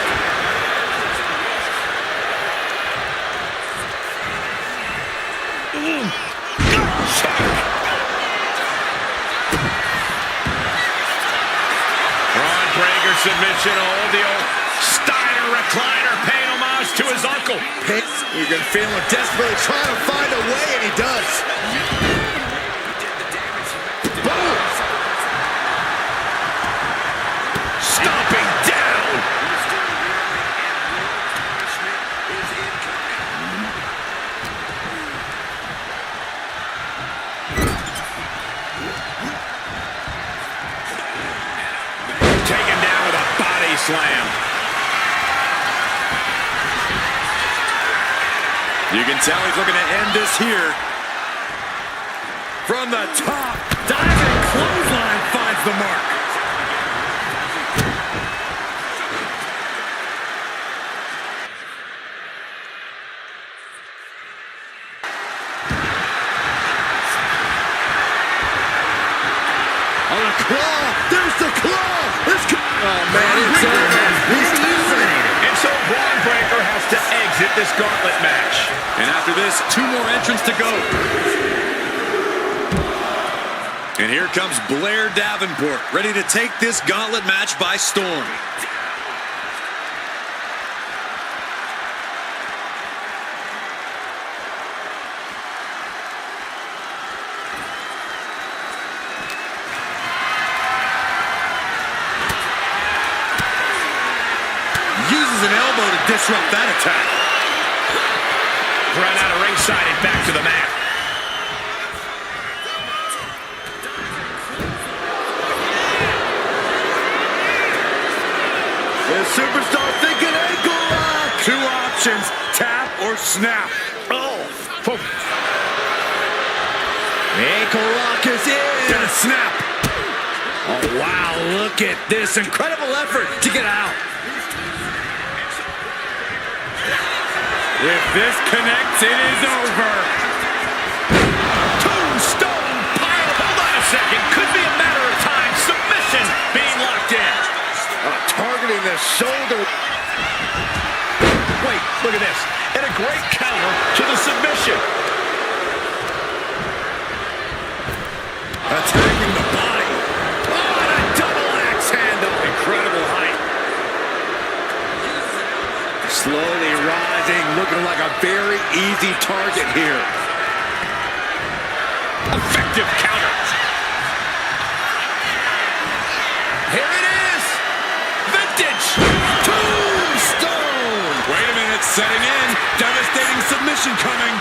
Braun Breaker submission, hold the old Steiner recliner, paying homage to his uncle. You can feel him desperately trying to find a way, and he does. Boom! Stomping down. Taken down with a body slam. You can tell he's looking to end this here. From the top, diving clothesline finds the mark. On a claw, there's the claw. Oh man, it's over. He's eliminated. And so Braun Breaker has to exit this gauntlet match. And after this, 2 more entrants to go. And here comes Blair Davenport, ready to take this gauntlet match by storm. Uses an elbow to disrupt that attack. Run out of ringside and back to the mat. The superstar thinking ankle lock. 2 options, tap or snap. Oh. The ankle lock is in. Gonna snap. Oh, wow, look at this incredible effort to get out. If this connects, it is over. Tombstone pile. Hold on a second. Could be a matter of time. Submission being locked in. Targeting the shoulder. Wait, look at this. And a great counter to the submission. Attacking the body. Oh, and a double axe handle. Incredible height. Slowly rising, looking like a very easy target here. Effective counter. Here it is. Vintage. Tombstone! Wait a minute, setting in. Devastating submission coming.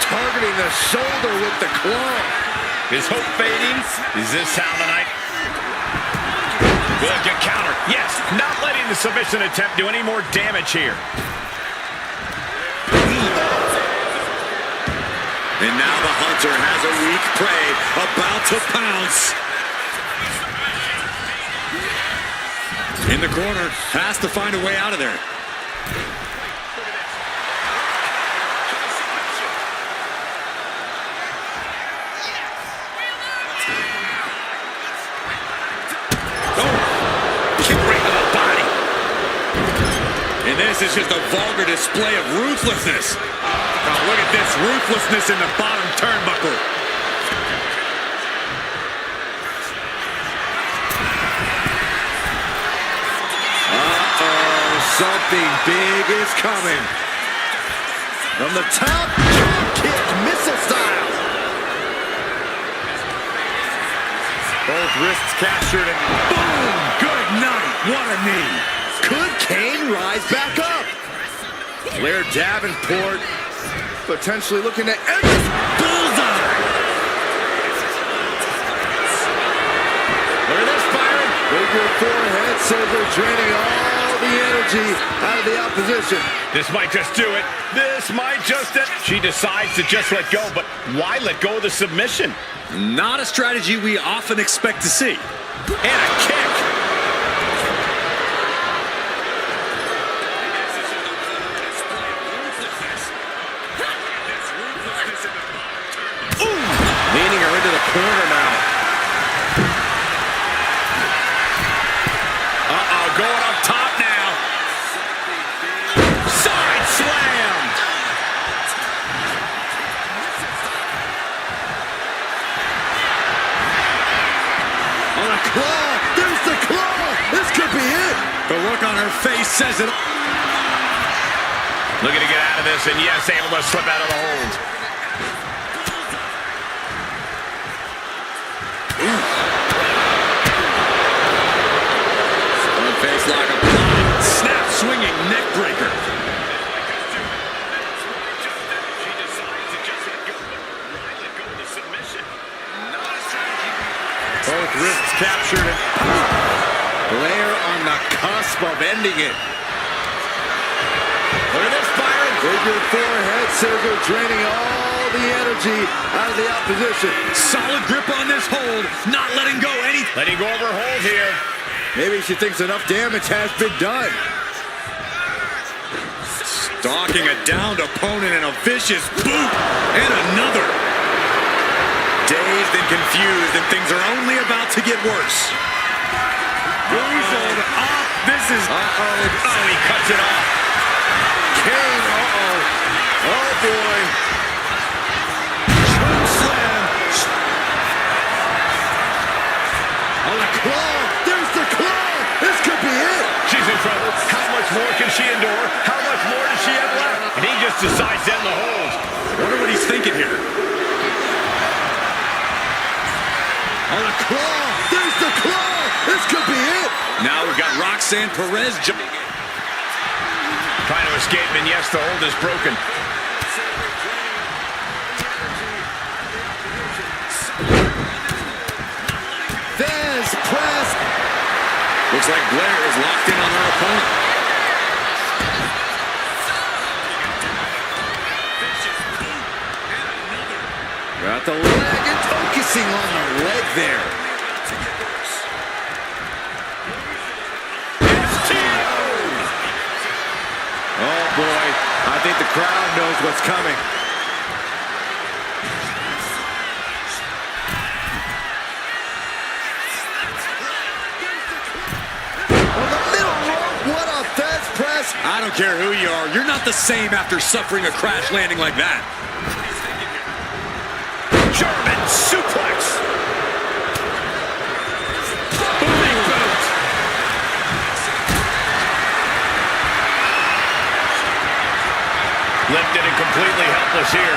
Targeting the shoulder with the claw. Is hope fading? Is this how tonight? Good counter. Yes, not letting the submission attempt do any more damage here. And now the Hunter has a weak prey about to pounce. In the corner, has to find a way out of there. And this is just a vulgar display of ruthlessness. Now look at this ruthlessness in the bottom turnbuckle. Uh-oh, something big is coming. From the top, drop kick, missile style. Both wrists captured and boom! Good night. What a knee. Could Kane rise back up? Blair Davenport potentially looking to end this. Bullseye. Look at this firing. Figure 4 head scissor, draining all the energy out of the opposition. This might just do it. This might just it. She decides to just let go, but why let go of the submission? Not a strategy we often expect to see. And a kick. Leaning her into the corner now. Uh-oh, going up top now. Side slam. On a claw. There's the claw. This could be it. The look on her face says it. Looking to get out of this, and yes, able to slip out of the hold. Face lock applied. Snap swinging neck breaker. Both wrists captured and Blair on the cusp of ending it. Look at this firing. Figure four head scissor, draining all the energy out of the opposition. Solid grip on this hold, not letting go any. Letting go of her hold here. Maybe she thinks enough damage has been done. Stalking a downed opponent and a vicious boot. And another. Dazed and confused, and things are only about to get worse. Weaseled off. This is. Oh, he cuts it off. Kane, oh boy. Choke slam. On the claw, there's the claw. This could be it. She's in trouble. How much more can she endure? How much more does she have left? And he just decides to end the hold. Wonder what he's thinking here. On the claw, there's the claw. This could be it. Now we've got Roxanne Perez jumping. Trying to escape, and yes, the hold is broken. There's press. Looks like Blair is locked in on her opponent. Got the leg and focusing on the leg there. Oh boy, I think the crowd knows what's coming. On the middle rope, what a fast press. I don't care who you are, you're not the same after suffering a crash landing like that. German suplex. Booming boot. Lifted and completely helpless here.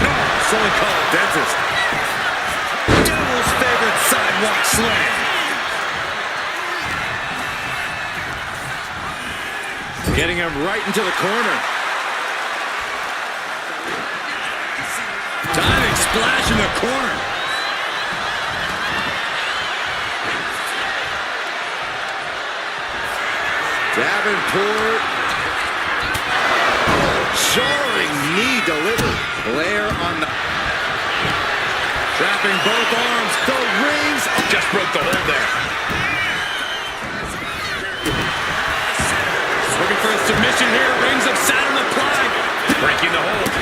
No, someone call a dentist. Devil's favorite sidewalk slam. Getting him right into the corner. Diving splash in the corner. Davenport. Jarring knee delivered. Blair on the... Trapping both arms. The rings. Just broke the hold there. Looking for a submission here. Rings of Saturn applied. Breaking the hold.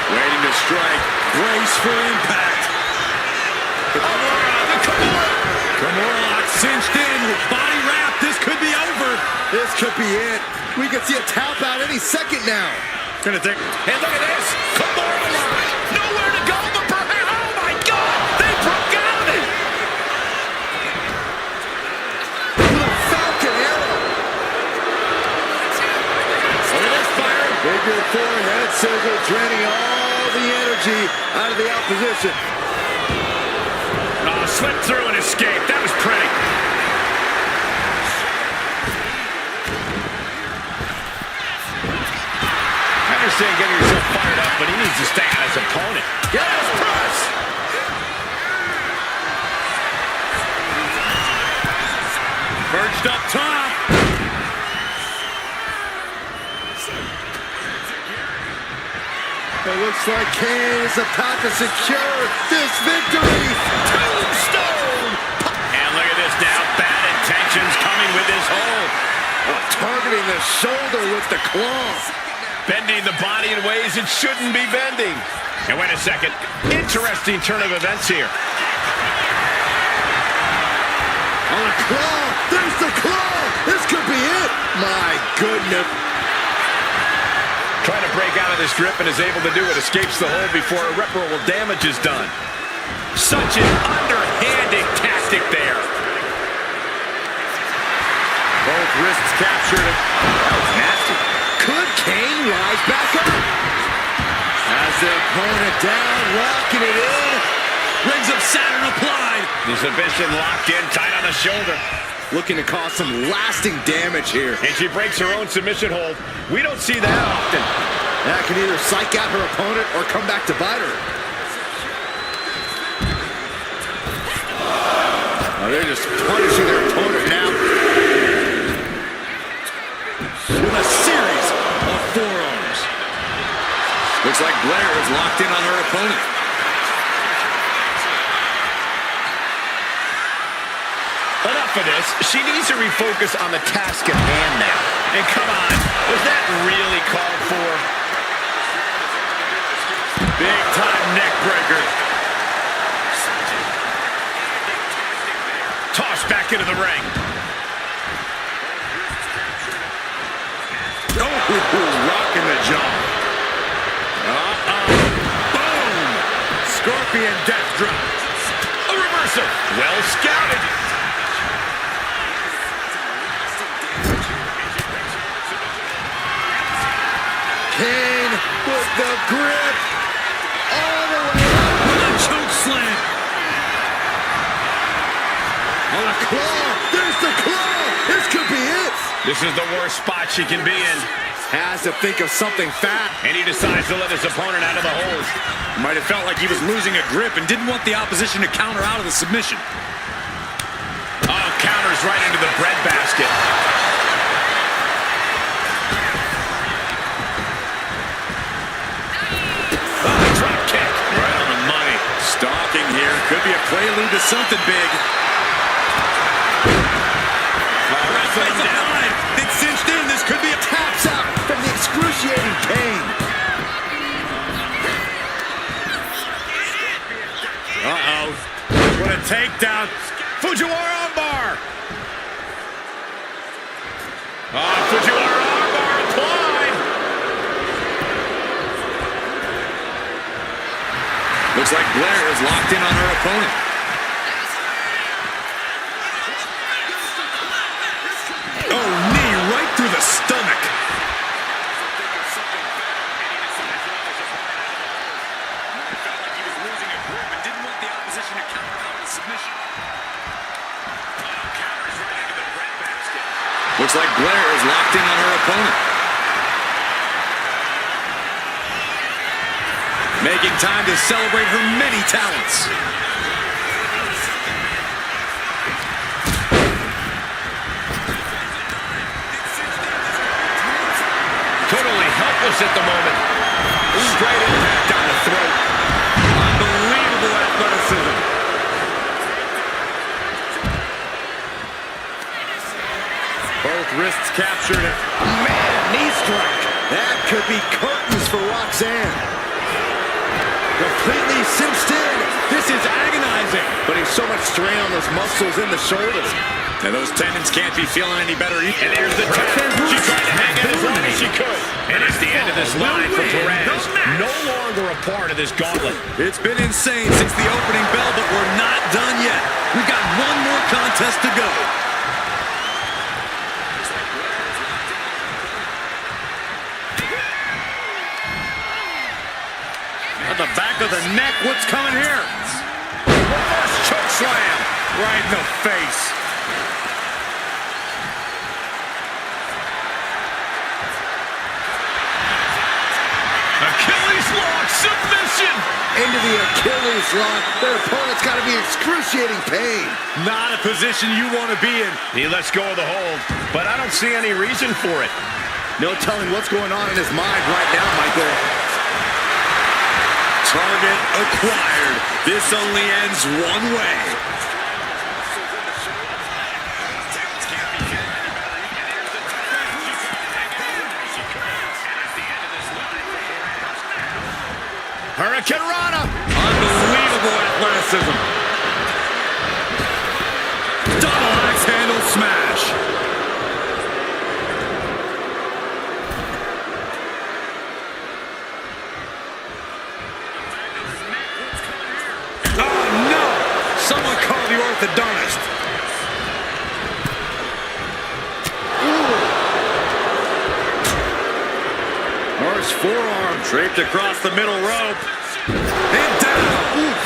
Waiting to strike. Brace for impact. Kimura lock cinched in with body wrap. This could be over. This could be it. We could see a tap out any second now. Gonna take. And look at this. Kimura lock. Nowhere to go but perhaps. Oh my God. They broke out of it. With a Falcon arrow. Look at this fire. Figure four head scissor, draining all the energy out of the opposition. Oh, slipped through and escaped. That was pretty. I understand getting yourself fired up, but he needs to stay on his opponent. Yes, press! Perched up top. It looks like Kane is about to secure this victory. Tombstone! And look at this now. Bad intentions coming with this hold. Targeting the shoulder with the claw. Bending the body in ways it shouldn't be bending. And wait a second. Interesting turn of events here. On the claw. There's the claw. This could be it. My goodness. Trying to break out of this grip and is able to do it. Escapes the hold before irreparable damage is done. Such an underhanded tactic there. Both wrists captured. That was nasty. Could Kane rise back up? Has the opponent down, locking it in. Rings of Saturn applied. The submission locked in, tight on the shoulder. Looking to cause some lasting damage here. And she breaks her own submission hold. We don't see that often. That can either psych out her opponent or come back to bite her. Oh, they're just punishing their opponent now. With a series of forearms. Looks like Blair is locked in on her opponent. Enough of this. She needs to refocus on the task at hand now. And come on, was that really called for? Big time neck breaker. Tossed back into the ring. Oh, rocking the jaw. Boom! Scorpion death drop. A reversal. Well scouted. Kane with the grip. All the way up. With a choke slam. Oh, the claw. There's the claw. This could be it. This is the worst spot she can be in. Has to think of something fat. And he decides to let his opponent out of the hold. Might have felt like he was losing a grip and didn't want the opposition to counter out of the submission. Oh, counters right into the breadbasket. Oh, drop kick. Right on the money. Stalking here. Could be a prelude to something big. Wrestling him down. It's cinched in. This could be a Taps out from the excruciating Kane. Uh-oh. What a takedown. Fujiwara armbar. Oh, Fujiwara armbar applied. Looks like Blair is locked in on her opponent. Oh, knee right through the stomach. Looks like Blair is locked in on her opponent. Making time to celebrate her many talents. Totally helpless at the moment. Straight impact down the throat. Unbelievable athleticism. Both wrists captured it. Man, knee strike. That could be curtains for Roxanne. Completely cinched in. This is agonizing. Putting so much strain on those muscles in the shoulders. And those tendons can't be feeling any better either. And there's the tap. She tried to hang in as long as she could. And it's the end of this line for Torres. No longer a part of this gauntlet. It's been insane since the opening bell, but we're not done yet. We've got one more contest to go. At the back of the neck, what's coming here? Reverse choke slam. Right in the face. Achilles lock submission. Into the Achilles lock. Their opponent's got to be excruciating pain. Not a position you want to be in. He lets go of the hold, but I don't see any reason for it. No telling what's going on in his mind right now, Michael. Target acquired. This only ends one way. Hurricane Rana. Unbelievable athleticism. Double axe handle smash. Oh, no! Someone call the orthodontist. Horse forearm draped across the middle rope. And down. Oof.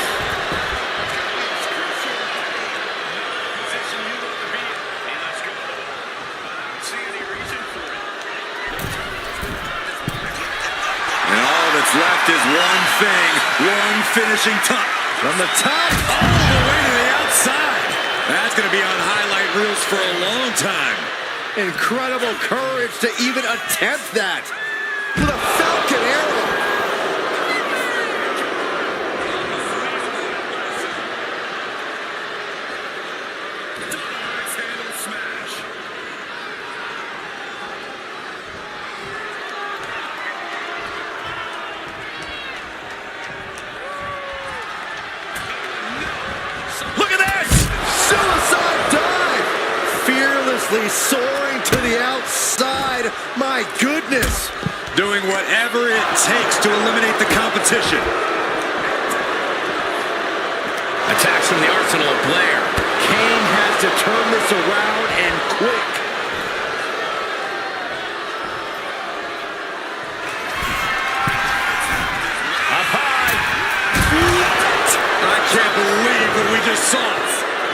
And all that's left is one thing, one finishing touch. From the top, all the way to the outside. That's That's going to be on highlight reels for a long time. Incredible courage to even attempt that. With a Falcon Arrow. Soaring to the outside. My goodness. Doing whatever it takes to eliminate the competition. Attacks from the arsenal of Blair. Kane has to turn this around and quick. Up high. I can't believe what we just saw.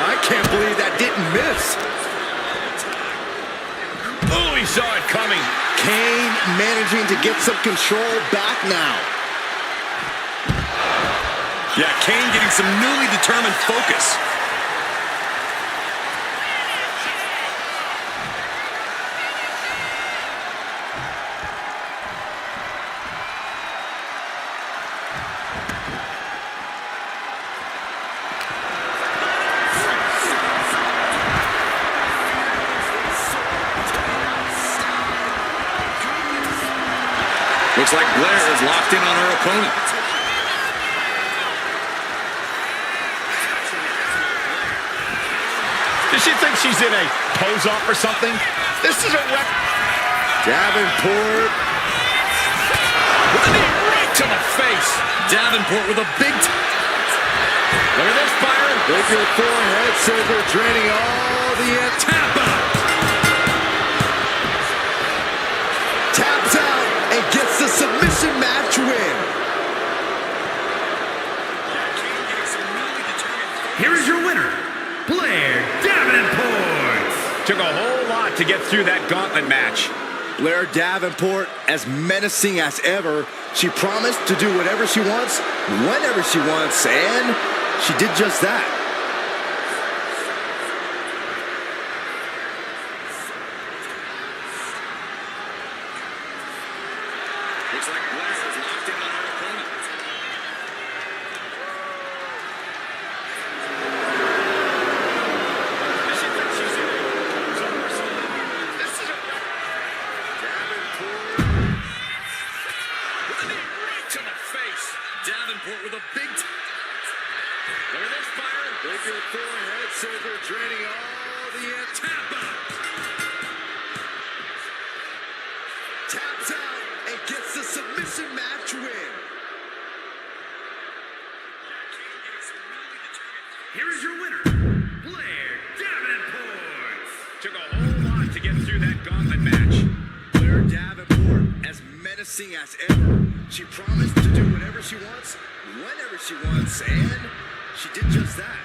I can't believe that didn't miss. Oh, he saw it coming. Kane managing to get some control back now. Yeah, Kane getting some newly determined focus. Looks like Blair is locked in on her opponent. Does she think she's in a pose-off or something? This is a wreck. Davenport. With a knee right to the face. Davenport with a big... Look at this, Byron. With your forehead scissor draining all the tap out. Taps out and gets the submission match win. Here is your winner, Blair Davenport. Took a whole lot to get through that gauntlet match. Blair Davenport, as menacing as ever. She promised to do whatever she wants, whenever she wants, and she did just that. Looks like Blair is locked in on her opponent. Davenport with a big... Look at this, Byron. With your forehead scissor draining all the tap out. Taps out and gets the submission match win. Here is your winner, Blair Davenport. Took a whole lot to get through that gauntlet match. Blair Davenport, as menacing as ever. She promised to do whatever she wants, whenever she wants, and she did just that.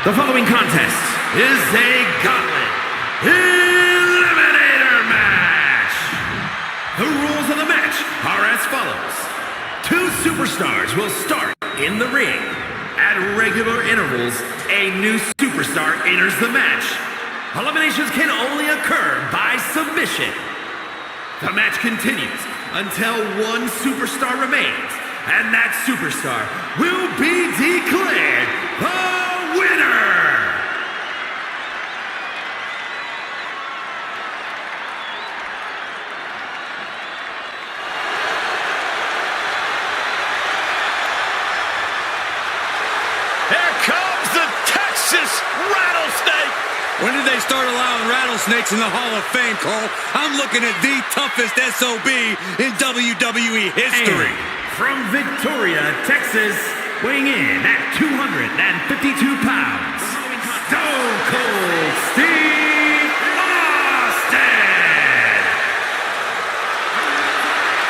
The following contest is a gauntlet eliminator match. The rules of the match are as follows. 2 superstars will start in the ring. At regular intervals, a new superstar enters the match. Eliminations can only occur by submission. The match continues until one superstar remains, and that superstar will be declared the winner! Here comes the Texas Rattlesnake! When did they start allowing rattlesnakes in the Hall of Fame, Cole? I'm looking at the toughest SOB in WWE history. And from Victoria, Texas, weighing in at 252 pounds, Stone Cold Steve Austin!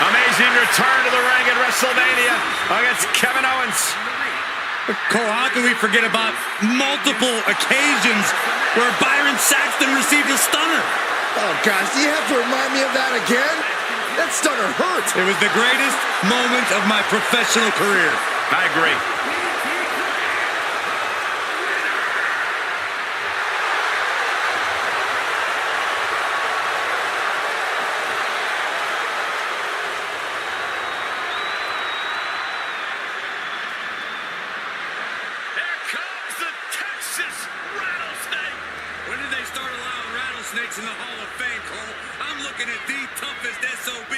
Amazing return to the ring at WrestleMania against Kevin Owens. Cole, how can we forget about multiple occasions where Byron Saxton received a stunner? Oh, gosh, do you have to remind me of that again? That stunner hurt. It was the greatest moment of my professional career. I agree. In the Hall of Fame, Cole. I'm looking at the toughest SOB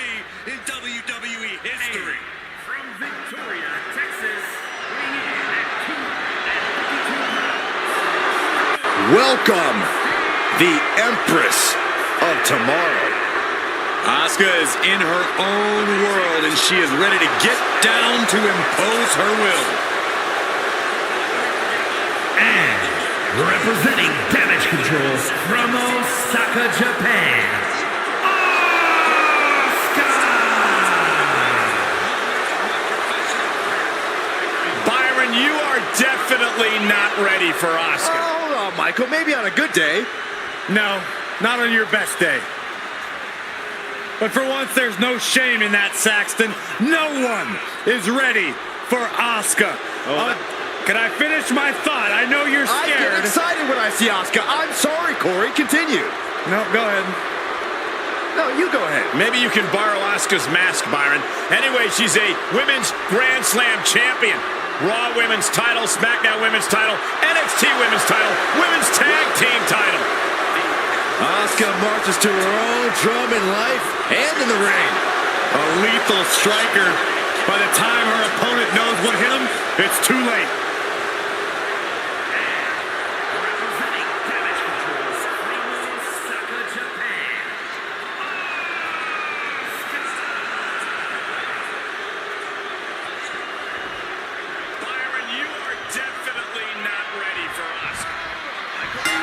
in WWE history. From Victoria, Texas, weighing in at 252 pounds. Welcome, the Empress of Tomorrow. Asuka is in her own world, and she is ready to get down to impose her will. And representing Damage Control from Osaka, Japan, Asuka! Byron, you are definitely not ready for Asuka. Hold on, Michael. Maybe on a good day. No, not on your best day. But for once, there's no shame in that, Saxton. No one is ready for Asuka. Can I finish my thought? I know you're I scared. get excited when I see Asuka. I'm sorry, Corey. Continue. No, go ahead. No, you go ahead. Maybe you can borrow Asuka's mask, Byron. Anyway, she's a Women's Grand Slam champion. Raw Women's title, SmackDown Women's title, NXT Women's title, Women's Tag Team title. Asuka marches to her own drum in life and in the ring. A lethal striker. By the time her opponent knows what hit him, it's too late. Representing Damage Control from Osaka, Japan, Byron, you are definitely not ready for Asuka.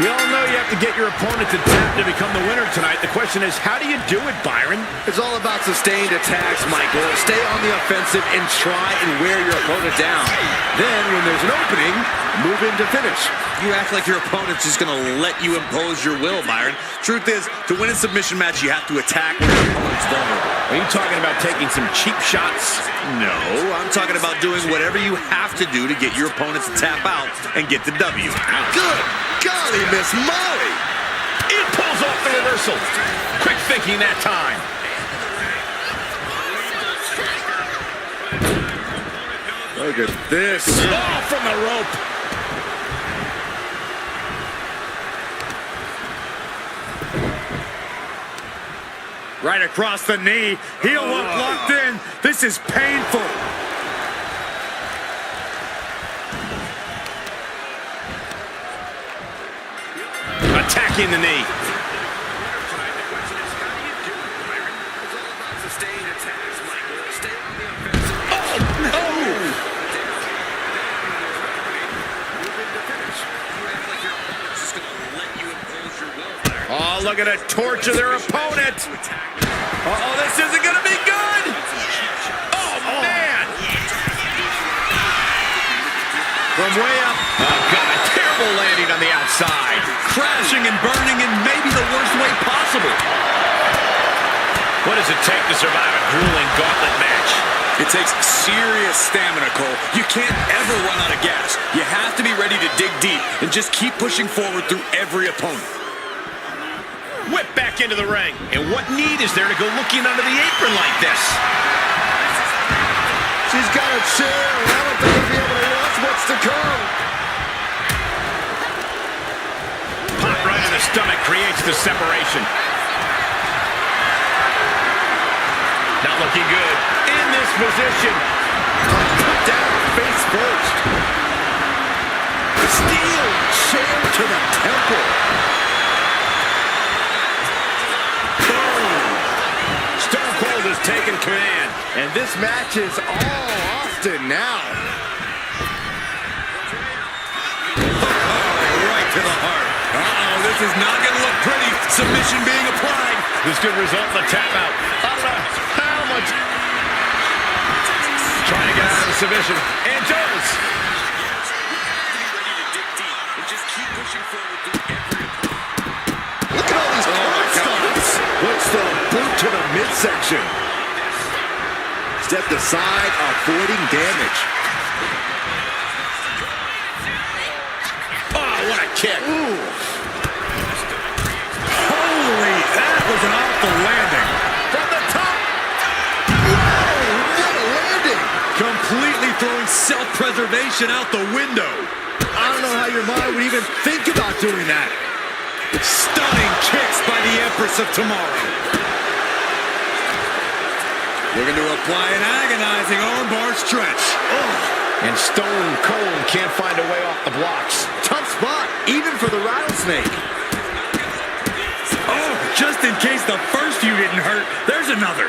We all know you have to get your opponent to tap to become the winner tonight. The question is, how do you do it, Byron? It's all about sustained attacks, Michael. Stay on the offensive and try and wear your opponent down. Then, when there's an opening, move in to finish. You act like your opponent's just going to let you impose your will, Byron. Truth is, to win a submission match, you have to attack when your opponent's vulnerable. Are you talking about taking some cheap shots? No, I'm talking about doing whatever you have to do to get your opponent to tap out and get the W. Good golly, Miss Molly. It pulls off the reversal. Quick thinking that time. Look at this. Oh, from the rope. Right across the knee. Heel hook locked in. This is painful. Attacking the knee. Oh, look at it, torture their opponent. Uh-oh, this isn't going to be good. Oh, man. From way up. Oh, God, terrible elbow landing on the outside. Crashing and burning in maybe the worst way possible. What does it take to survive a grueling gauntlet match? It takes serious stamina, Cole. You can't ever run out of gas. You have to be ready to dig deep and just keep pushing forward through every opponent. Whip back into the ring. And what need is there to go looking under the apron like this? She's got a chair. Now it better be able to watch what's to come. Pop right in the stomach creates the separation. Not looking good in this position. Put down face first. Steel chair to the temple. Boom. Stone Cold has taken command. And this match is all Austin now. Right to the heart. Uh-oh, this is not going to look pretty. Submission being applied. This could result in a tap out. I don't know how much. Trying to get out of the submission. And does. Look at all these stops. What's the boot to the midsection? Stepped aside, avoiding damage. Oh, what a kick. Ooh. Holy, that was an awful landing. From the top. Whoa, what a landing. Completely throwing self-preservation out the window. I don't know how your mind would even think about doing that. Stunning kicks by the Empress of Tomorrow. Looking to apply an agonizing armbar stretch. And Stone Cold can't find a way off the blocks. Tough spot, even for the rattlesnake. Oh, just in case the first few didn't hurt, there's another.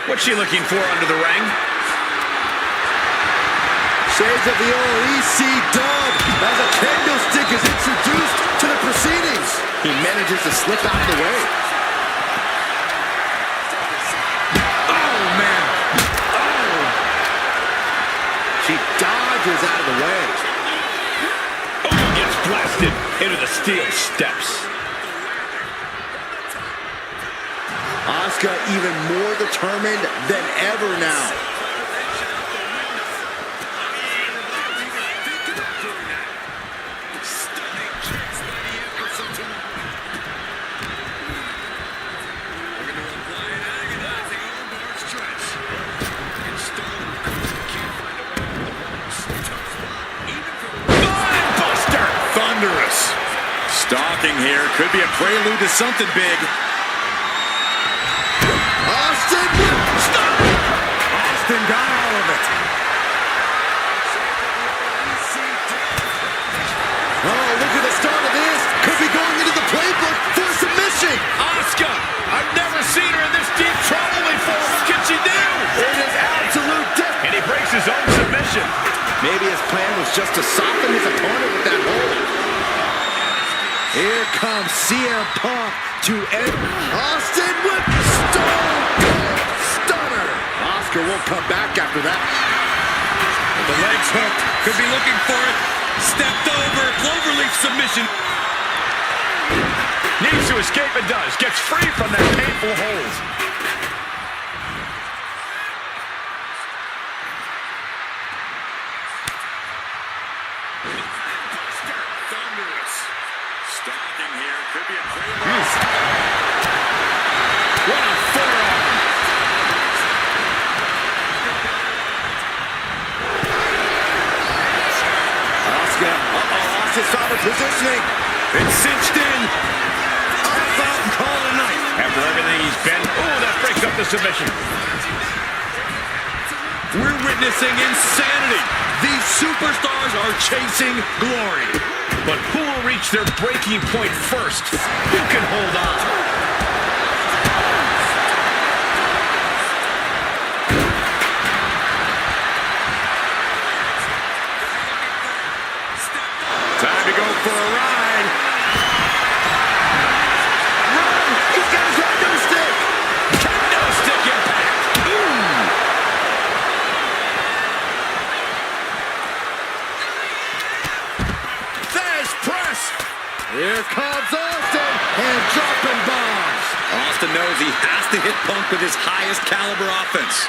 What's she looking for under the ring? Shades of the old EC dub as a candlestick is introduced to the proceedings. He manages to slip out of the way. Oh, man. Oh. She dodges out of the way. Oh, gets blasted into the steel steps. Asuka even more determined than ever now. Stalking here could be a prelude to something big. Austin, stop! Austin got all of it. Oh, look at the start of this. Could be going into the playbook for submission. Asuka! I've never seen her in this deep trouble before. What can she do? It is absolute death. And he breaks his own submission. Maybe his plan was just to soften his opponent with that hold. Here comes CM Punk to end. Austin with Stone Cold Stunner. Asuka won't come back after that. The legs hooked. Could be looking for it. Stepped over. Cloverleaf submission. Needs to escape and does. Gets free from that painful hold. Stalking here. Could be a prelude. What a forearm. Asuka. Asuka saw the positioning. It's cinched in. Tap out and call it a night. After everything he's been, oh, that breaks up the submission. We're witnessing insanity. These superstars are chasing glory. But who will reach their breaking point first? Who can hold on? Time to go for a ride. Run! He's got his kendo stick. Kendo stick impact. comes Austin, and dropping bombs. Austin knows he has to hit Punk with his highest caliber offense.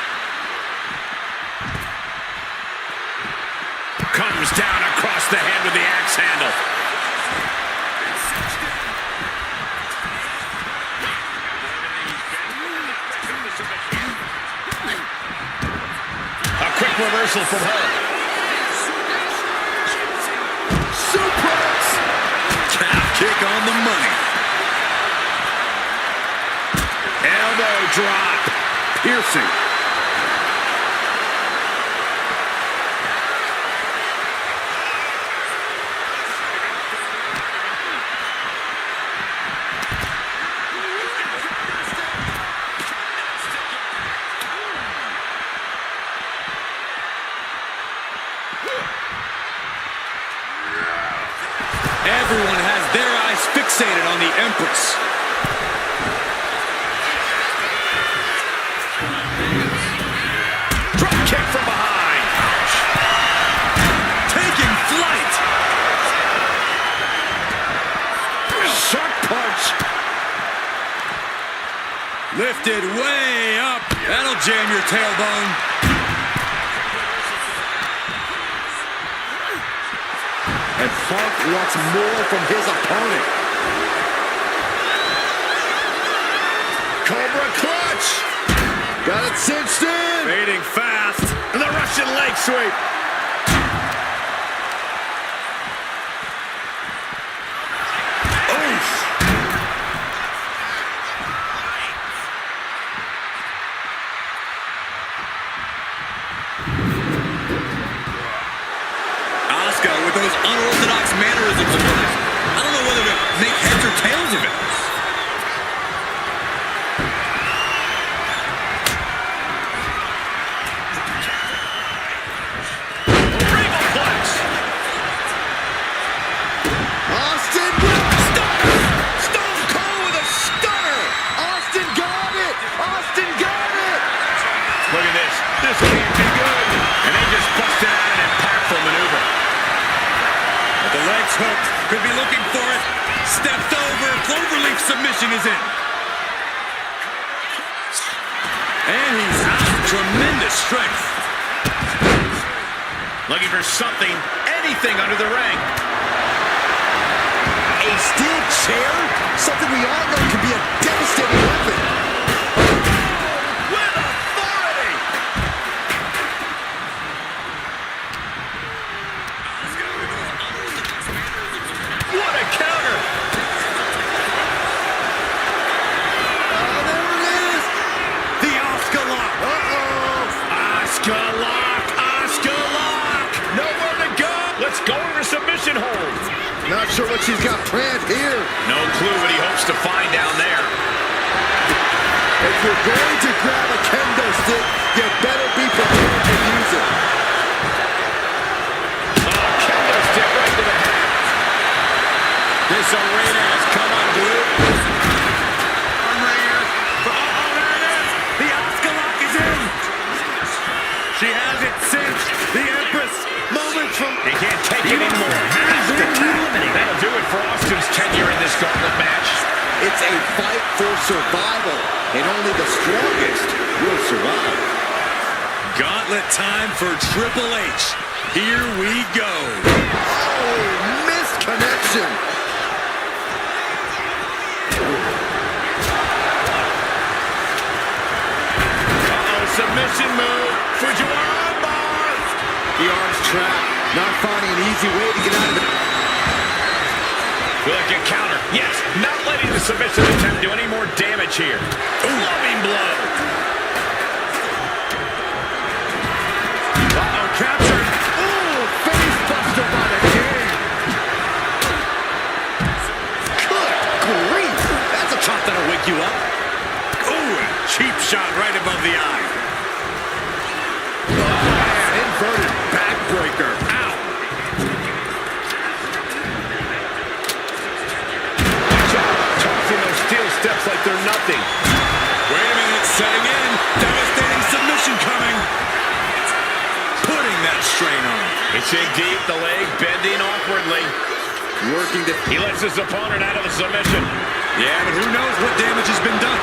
Comes down across the head with the axe handle. A quick reversal from her. Suplex. Calf kick on the money. Elbow drop. Piercing. Everyone has their eyes fixated on the Empress. Drop kick from behind. Taking flight. Sharp punch. Lifted way up. That'll jam your tailbone. And Punk wants more from his opponent. Cobra clutch. Got it cinched in. Fading fast. And the Russian leg sweep. Asuka with those unorthodox mannerisms of hers. I don't know whether to make heads or tails of it. Austin stunner. Stone Cold with a stunner. Austin got it. Austin got it. Look at this. This can't be good. And they just busted out an impactful maneuver. But the leg's hooked. Could be looking for it. Stepped over. Cloverleaf submission is in. And he's out. Tremendous strength. Looking for something, anything under the ring. A steel chair? Something we all know can be a devastating weapon. With authority. What a counter. There it is. The Asuka lock. Asuka lock. Asuka lock. Nowhere to go. Let's go into submission hold. Not sure what she's got planned here. No clue what he hopes to find down there. If you're going to grab a kendo stick, you better be prepared to use it. Oh, kendo stick right to the head. This arena has come unglued. There it is. The Asuka lock is in. She has it cinched. The Empress. Moments from... He can't take it anymore. That'll do it for Austin's tenure in this gauntlet match. It's a fight for survival, and only the strongest will survive. Gauntlet time for Triple H. Here we go. Oh, missed connection. Submission move. Fujiwara armbar. The arm's trapped. Not finding an easy way to get out of it. Will it get counter? Yes. Not letting the submission attempt do any more damage here. Loving blow. Uh-oh, captured. Ooh, face buster by the King. Good grief. That's a chop that'll wake you up. Ooh, a cheap shot right above the eye. Inverted backbreaker. Ow. Tossing those steel steps like they're nothing. Wait a minute, setting in. Devastating submission coming. Putting that strain on. It's in deep, the leg bending awkwardly. working to... He lets his opponent out of the submission. Yeah, but who knows what damage has been done.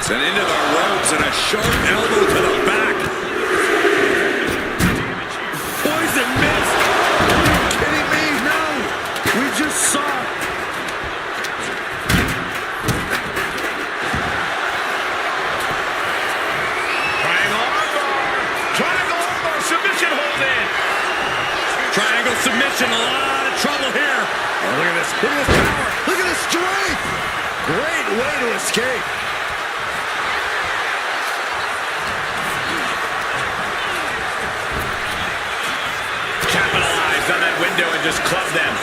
Sent into the ropes and a sharp elbow to the back. Poison missed. Are you kidding me? No. We just saw... Triangle armbar, submission hold in. Triangle submission, a lot of trouble here. Oh, look at this. Look at this power. Look at this strength. Great way to escape. Capitalized on that window and just clubbed them.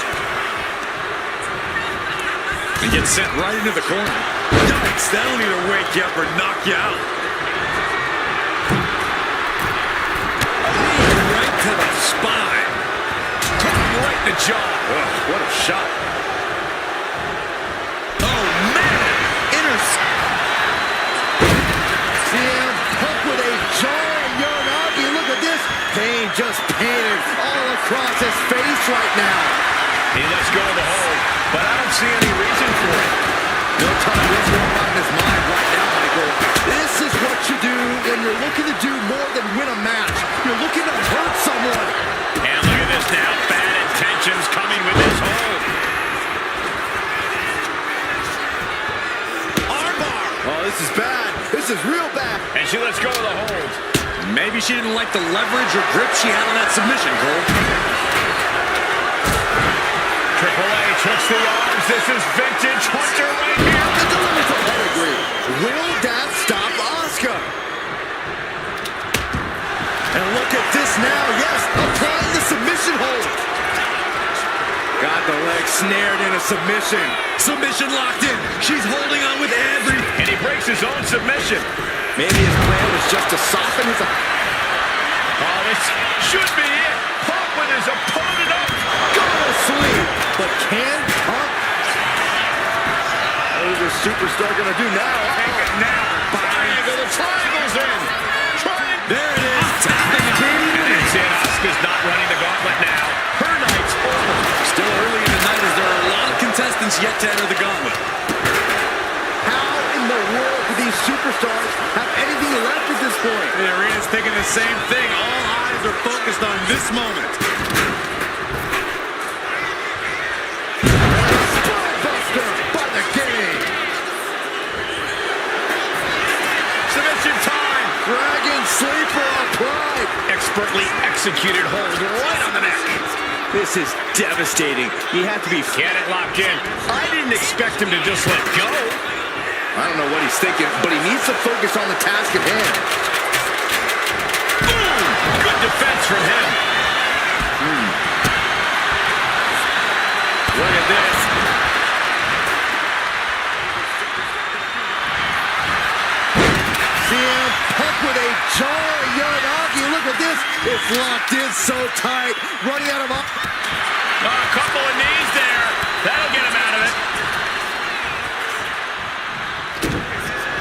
And gets sent right into the corner. Yikes, that'll either wake you up or knock you out. Right to the spine. Right in the jaw. Ugh, what a shot. Oh, man. CM Punk with a jarring Uranagi. Look at this. Pain just painted all across his face right now. He lets go of the hold, but I don't see any reason for it. No telling what's going on in his mind right now, Michael. This is what you do when you're looking to do more than win a match. You're looking to hurt someone. And look at this now. Bad intentions coming with this hold. Armbar. Oh, this is bad. This is real bad. And she lets go of the hold. Maybe she didn't like the leverage or grip she had on that submission, Cole. Triple H hooks the arms. This is vintage Hunter right here. The delivery from pedigree. Will that stop Asuka? And look at this now. Yes, applying the submission hold. Got the leg snared in a submission. Submission locked in. She's holding on with every... And he breaks his own submission. Maybe his plan was just to soften his... Oh, this should be it. Punk with his opponent up. Go to sleep. But can Punk... What is this superstar going to do now? Take it now. Triangle. The triangle's in. Triangle. There it is. Tapping it. And Asuka's not running the gauntlet now. Her night's over. Still early in the night as there are a lot of contestants yet to enter the gauntlet. How in the world do these superstars have anything left at this point? The arena's thinking the same thing. All eyes are focused on this moment. Buster by the game. Submission time. Dragon sleeper applied. Expertly executed hold right on the neck. This is devastating. You have to be... Get it locked in. I didn't expect him to just let go. I don't know what he's thinking, but he needs to focus on the task at hand. Boom! Good defense from him. Look at this. CM Punk with a jarring Uranagi. Look at this. It's locked in so tight. Running out of... A couple of knees there. That'll get him out of it.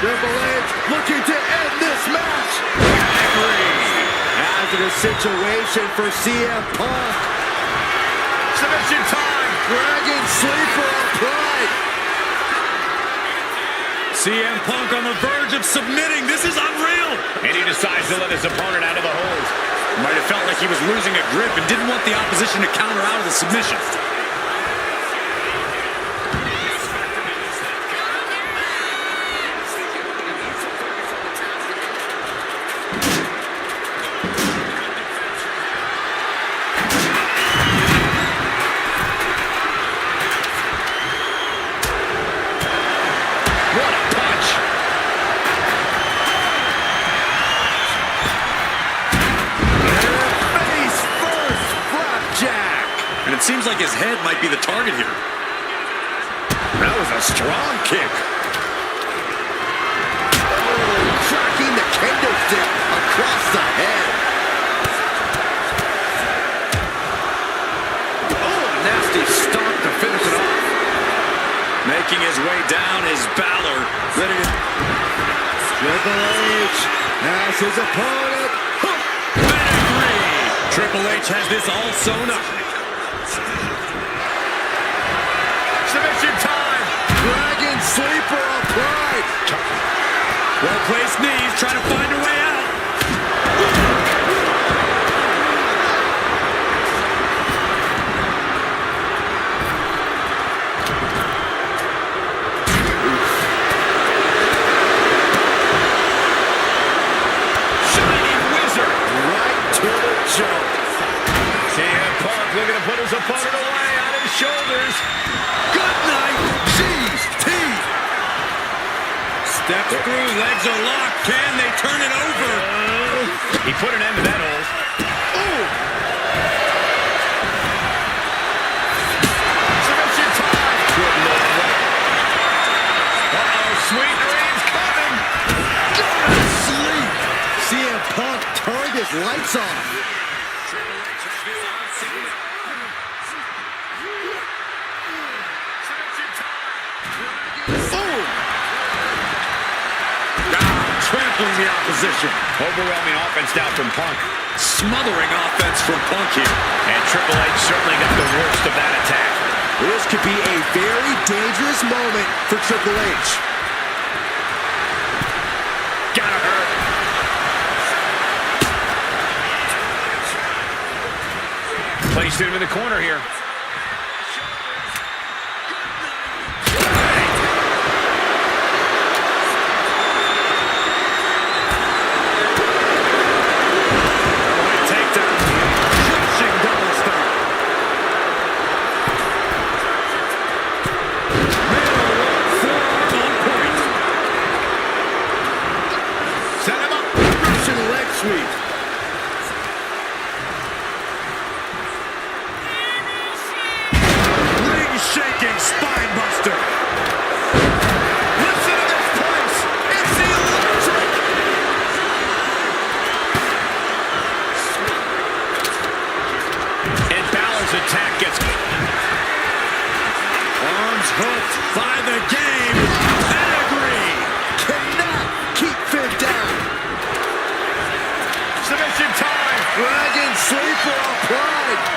Triple H looking to end this match. Hazardous situation for CM Punk. Submission time. Dragon sleeper applied. CM Punk on the verge of submitting. This is unreal. And he decides to let his opponent out of the hold. Might have felt like he was losing a grip and didn't want the opposition to counter out of the submission. What a punch. Face first flapjack. And it seems like his head might be the target here. That was a strong kick. Oh, tracking the kendo stick across the head. Oh, nasty stomp to finish it off. Making his way down is Balor. Ready to... Triple his opponent. Pedigree. Triple H has this all sewn up. Submission time. Dragon sleeper applied. Well-placed knees, trying to find a way out. Shining wizard. Right to the jump. CM Punk looking to put his opponent away on his shoulders. Good night, GG. Steps through, legs are locked. Can they turn it over? He put an end to that hold. Ooh. Submission time. Good Lord. Uh-oh, sweet dreams coming. Go to sleep. CM Punk turned his lights off. Trampling the opposition. Overwhelming offense now from Punk. Smothering offense from Punk here. And Triple H certainly got the worst of that attack. This could be a very dangerous moment for Triple H. Gotta hurt. Placed him in the corner here.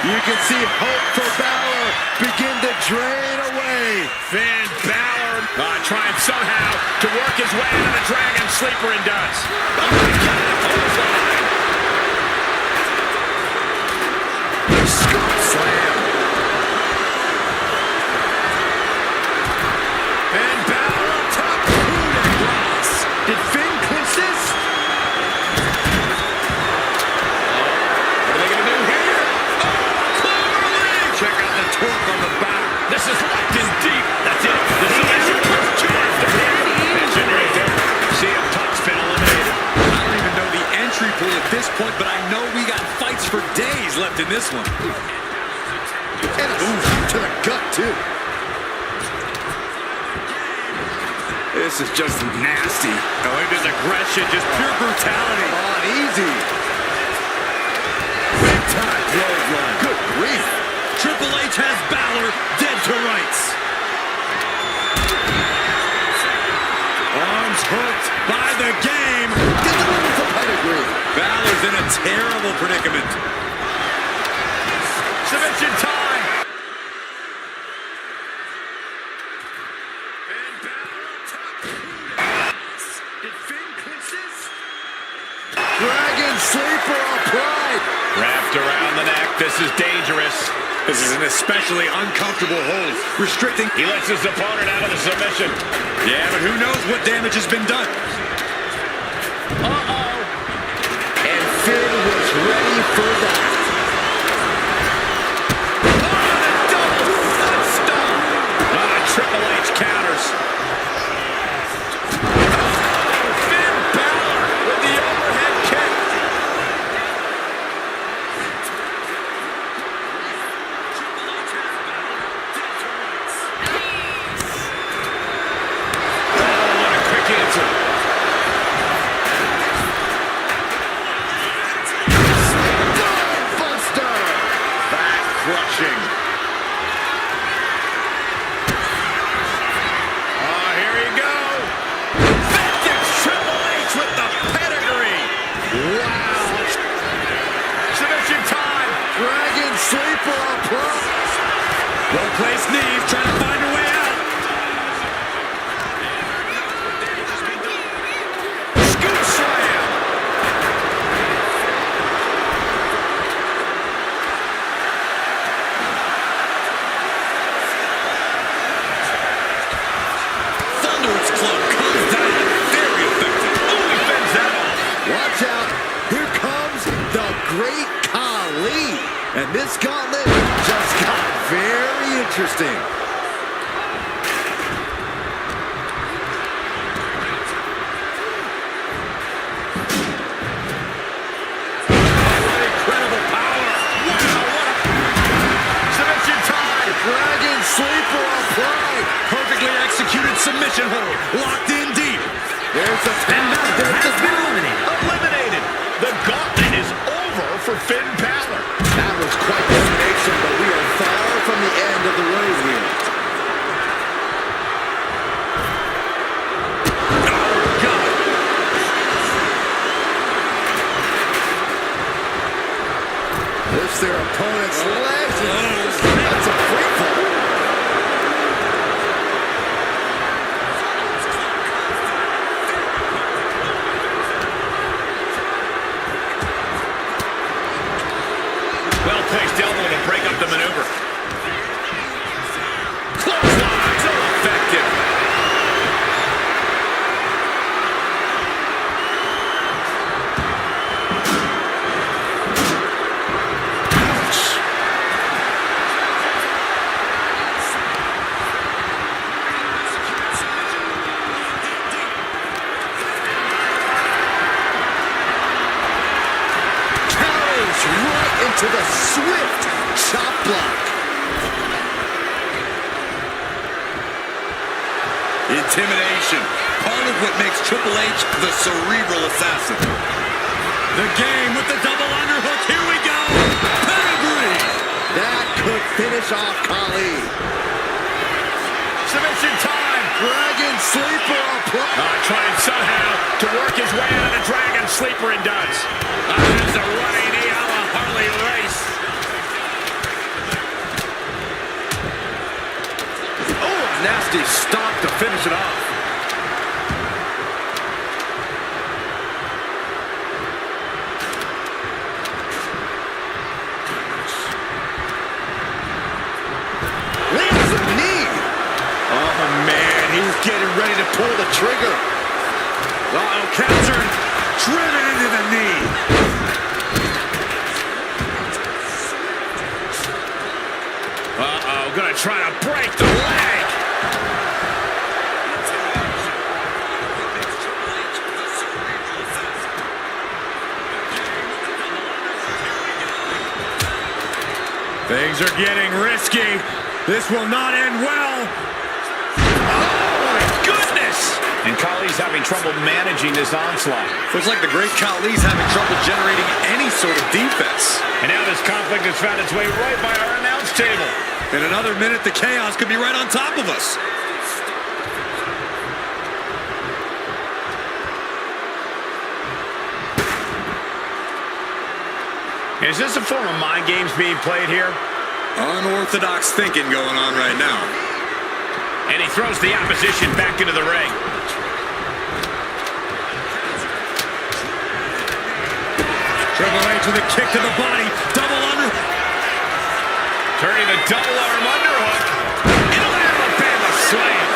You can see hope for Balor begin to drain away. Finn Balor trying somehow to work his way into the Dragon Sleeper and does. Oh my God! Scoop slam. And Balor on top. Did Finn clinch this? What are they going to do here? Check out the torque on the back. This is locked in deep. That's it. The submission was charged. Mention right there. CM Punk's been eliminated. I don't even know the entry pool at this point, but I know we got fights for days left in this one. And a to the gut, too. This is just nasty. Oh, it is aggression, just pure brutality. Come on, easy. Big time clothesline. Good grief. Triple H has Balor dead to rights. Arms hooked by the game. Get the move for pedigree. Balor's in a terrible predicament. Submission time. Did Finn clinch this? Dragon sleeper applied. Wrapped around the neck. This is dangerous. This is an especially uncomfortable hold. Restricting. He lets his opponent out of the submission. Yeah, but who knows what damage has been done. Uh-oh. And Finn was ready for that. Triple H counters. Finn Balor with the overhead kick. Oh, what a quick answer. sleeper applied. Well-placed knees, trying to find a way out. Scoop slam. Thunderous club comes down. Very effective. Oh, he fends that off. Watch out. Here comes the great Khali. And this gauntlet just got very interesting. Incredible power. Wow, what a submission time. Dragon sleeper applied. Perfectly executed submission hold. Locked in deep. There's the Finn Balor has been eliminated. Eliminated. The gauntlet is over for Finn Balor. That was quite the elimination, but we are far from the end of the road here. Oh, God. Lifts their opponent's legs. That's a free fall. Well-placed elbow to break up the maneuver. Clothesline, so effective. Ouch. Carries right into the swift chop block. Intimidation. Part of what makes Triple H the cerebral assassin. The game with the double underhook. Here we go. Pedigree. That could finish off Khali. Submission time. Dragon sleeper applied. Trying somehow to work his way out of the Dragon Sleeper and does. There's a running knee a la Harley Race. Oh, a nasty stop to finish it off. Lands a knee. Oh, man, he's getting ready to pull the trigger. Uh-oh, counter. Driven into the knee. Uh-oh, gonna try to break the leg. Things are getting risky. This will not end well. Oh, my goodness! And Khali's having trouble managing this onslaught. Looks like the great Khali's having trouble generating any sort of defense. And now this conflict has found its way right by our announce table. In another minute, the chaos could be right on top of us. Is this a form of mind games being played here? Unorthodox thinking going on right now. And he throws the opposition back into the ring. Triple H with a kick to the body. Double under. Turning the double arm underhook. Into an Alabama slam.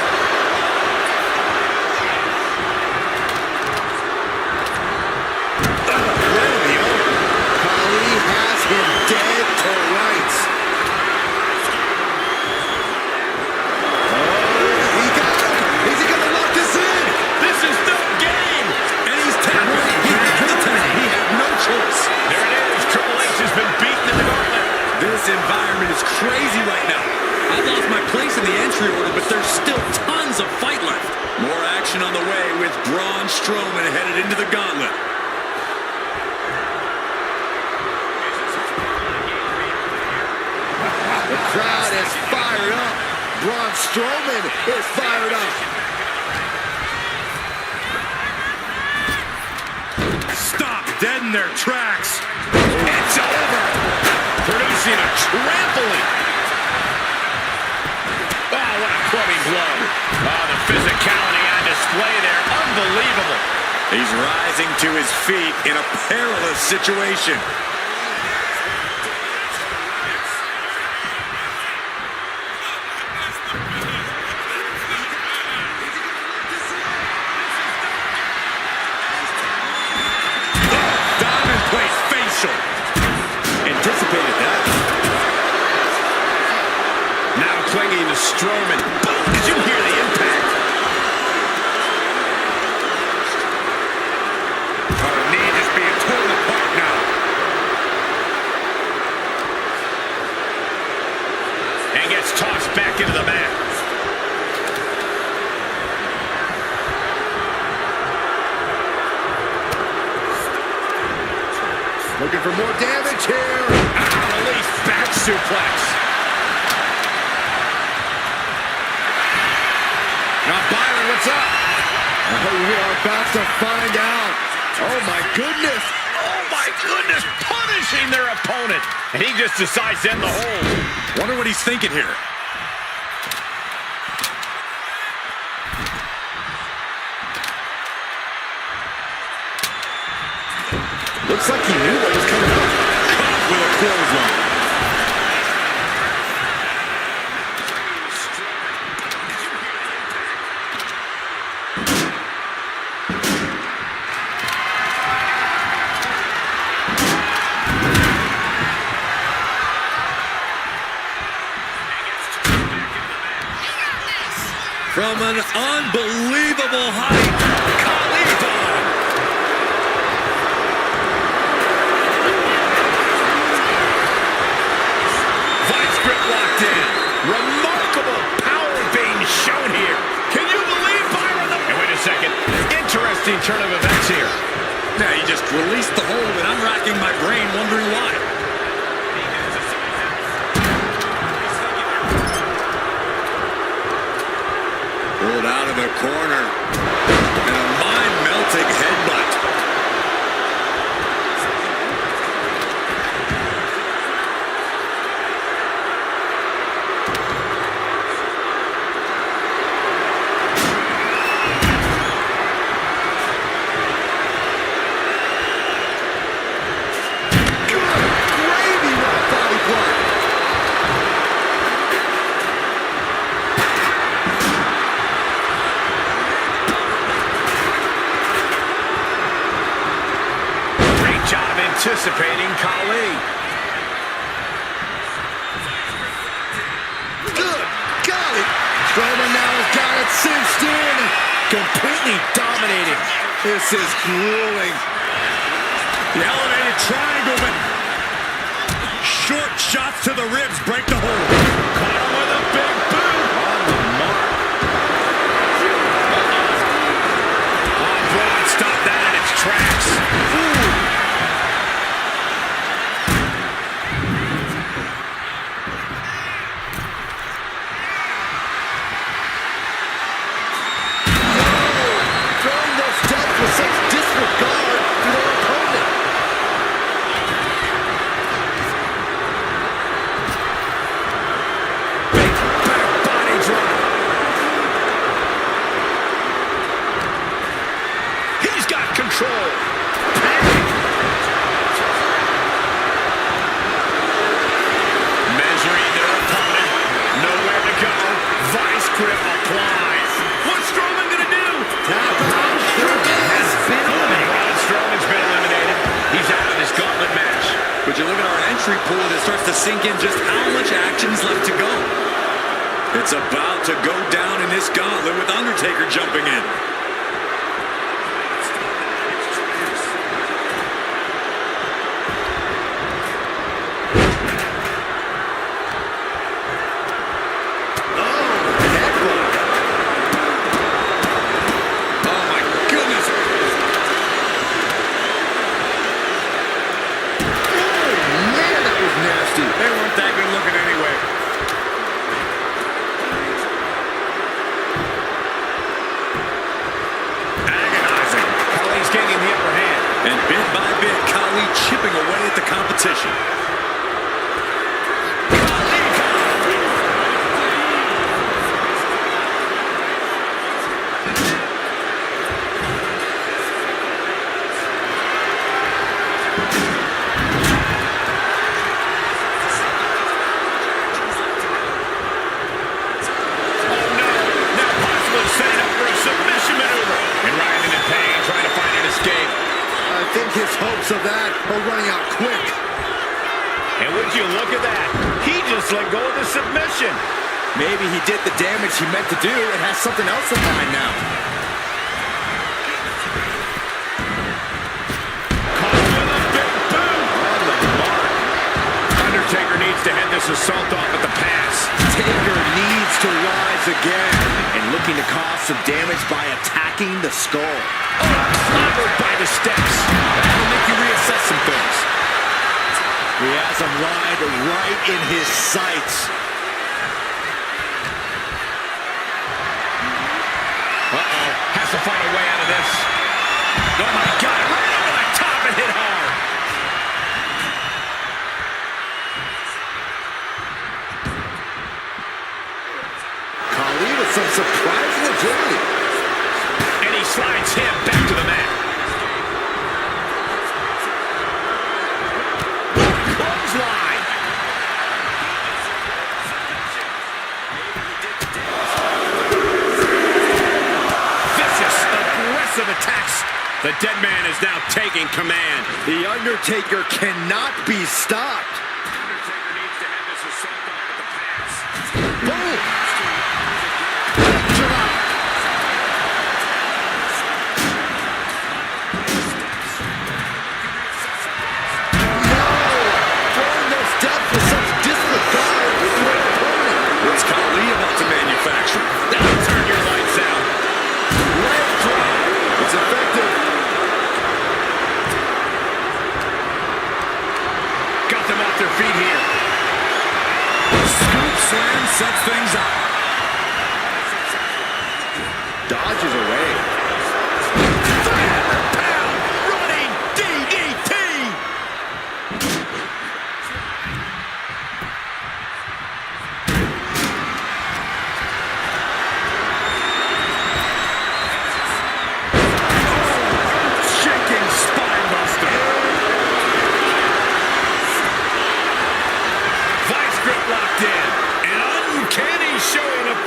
Khali has him dead to rights. He got him. Is he going to lock this in? This is no game. And he's tapped. He had the time. He had no choice. There it is. Triple H has been beaten in the gauntlet. This environment is crazy right now. I've lost my place in the entry order, but there's still tons of fight left. More action on the way with Braun Strowman headed into the gauntlet. The crowd is fired up. Braun Strowman is fired up. Stop dead in their tracks. It's over. Producing a unbelievable. He's rising to his feet in a perilous situation. Diamond place facial. Anticipated that. Now clinging to Strowman. Boom! Did you hear the impact? Oh, knee just being torn apart now. And gets tossed back into the mat. Looking for more damage here. Release back suplex. Now Byron, what's up? Oh, we are about to find out. Oh my goodness. Oh my goodness, punishing their opponent. And he just decides to end the hold. Wonder what he's thinking here. Looks like he knew what was coming up. Caught with a clothesline. From an unbelievable height, Khali. Vice grip locked in. Remarkable power being shown here. Can you believe Byron? And wait a second. Interesting turn of events here. Now he just released the hold, and I'm racking my brain wondering why. Pulled out of the corner. And a mind-melting headbutt. Gravy with a body block. Great job anticipating Khali. Good golly. Strowman now has got it cinched in. Completely dominating. This is grueling. The elevated triangle, but short shots to the ribs break the hold. Caught him with a big boot. On the mark. Oh, Braun stopped that in its tracks. Throwing those studs with such disregard to their opponent. Big back body drop. He's got control. Measuring their opponent. Nowhere to go. Vice grip applies. What's Strowman gonna do? Has been eliminated. Braun Strowman's been eliminated. He's out of this gauntlet match. But you look at our entry pool and it starts to sink in just how much action's left to go. It's about to go down in this gauntlet with Undertaker jumping in. Oh my goodness. Man, that was nasty. They weren't that good looking anyway. Agonizing. Khali's gaining the upper hand. And bit by bit, Khali chipping away at the competition. His hopes of that are running out quick. And would you look at that? He just let go of the submission. Maybe he did the damage he meant to do and has something else in mind now. Caught with a big boot. On the mark. Undertaker needs to head this assault off at the pass. Taker needs to rise again and looking to cause some damage by attacking the skull. Clobbered by the steps. That'll make you reassess some things. He has him lined right in his sights. Uh-oh. Has to find a way out of this. Oh, my God. Right over the top and hit hard. Khali with some surprising agility. And he slides him back to the mat. Clothesline. Vicious, aggressive attacks. The dead man is now taking command. The Undertaker cannot be stopped. Undertaker needs to have this assault off at the pass. Boom! Sets things up. Dodges away. 300-pound running DDT. Shaking spine buster. Vice grip locked in. Uncanny showing up.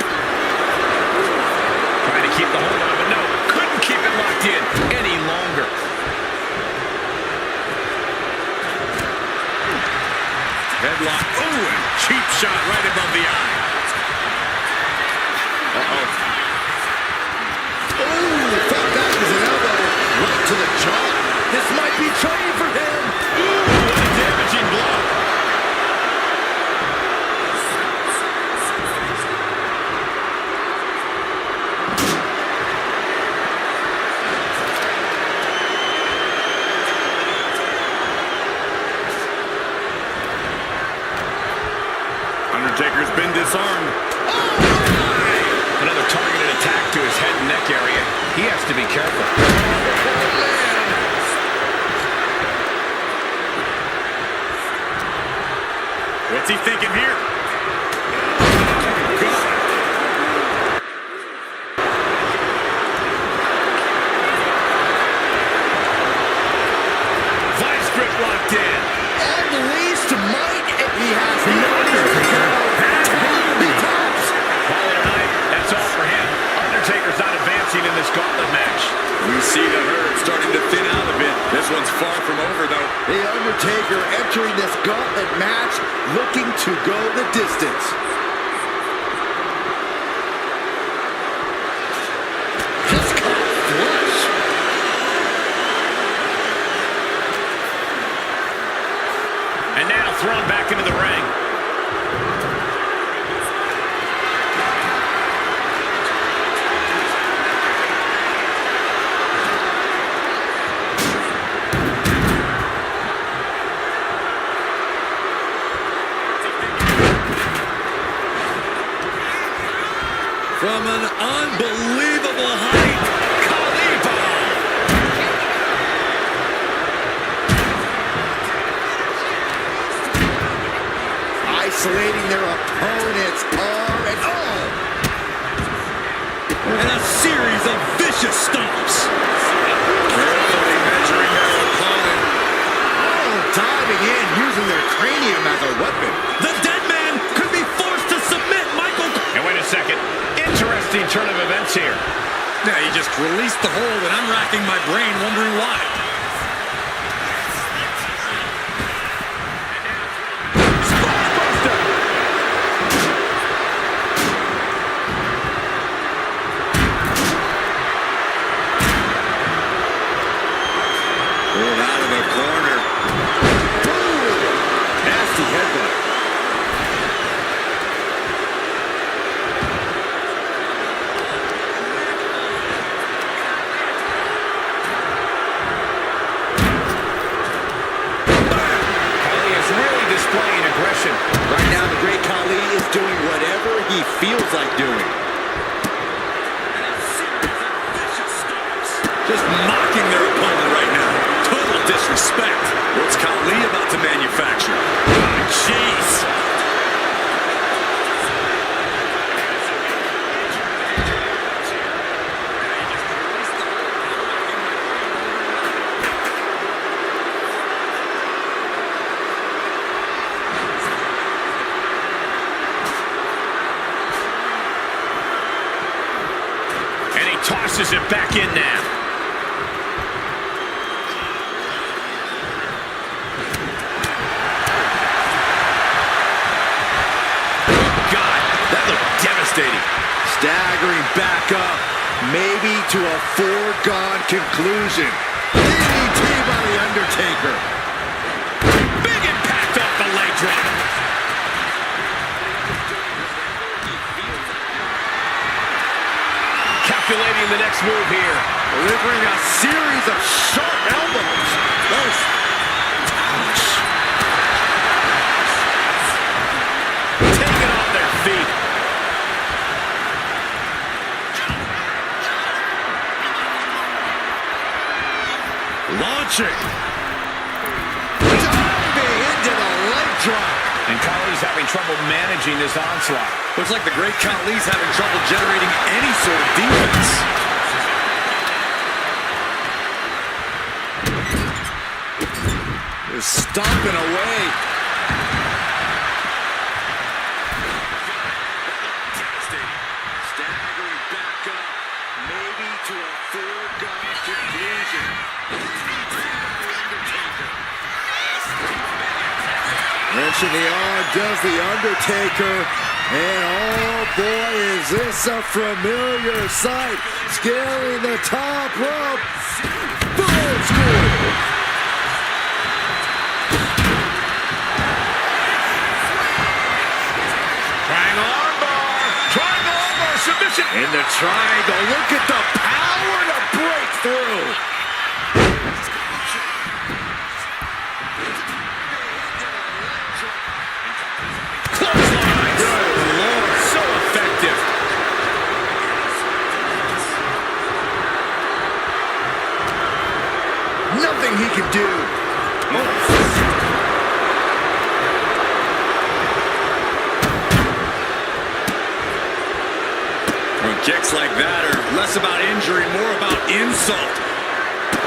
Trying to keep the hold on, but no, couldn't keep it locked in any longer. Headlock. Ooh, and cheap shot right above the eye. Uh-oh. Ooh, fought back as an elbow right to the jaw. This might be training for him. Ooh, what a damaging blow. Undertaker's been disarmed. Oh, another targeted attack to his head and neck area. He has to be careful. What's he thinking here? God. Vice grip locked in. Unleashed might, and he has nowhere to go. Call it a night. That's all for him. Undertaker's not advancing in this gauntlet match. We see the herd starting to thin out a bit. This one's far from over, though. The Undertaker entering this gauntlet match looking to go the distance. Just caught flush. And now thrown back into the ring. From an unbelievable height, Khali bomb. Isolating their opponent's arm and all. And a series of vicious stomps. Carefully measuring their opponent. in, using their cranium as a weapon. The dead man could be forced to submit, Michael. And wait a second. Interesting turn of events here. Yeah, he just released the hold, and I'm racking my brain wondering why. Pulled out of the corner. Nasty headbutt. Khali is really displaying aggression. Right now, the great Khali is doing whatever he feels like doing. Just mocking their opponent right now. Total disrespect. What's Khali about to manufacture? Jeez. And he tosses it back in now. Devastating. Staggering back up, maybe to a foregone conclusion. DDT by The Undertaker. Big impact off the leg drop. Calculating the next move here. Delivering a series of sharp elbows. Ouch. Taking off their feet. Launching. Diving into the leg drop. And Khali's having trouble managing this onslaught. Looks like the great Khali's having trouble generating any sort of defense. Is stomping away. Staggering back up, maybe to a foregone conclusion. Wrenching the arm does The Undertaker. And oh boy, is this a familiar sight. Scaling the top rope. Boom, school. Triangle armbar submission. In the triangle, look at the power to break through. Clothesline. Good Lord, so effective. Nothing he can do. Kicks like that are less about injury, more about insult.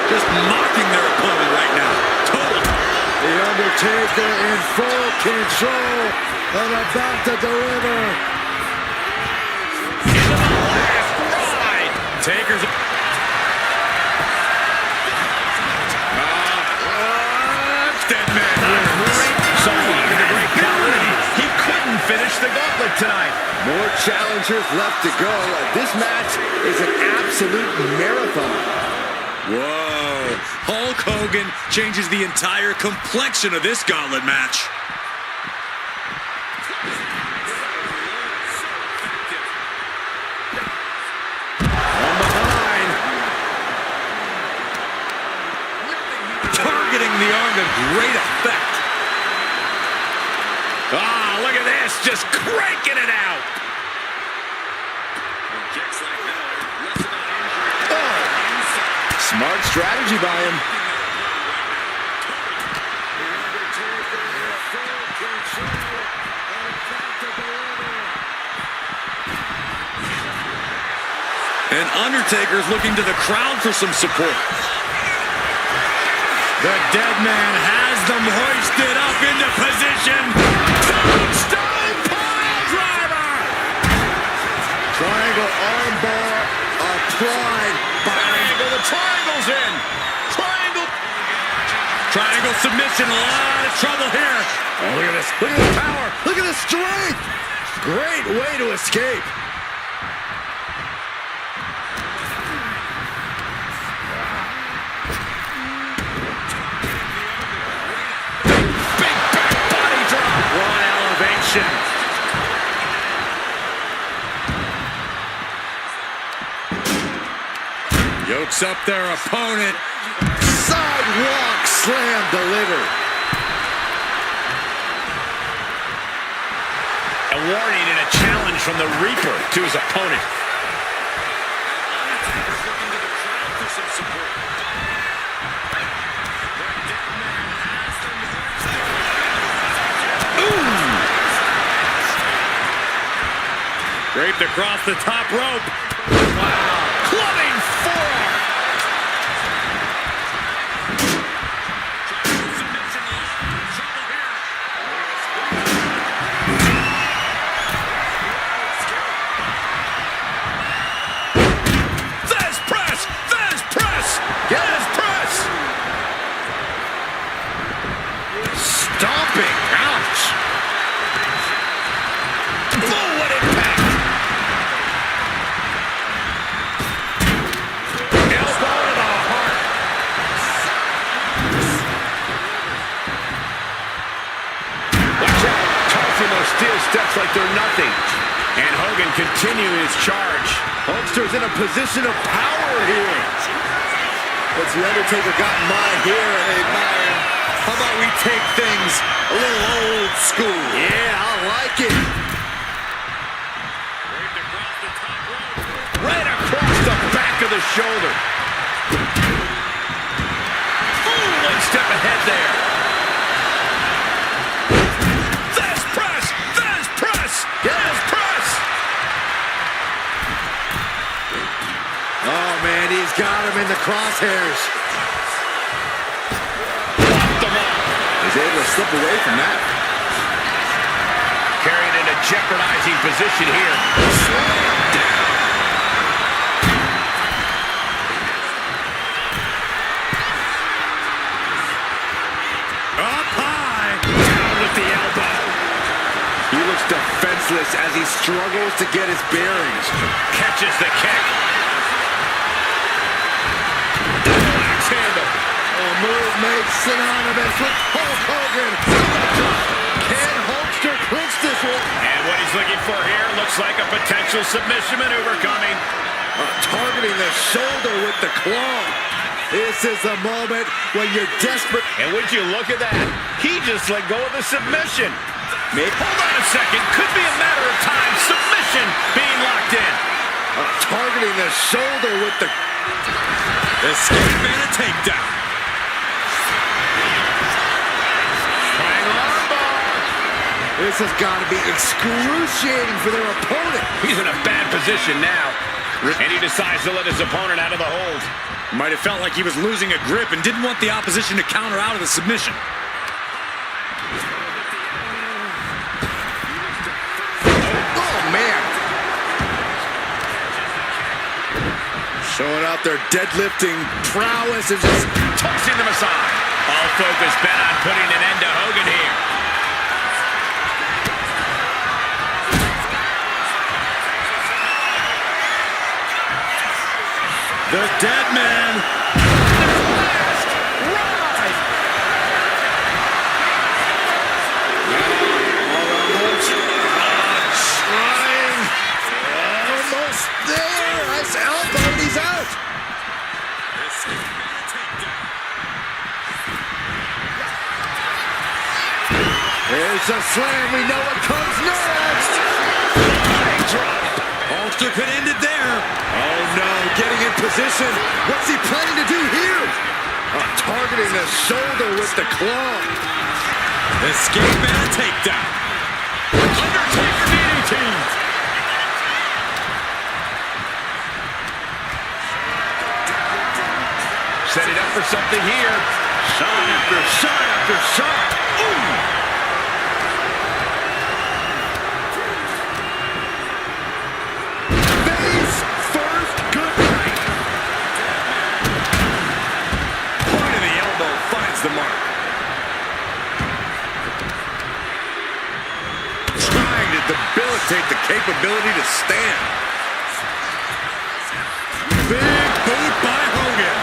Just mocking their opponent right now. Total. The Undertaker in full control and about to deliver. Into the last ride. Taker's. Dead man. So long to the great Khali. He couldn't finish the gauntlet tonight. More challengers left to go. This match is an absolute marathon. Whoa. Hulk Hogan changes the entire complexion of this gauntlet match. From behind. Targeting the arm to great effect. Ah, look at this, just cranking it out. Kicks like that are less about injury. Oh. Smart strategy by him. And Undertaker's looking to the crowd for some support. The dead man has them hoisted up into position. Tombstone pile driver. Triangle armbar applied. Triangle, the triangle's in. Triangle submission, a lot of trouble here. Oh, look at this. Look at the power. Look at the strength. Great way to escape. Big back body drop. Raw elevation. Yokes up their opponent. Sidewalk slam delivered. A warning and a challenge from the Reaper to his opponent. Draped across the top rope. Wow. Clubbing forearm. There's press. There's press. There's press. Stomping. Ouch. Oh, what impact. Elbow to the heart. Watch out. Tossing those steel steps like they're nothing. And Hogan continuing his charge. Hulkster's in a position of power here. What's the Undertaker got in mind here? Hey, Byron, how about we take things a little old school? Yeah, I like it. Right across the back of the shoulder. Ooh, one step ahead there. There's press. There's press. There's press. Oh, man, he's got him in the crosshairs. Locked them up. He's able to slip away from that. Carried in a jeopardizing position here. Slam down. Up high. Down with the elbow. He looks defenseless as he struggles to get his bearings. Catches the kick. Double axe handle. A move made synonymous with Hulk Hogan. Can Hulkster clinch this one? And what he's looking for here looks like a potential submission maneuver coming. Targeting the shoulder with the claw. This is a moment when you're desperate. And would you look at that? He just let go of the submission. Hold on a second. Could be a matter of time. Submission being locked in. Targeting the shoulder with the... Escape and a takedown. Triangle armbar. This has got to be excruciating for their opponent. He's in a bad position now. And he decides to let his opponent out of the hold. Might have felt like he was losing a grip and didn't want the opposition to counter out of the submission. Oh, man. Showing out their deadlifting prowess and just... Tossing them aside. All focus bent on putting an end to Hogan here. The dead man. Last ride. Trying. Almost there. Nice elbow and he's out. There's a slam. We know what comes next. Hulkster could end it there. Oh no, getting in position. What's he planning to do here? Targeting the shoulder with the claw. Escape and a takedown. Undertaker DDT. Setting up for something here. Shot after shot after shot. Ooh. Face first, good night. Point of the elbow finds the mark. Trying to debilitate the capability to stand. Big boot by Hogan.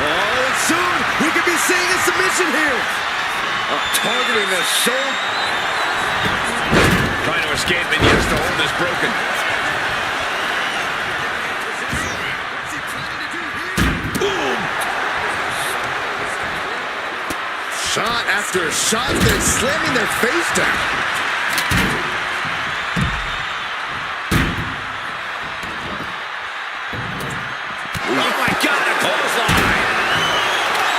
Oh, and soon we could be seeing a submission here. Targeting the shoulder. Trying to escape, and yes, the hold is broken. Boom. Shot after shot, then slamming their face down. Oh my God, a clothesline!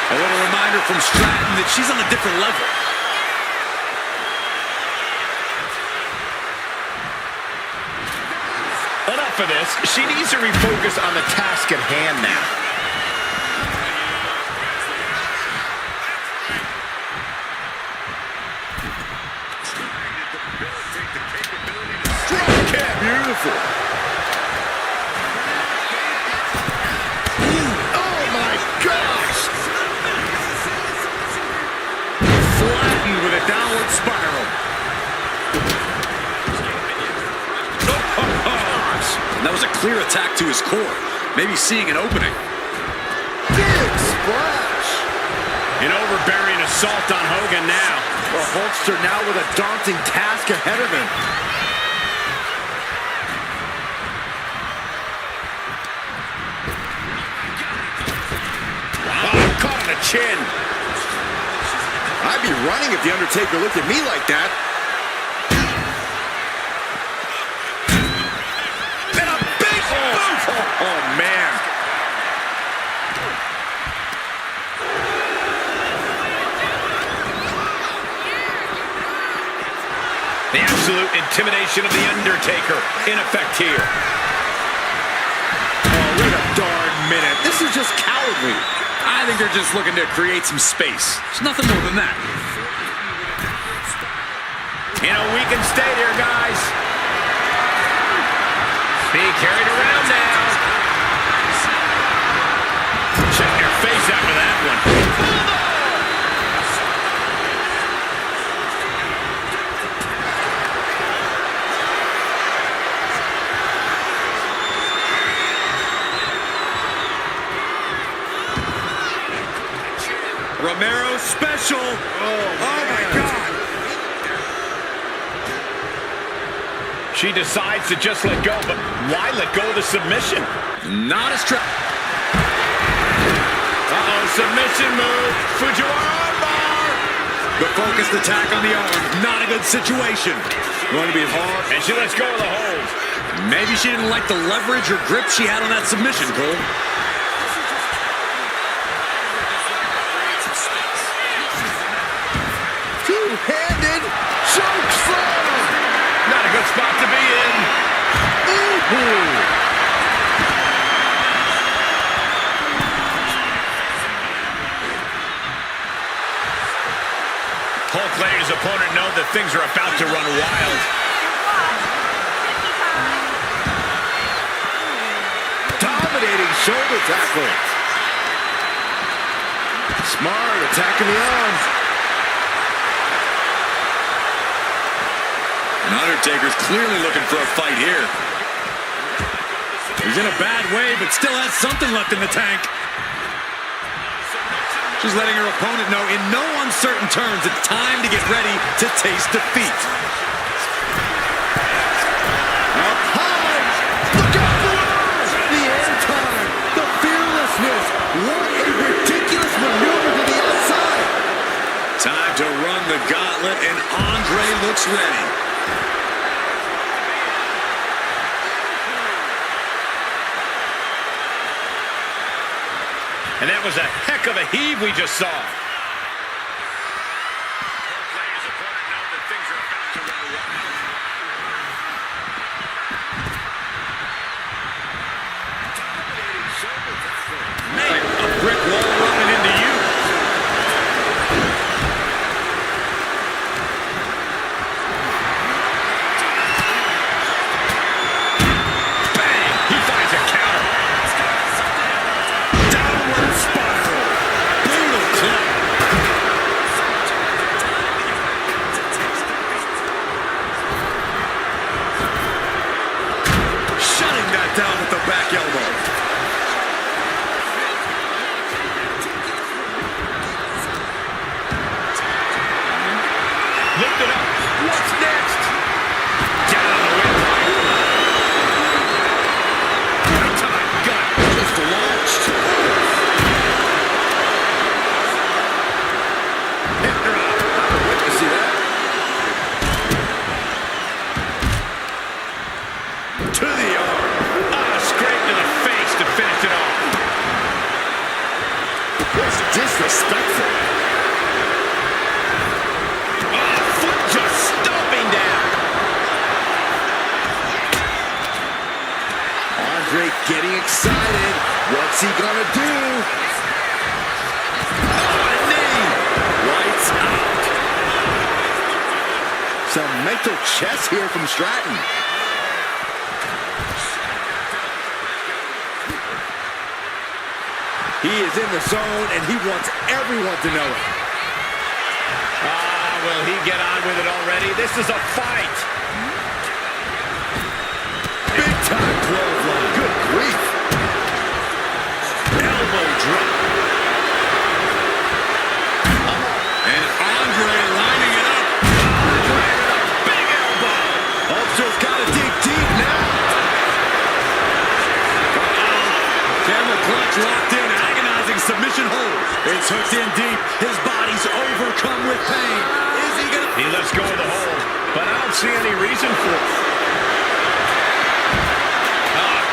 A little reminder from Stratton that she's on a different level. Enough of this. She needs to refocus on the task at hand now. Strong kick. Beautiful. Oh my gosh. Flattened with a downward spiral. And that was a clear attack to his core. Maybe seeing an opening. Big splash. An overbearing assault on Hogan now. The Hulkster now with a daunting task ahead of him. Oh, caught on the chin. I'd be running if The Undertaker looked at me like that. And a big boot! Oh, man. The absolute intimidation of The Undertaker in effect here. Oh, wait a darn minute. This is just cowardly. I think they're just looking to create some space. It's nothing more than that. In a weakened state here, guys. Being carried around now. Check your face after that one. Romero special. Oh my God. She decides to just let go, but why let go of the submission? Not a strap. Uh-oh, submission move. Fujiwara armbar. The focused attack on the arm. Not a good situation. Going to be hard. And she lets go of the hold. Maybe she didn't like the leverage or grip she had on that submission, Cole. Two-handed choke slam. Not a good spot to be in. Ooh. Hulk letting his opponent know that things are about to run wild. Dominating shoulder tackle. Smart attacking the arms. And Undertaker's clearly looking for a fight here. He's in a bad way, but still has something left in the tank. She's letting her opponent know in no uncertain terms it's time to get ready to taste defeat. Up high. Look out below. The airtime. The fearlessness. What a ridiculous maneuver to the outside. Time to run the gauntlet, and Andre looks ready. And that was a heck of a heave we just saw. Man, a brick wall running into Lifted up. What's next? Down on the windpipe. Right to the gut. Just launched. Hitting her out. Wait to see that. To the arm. Straight to the face to finish it off. That's disrespectful. Foot just stomping down. Andre getting excited. What's he gonna do? A knee. Lights out. Some mental chess here from Stratton. He is in the zone, and he wants everyone to know it. Will he get on with it already? This is a fight. Big time clothesline. Good grief. Elbow drop. And Andre lining it up. Big elbow. Ulster's got to dig deep now. Camel clutch locked in, agonizing submission hold. It's hooked in deep. His body's overcome with pain. Is he gonna... He lets go of the hold, but I don't see any reason for it.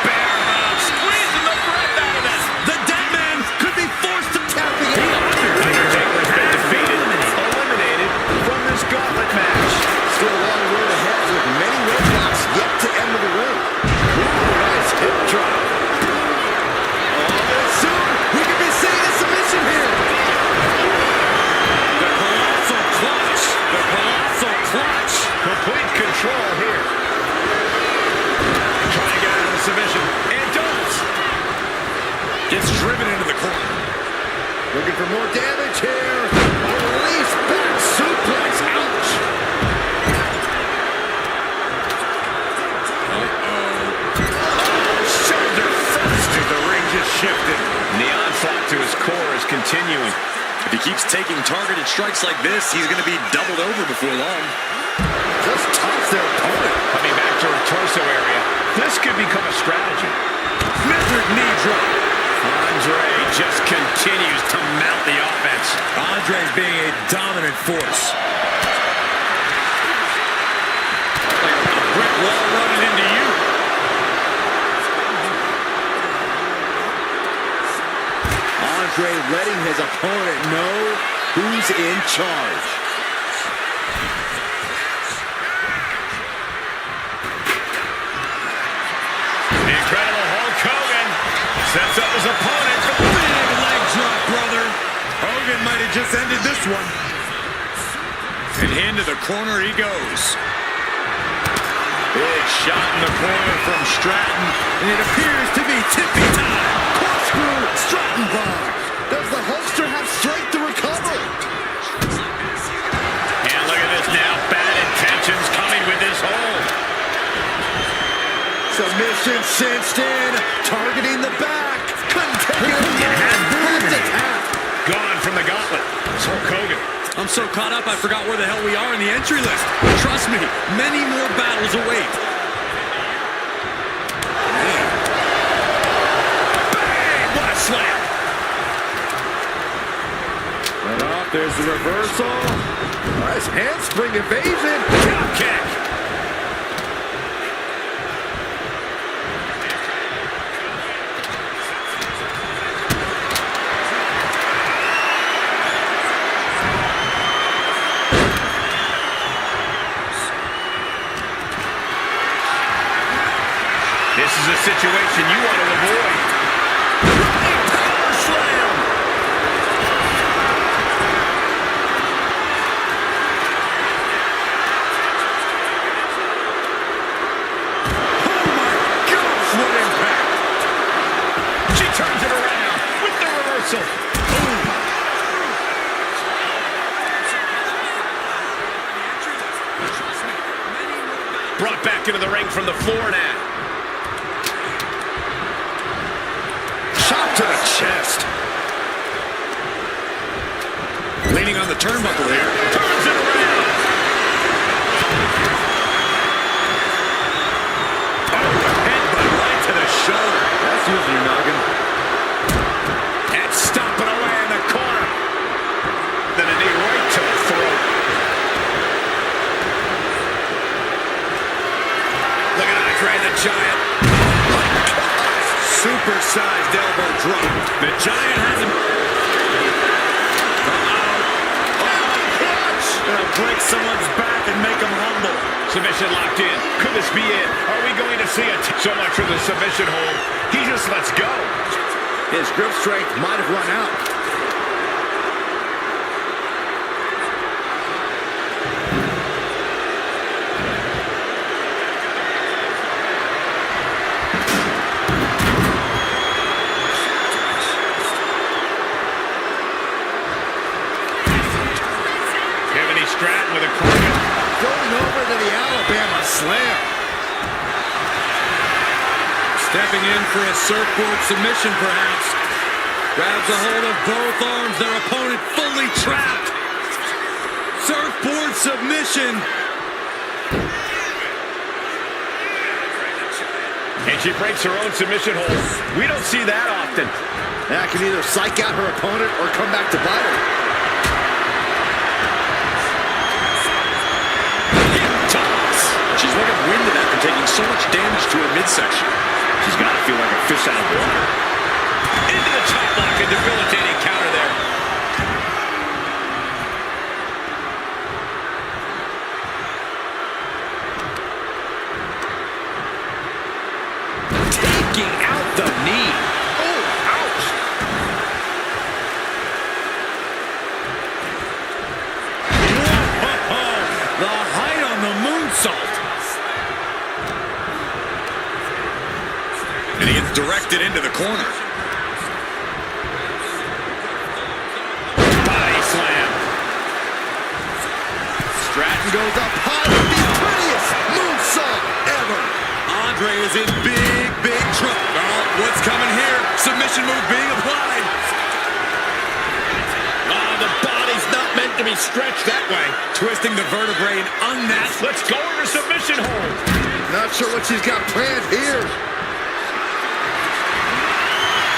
Bear hug, squeezing the breath out of this. The dead man could be forced to tap the Undertaker has been defeated, eliminated from this gauntlet match. Still a long road ahead with many roadblocks yet to enter the ring. Ooh, nice hip drop. Soon, we could be seeing a submission here. The colossal clutch. The colossal clutch. Complete control here. Trying to get out of the submission, and does. Gets driven into the corner. Looking for more damage here. A release back suplex. Ouch. Shoulder first as the ring just shifted. The onslaught to his core is continuing. If he keeps taking targeted strikes like this, he's going to be doubled over before long. Just toss their opponent. Coming back to her torso area. This could become a strategy. Measured knee drop. Andre just continues to mount the offense. Andre's being a dominant force. Like a brick wall running into you. Andre letting his opponent know who's in charge. The incredible Hulk Hogan sets up his opponent for the Big leg drop, brother. Hogan might have just ended this one. And into the corner he goes. big shot in the corner from Stratton. And it appears to be tippy time. Corkscrew, Stratton bomb. Does the Hulkster have strength to recover? And look at this now. Bad intentions coming with this hold. Submission cinched in, targeting the back. Couldn't take it. Had to tap. Gone from the gauntlet. It's Hulk Hogan. I'm so caught up I forgot where the hell we are in the entry list. Trust me, many more battles await. Bang! What a slam! Right off, there's the reversal. Nice handspring evasion. Drop kick. This is a situation you want to avoid. Running power slam. Oh my gosh, what impact. She turns it around with the reversal. Boom. Brought back into the ring from the floor now. Shot to the chest. Leaning on the turnbuckle here. Turns it around. undersized elbow drop. The Giant hasn't... Gonna break someone's back and make them humble. Submission locked in. Could this be it? Are we going to see so much from the submission hold? He just lets go. His grip strength might have run out. Stratton with a Cargill. Going over to the Alabama slam. Stepping in for a surfboard submission, perhaps. Grabs a hold of both arms. Their opponent fully trapped. Surfboard submission. And she breaks her own submission hold. We don't see that often. That can either psych out her opponent or come back to bite her. She's looking winded after taking so much damage to her midsection. She's got to feel like a fish out of water. Into the top lock, a debilitating counter there. Taking out the knee. Oh, ouch. The height on the moonsault. And he gets directed into the corner. Body slam. Stratton goes up high with the prettiest moonsault ever. Andre is in big trouble. Oh, what's coming here? Submission move being applied. Oh, the body's not meant to be stretched that way. Twisting the vertebrae and unnatural. Let's go over submission hold. Not sure what she's got planned here.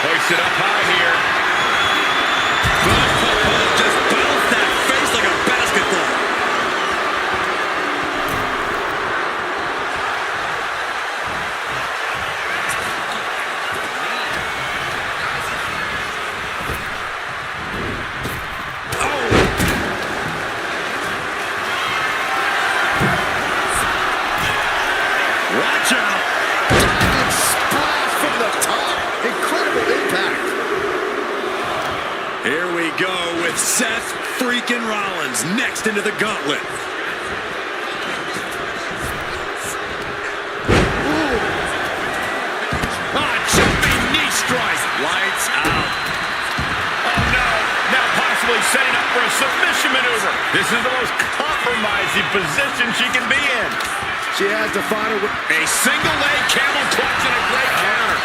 Hoist it up high here. Just bounce that face like a basketball. Watch out. Diving splash from the top. Incredible impact. Here we go with Seth freaking Rollins next into the gauntlet. Jumping knee strike. Lights out. Oh no, now possibly setting up for a submission maneuver. This is the most compromising position she can be in. She has to find her. A single leg camel clutch and a great counter.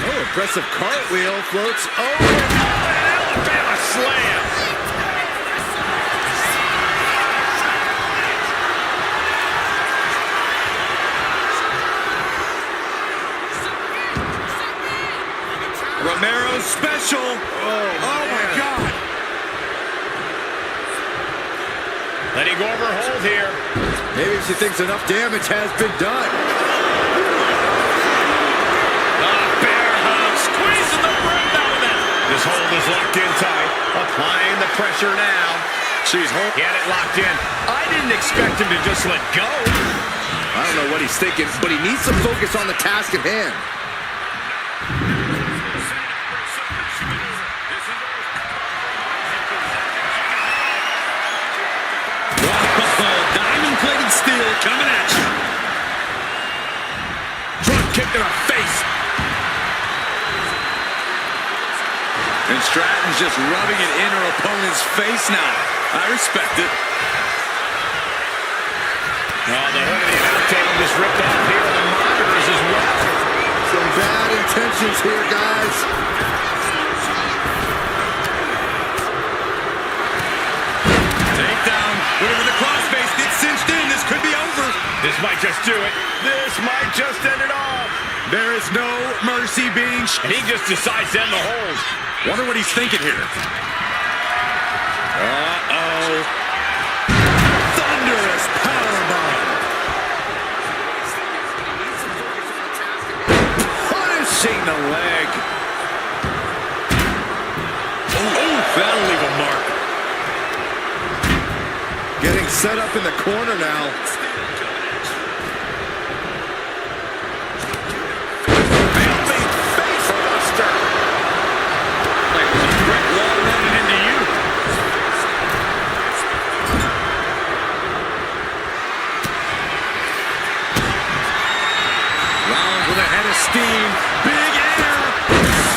Oh, impressive cartwheel floats over. An Alabama slam. Romero's special. Oh my God. Letting go over hold here. Maybe she thinks enough damage has been done. Bear hug, squeezing the breath out of them. This hold is locked in tight. Applying the pressure now. She's home. He had it locked in. I didn't expect him to just let go. I don't know what he's thinking, but he needs to focus on the task at hand. Diamond-plated steel coming at you. Drop kick to the face. And Stratton's just rubbing it in her opponent's face now. I respect it. Oh, the hood of the announce table just ripped off here. The monitors as well. Some bad intentions here, guys. Takedown. Whatever the crossface gets cinched in, this could be over. This might just do it. This might just end it all. There is no mercy being And he just decides to end the hold. Wonder what he's thinking here. Thunderous powerbomb. punching the leg. Oh, that'll leave a mark. Getting set up in the corner now. Steam, big air,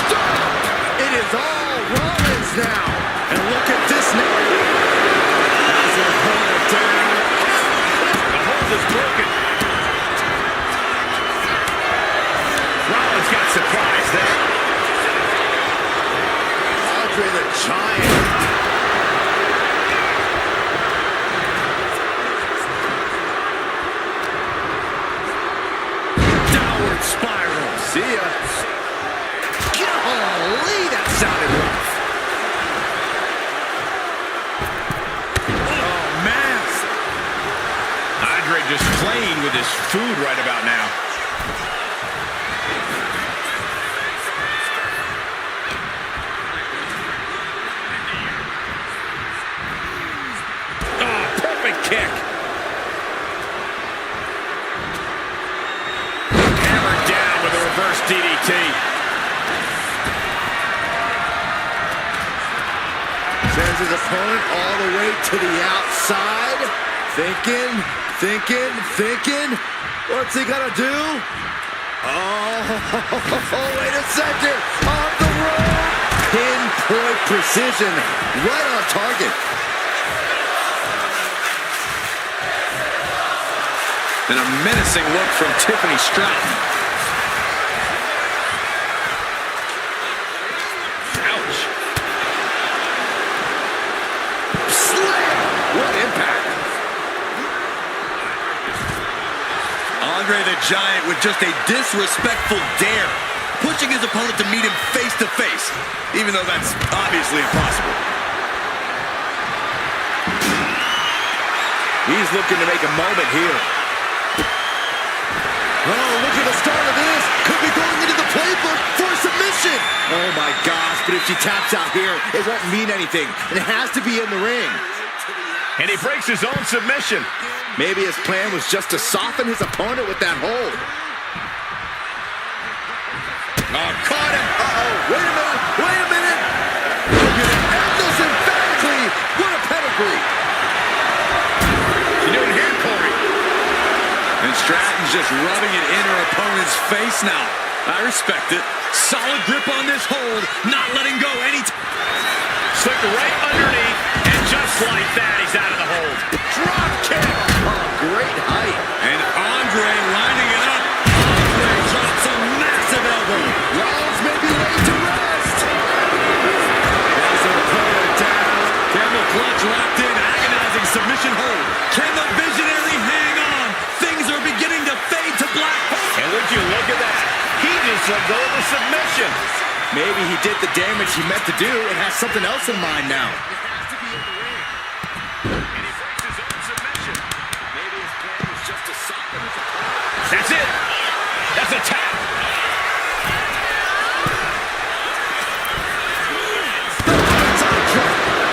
Stop! It is all Rollins now. And look at this now. Has her opponent down. the hold is broken. Rollins got surprised there. Andre the Giant. Downward spiral. See ya. Golly, that sounded rough. Oh, man. Andre just playing with his food right about now. Oh, perfect kick. Hammered down with a reverse DDT. Sends his opponent all the way to the outside. Thinking. What's he gonna do? Oh, wait a second. Off the rope. Pinpoint precision. Right on target. And a menacing look from Tiffany Stratton. Ouch. Slam! What impact! Andre the Giant with just a disrespectful dare, pushing his opponent to meet him face to face, even though that's obviously impossible. He's looking to make a moment here. Oh, look at the start of this. Could be going into the playbook for submission. Oh, my gosh. But if she taps out here, it won't mean anything. It has to be in the ring. And he breaks his own submission. Maybe his plan was just to soften his opponent with that hold. Oh, caught him. Uh-oh. Wait a minute. Look at it. Handles emphatically. What a pedigree. You doing here, Corey? And Stratton's just rubbing it in her opponent's face now. I respect it. Solid grip on this hold, not letting go anytime. Slipped right underneath, and just like that, he's out of the hold. Drop kick. Oh, great height. And Andre lining it up. Andre drops a massive elbow. Rollins may be laid to rest. Has her opponent down. Camel clutch locked in, agonizing submission hold. Can the visionary hang on? Things are beginning to fade to black. And would you look at that? He just let go of the submission. Maybe he did the damage he meant to do and has something else in mind now. That's it. That's a tap.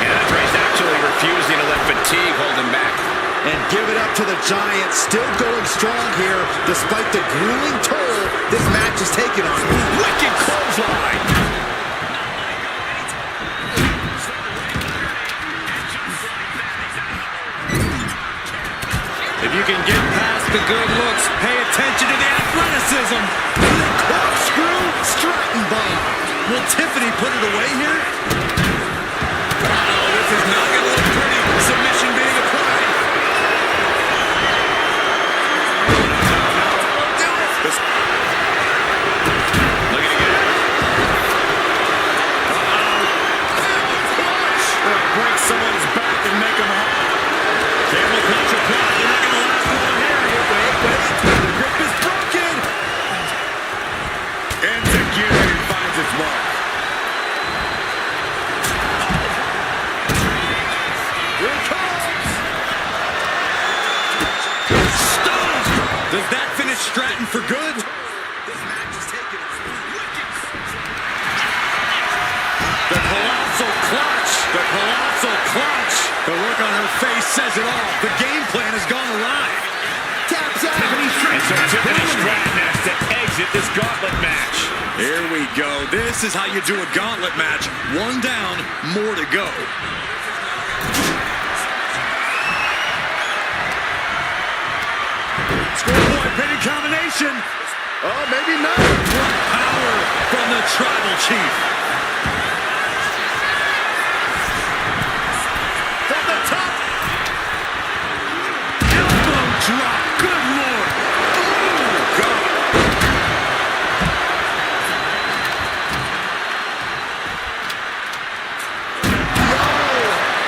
And Andre's actually refusing to let fatigue hold him back. And give it up to the Giants, still going strong here, despite the grueling toll this match has taken on him. Wicked clothesline. If you can get past the good looks, pay attention to the athleticism. Corkscrew Stratton bomb. Will Tiffany put it away here? Uh-oh, this is not going to look pretty. Submission being applied. Looking to get it. Break someone's back and make them hot. Camel clutch applied. They're not going to last long here. Wait. The grip is broken. Insecurity finds its mark. Here it comes. Stop! Does that finish Stratton for good? This match is taken. The look on her face says it all. The game plan has gone awry. Taps out. And so Tiffany Stratton has to exit this gauntlet match. Here we go. This is how you do a gauntlet match. One down, more to go. Schoolboy pinning combination. Oh, maybe not. What power from the Tribal Chief. From the top. Elbow drop. Good Lord. Oh, God.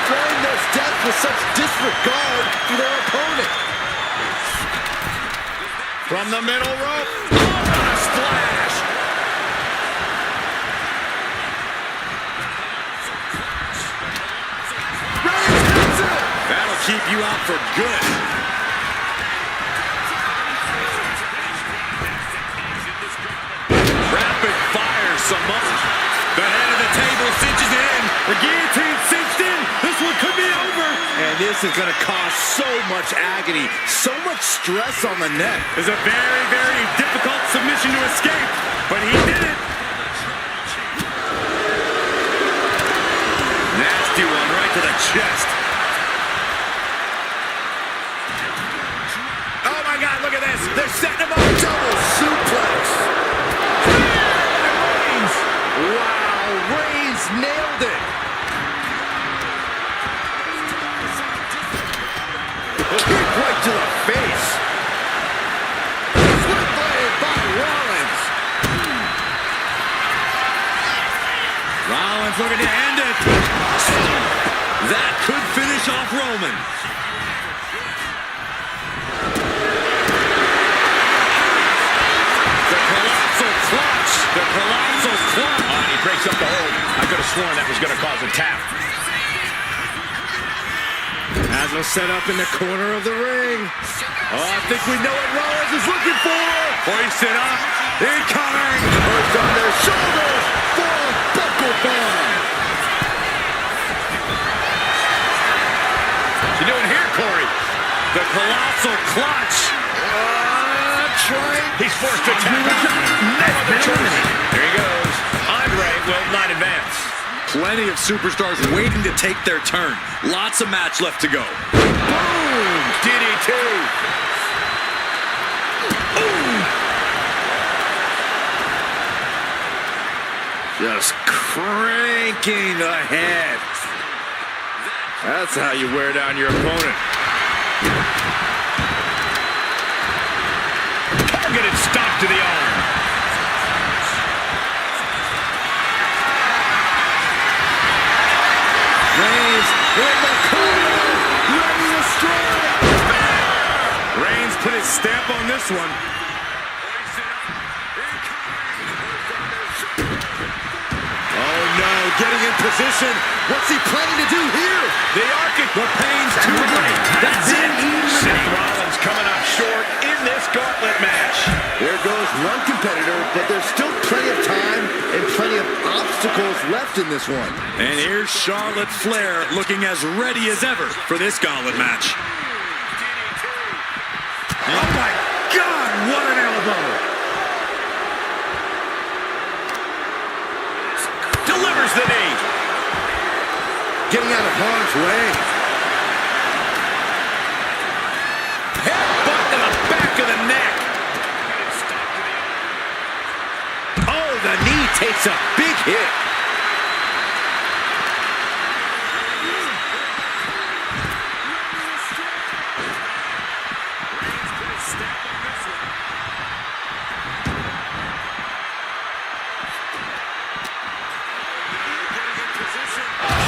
Throwing those deaths with such disregard for their opponent. From the middle rope. Oh, what a splash. That'll keep you out for good. Rapid fire, Samoa. The head of the table cinches it in. The guillotine cinched in. This one could be over. And this is going to cause so much agony, so much stress on the neck. It's a very, very difficult submission to escape, but he did it. Nasty one right to the chest. Oh, my God, look at this. They're setting him up. Double suplex. Wow, Reigns nailed it. Kick right to the face. Switchblade by Rollins. Rollins looking to end it. That could finish off Roman. The colossal clutch. The colossal clutch. Oh, and he breaks up the hold. I could have sworn that was going to cause a tap. Isla set up in the corner of the ring. Oh, I think we know what Rollins is looking for. Hoist it up. Incoming. First on their shoulders for a buckle bomb. What's he doing here, Corey? The colossal clutch. He's forced to tap out. Here he goes. Andre will not advance. Plenty of superstars waiting to take their turn. Lots of match left to go. Boom! DDT. Just cranking the head. That's how you wear down your opponent. Targeted stop to the arm. Reigns in the corner, ready to strike. Reigns put his stamp on this one. Oh no, getting in position. What's he planning to do here? The pain's too great. That's it. Seth Rollins coming up short in this gauntlet match. There goes one competitor, but there's still plenty of time and plenty of obstacles left in this one. And here's Charlotte Flair looking as ready as ever for this gauntlet match. Oh my God, what an elbow. Delivers the knee. Getting out of harm's way. Headbutt to the back of the neck. Oh, the knee takes a big hit.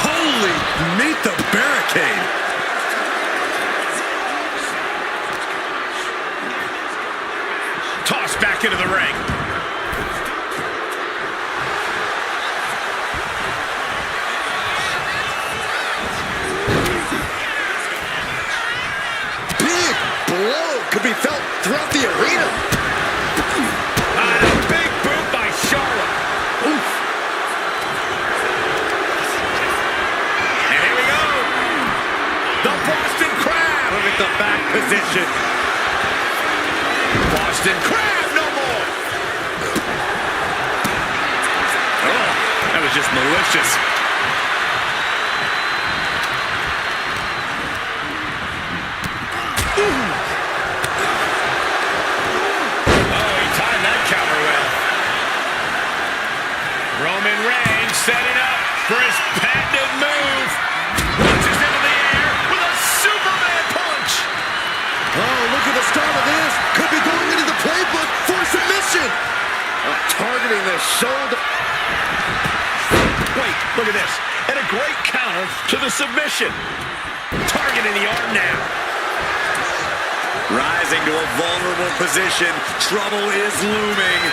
Holy, meet the barricade. Tossed back into the ring. Big blow could be felt throughout the arena. And a big boot by Charlotte. And here we go. position. Boston Crab, no more. Oh, that was just malicious. Roman Reigns setting up for his patented move. Launches into the air with a Superman punch. Oh, look at the start of this. Could be going into the playbook for submission. Targeting the shoulder. Wait, look at this. And a great counter to the submission. Targeting the arm now. Rising to a vulnerable position. Trouble is looming.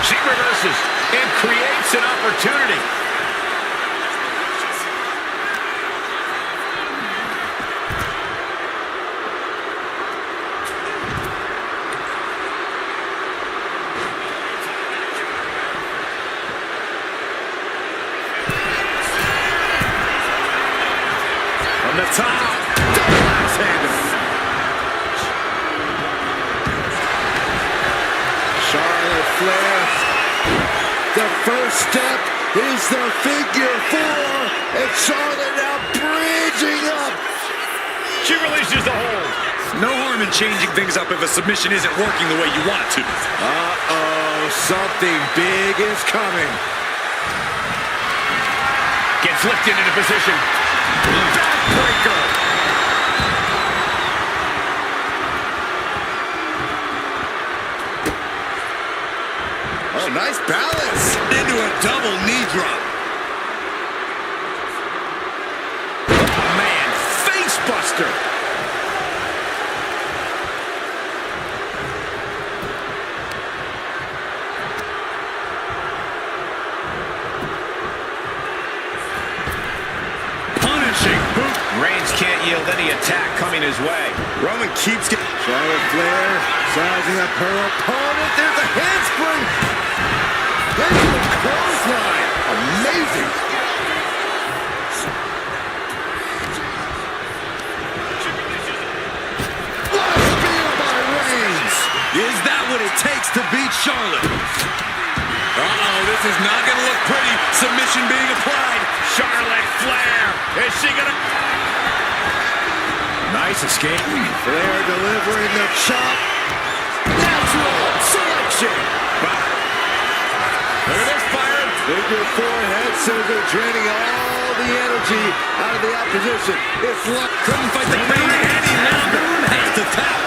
She reverses and creates an opportunity. From the top, double axe handle. Charlotte Flair. The first step is the figure four. And Charlotte now bridging up. She releases the hold. No harm in changing things up if a submission isn't working the way you want it to. Uh-oh, something big is coming. Gets lifted into position. Backbreaker. Oh, nice balance. Into a double knee drop. Oh, man, face buster. Punishing. Reigns can't yield any attack coming his way. Roman keeps getting... Charlotte Flair sizing up her opponent. There's a handspring. Into a clothesline. Amazing. What a spear by Reigns. Is that what it takes to beat Charlotte? Uh-oh, this is not going to look pretty. Submission being applied. Charlotte Flair. Is she gonna... Nice escape. Flair delivering the chop. Natural selection. Look at this, Byron. Figure four head scissor draining all the energy out of the opposition. It's like Couldn't fight the pain any longer. Has to tap.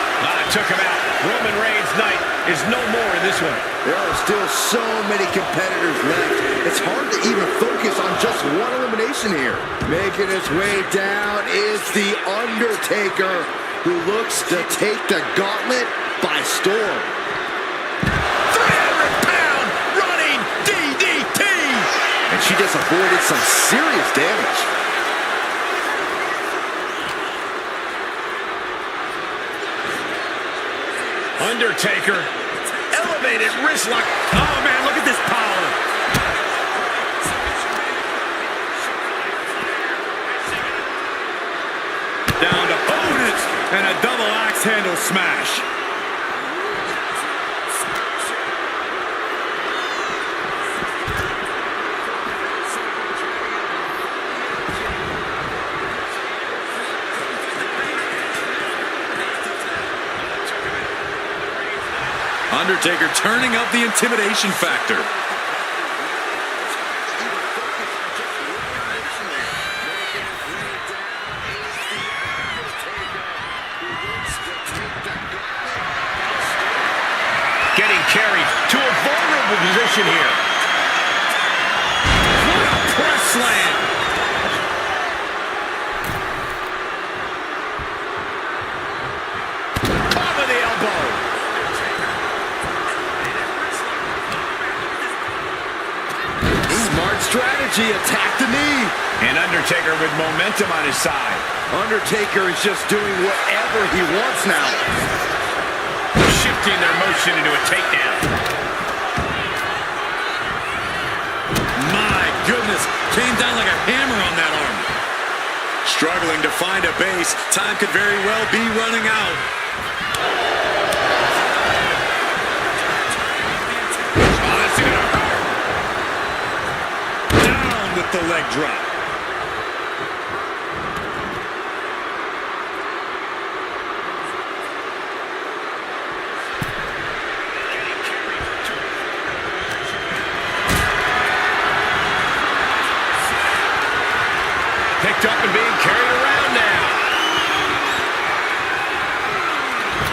Took him out. Roman Reigns' night is no more in this one. there are still so many competitors left. It's hard to even focus on just one elimination here. Making his way down is The Undertaker, who looks to take the gauntlet by storm. 300-pound running DDT. And she just avoided some serious damage. Undertaker, elevated wrist lock. Oh, man, look at this power. Down to opponent and a double axe handle smash. Undertaker turning up the intimidation factor. Getting carried to a vulnerable position here. What a press slam. Top of the elbow. Smart strategy, attack the knee. And Undertaker with momentum on his side. Undertaker is just doing whatever he wants now. directing their motion into a takedown. My goodness, came down like a hammer on that arm. Struggling to find a base. Time could very well be running out. Oh, that's gonna hurt. Down with the leg drop. Picked up and being carried around.